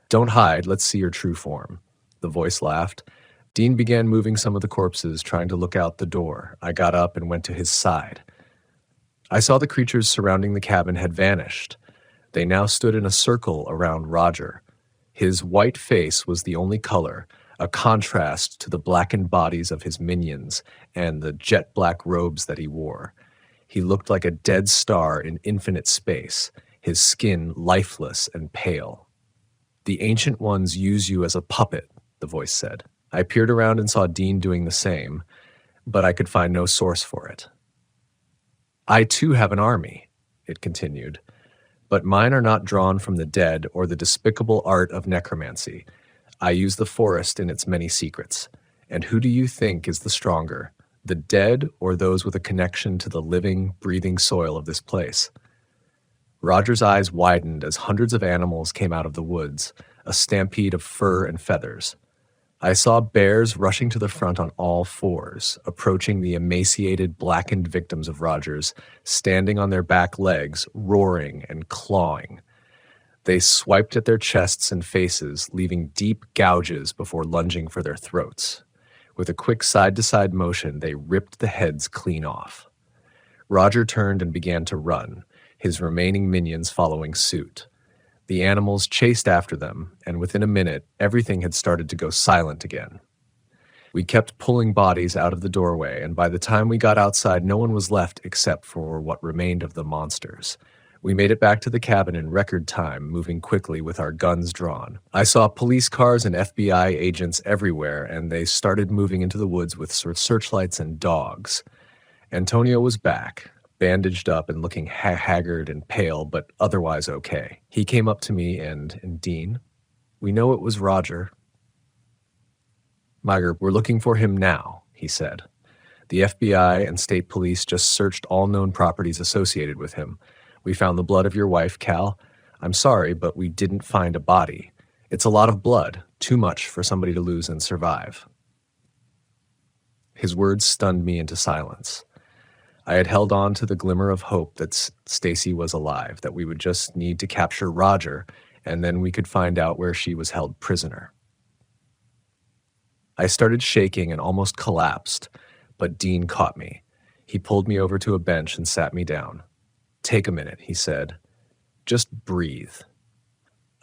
Don't hide, let's see your true form." The voice laughed. Dean began moving some of the corpses, trying to look out the door. I got up and went to his side. I saw the creatures surrounding the cabin had vanished. They now stood in a circle around Roger. His white face was the only color, a contrast to the blackened bodies of his minions and the jet-black robes that he wore. He looked like a dead star in infinite space, his skin lifeless and pale. "The Ancient Ones use you as a puppet," the voice said. I peered around and saw Dean doing the same, but I could find no source for it. "I too have an army," it continued, "but mine are not drawn from the dead or the despicable art of necromancy. I use the forest in its many secrets. And who do you think is the stronger, the dead or those with a connection to the living, breathing soil of this place?" Roger's eyes widened as hundreds of animals came out of the woods, a stampede of fur and feathers. I saw bears rushing to the front on all fours, approaching the emaciated, blackened victims of Roger's, standing on their back legs, roaring and clawing. They swiped at their chests and faces, leaving deep gouges before lunging for their throats. With a quick side-to-side motion, they ripped the heads clean off. Roger turned and began to run, his remaining minions following suit. The animals chased after them, and within a minute, everything had started to go silent again. We kept pulling bodies out of the doorway, and by the time we got outside, no one was left except for what remained of the monsters. We made it back to the cabin in record time, moving quickly with our guns drawn. I saw police cars and FBI agents everywhere, and they started moving into the woods with searchlights and dogs. Antonio was back, bandaged up and looking haggard and pale, but otherwise okay. He came up to me and Dean, "We know it was Roger." "Miger, we're looking for him now," he said. "The FBI and state police just searched all known properties associated with him. We found the blood of your wife, Cal. I'm sorry, but we didn't find a body. It's a lot of blood, too much for somebody to lose and survive." His words stunned me into silence. I had held on to the glimmer of hope that Stacy was alive, that we would just need to capture Roger, and then we could find out where she was held prisoner. I started shaking and almost collapsed, but Dean caught me. He pulled me over to a bench and sat me down. "Take a minute," he said. "Just breathe."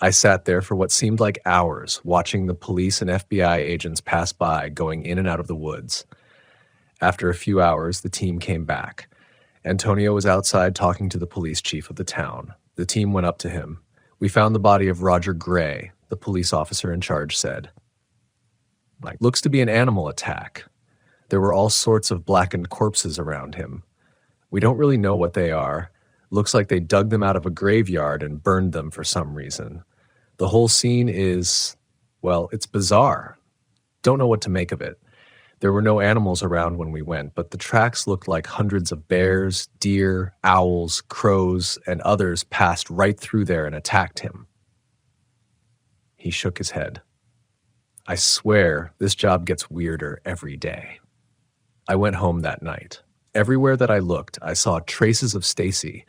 I sat there for what seemed like hours, watching the police and FBI agents pass by, going in and out of the woods. After a few hours, the team came back. Antonio was outside talking to the police chief of the town. The team went up to him. "We found the body of Roger Gray," the police officer in charge said. "Looks to be an animal attack. There were all sorts of blackened corpses around him. We don't really know what they are. Looks like they dug them out of a graveyard and burned them for some reason. The whole scene is, well, it's bizarre. Don't know what to make of it. There were no animals around when we went, but the tracks looked like hundreds of bears, deer, owls, crows, and others passed right through there and attacked him." He shook his head. "I swear this job gets weirder every day." I went home that night. Everywhere that I looked, I saw traces of Stacy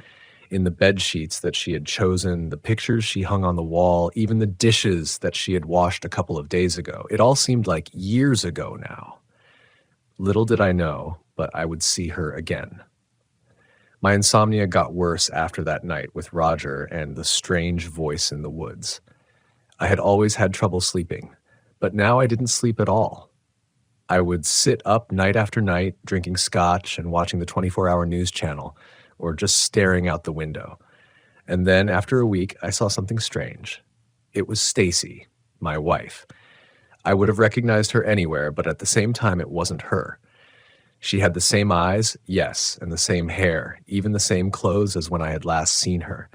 in the bed sheets that she had chosen, the pictures she hung on the wall, even the dishes that she had washed a couple of days ago. It all seemed like years ago now. Little did I know, but I would see her again. My insomnia got worse after that night with Roger and the strange voice in the woods. I had always had trouble sleeping, but now I didn't sleep at all. I would sit up night after night, drinking scotch and watching the 24-hour news channel, or just staring out the window. And then, after a week, I saw something strange. It was Stacy, my wife. I would have recognized her anywhere, but at the same time, it wasn't her. She had the same eyes, yes, and the same hair, even the same clothes as when I had last seen her.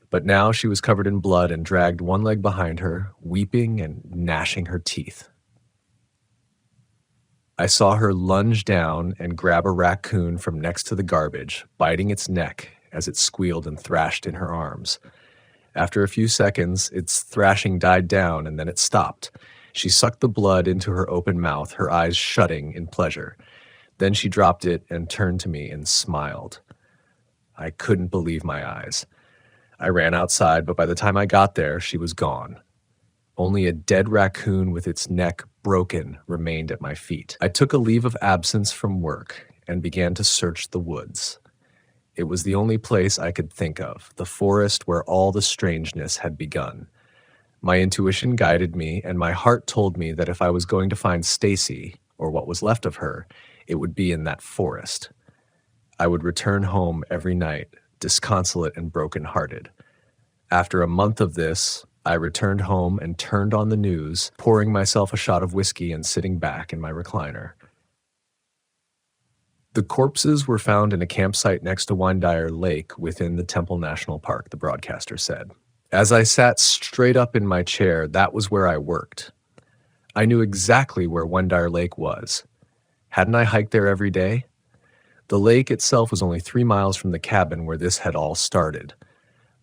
But now she was covered in blood and dragged one leg behind her, weeping and gnashing her teeth. I saw her lunge down and grab a raccoon from next to the garbage, biting its neck as it squealed and thrashed in her arms. After a few seconds, its thrashing died down and then it stopped. She sucked the blood into her open mouth, her eyes shutting in pleasure. Then she dropped it and turned to me and smiled. I couldn't believe my eyes. I ran outside, but by the time I got there, she was gone. Only a dead raccoon with its neck broken remained at my feet. I took a leave of absence from work and began to search the woods. It was the only place I could think of, the forest where all the strangeness had begun. My intuition guided me, and my heart told me that if I was going to find Stacy, or what was left of her, it would be in that forest. I would return home every night, disconsolate and broken-hearted. After a month of this, I returned home and turned on the news, pouring myself a shot of whiskey and sitting back in my recliner. The corpses were found in a campsite next to Wendire Lake within the Temple National Park, the broadcaster said. As I sat straight up in my chair, that was where I worked. I knew exactly where Wendire Lake was. Hadn't I hiked there every day? The lake itself was only 3 miles from the cabin where this had all started.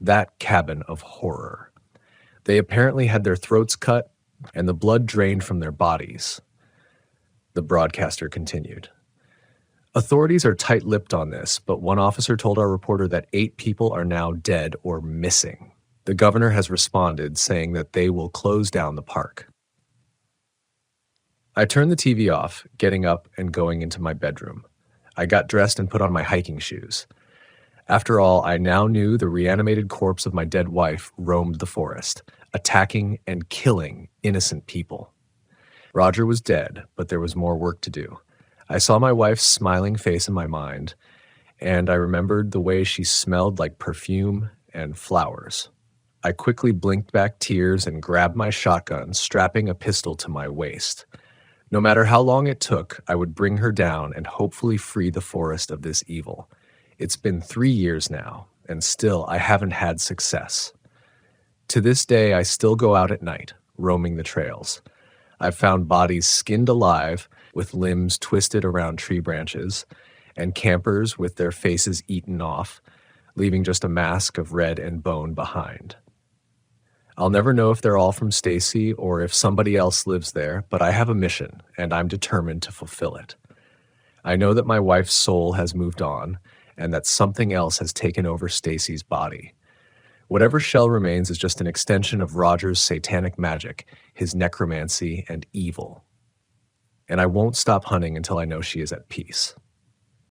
That cabin of horror. They apparently had their throats cut and the blood drained from their bodies. The broadcaster continued. Authorities are tight-lipped on this, but one officer told our reporter that 8 people are now dead or missing. The governor has responded, saying that they will close down the park. I turned the TV off, getting up and going into my bedroom. I got dressed and put on my hiking shoes. After all, I now knew the reanimated corpse of my dead wife roamed the forest, attacking and killing innocent people. Roger was dead, but there was more work to do. I saw my wife's smiling face in my mind, and I remembered the way she smelled like perfume and flowers. I quickly blinked back tears and grabbed my shotgun, strapping a pistol to my waist. No matter how long it took, I would bring her down and hopefully free the forest of this evil. It's been 3 years now, and still I haven't had success. To this day, I still go out at night, roaming the trails. I've found bodies skinned alive, with limbs twisted around tree branches, and campers with their faces eaten off, leaving just a mask of red and bone behind. I'll never know if they're all from Stacy or if somebody else lives there, but I have a mission, and I'm determined to fulfill it. I know that my wife's soul has moved on, and that something else has taken over Stacy's body. Whatever shell remains is just an extension of Roger's satanic magic, his necromancy and evil. And I won't stop hunting until I know she is at peace.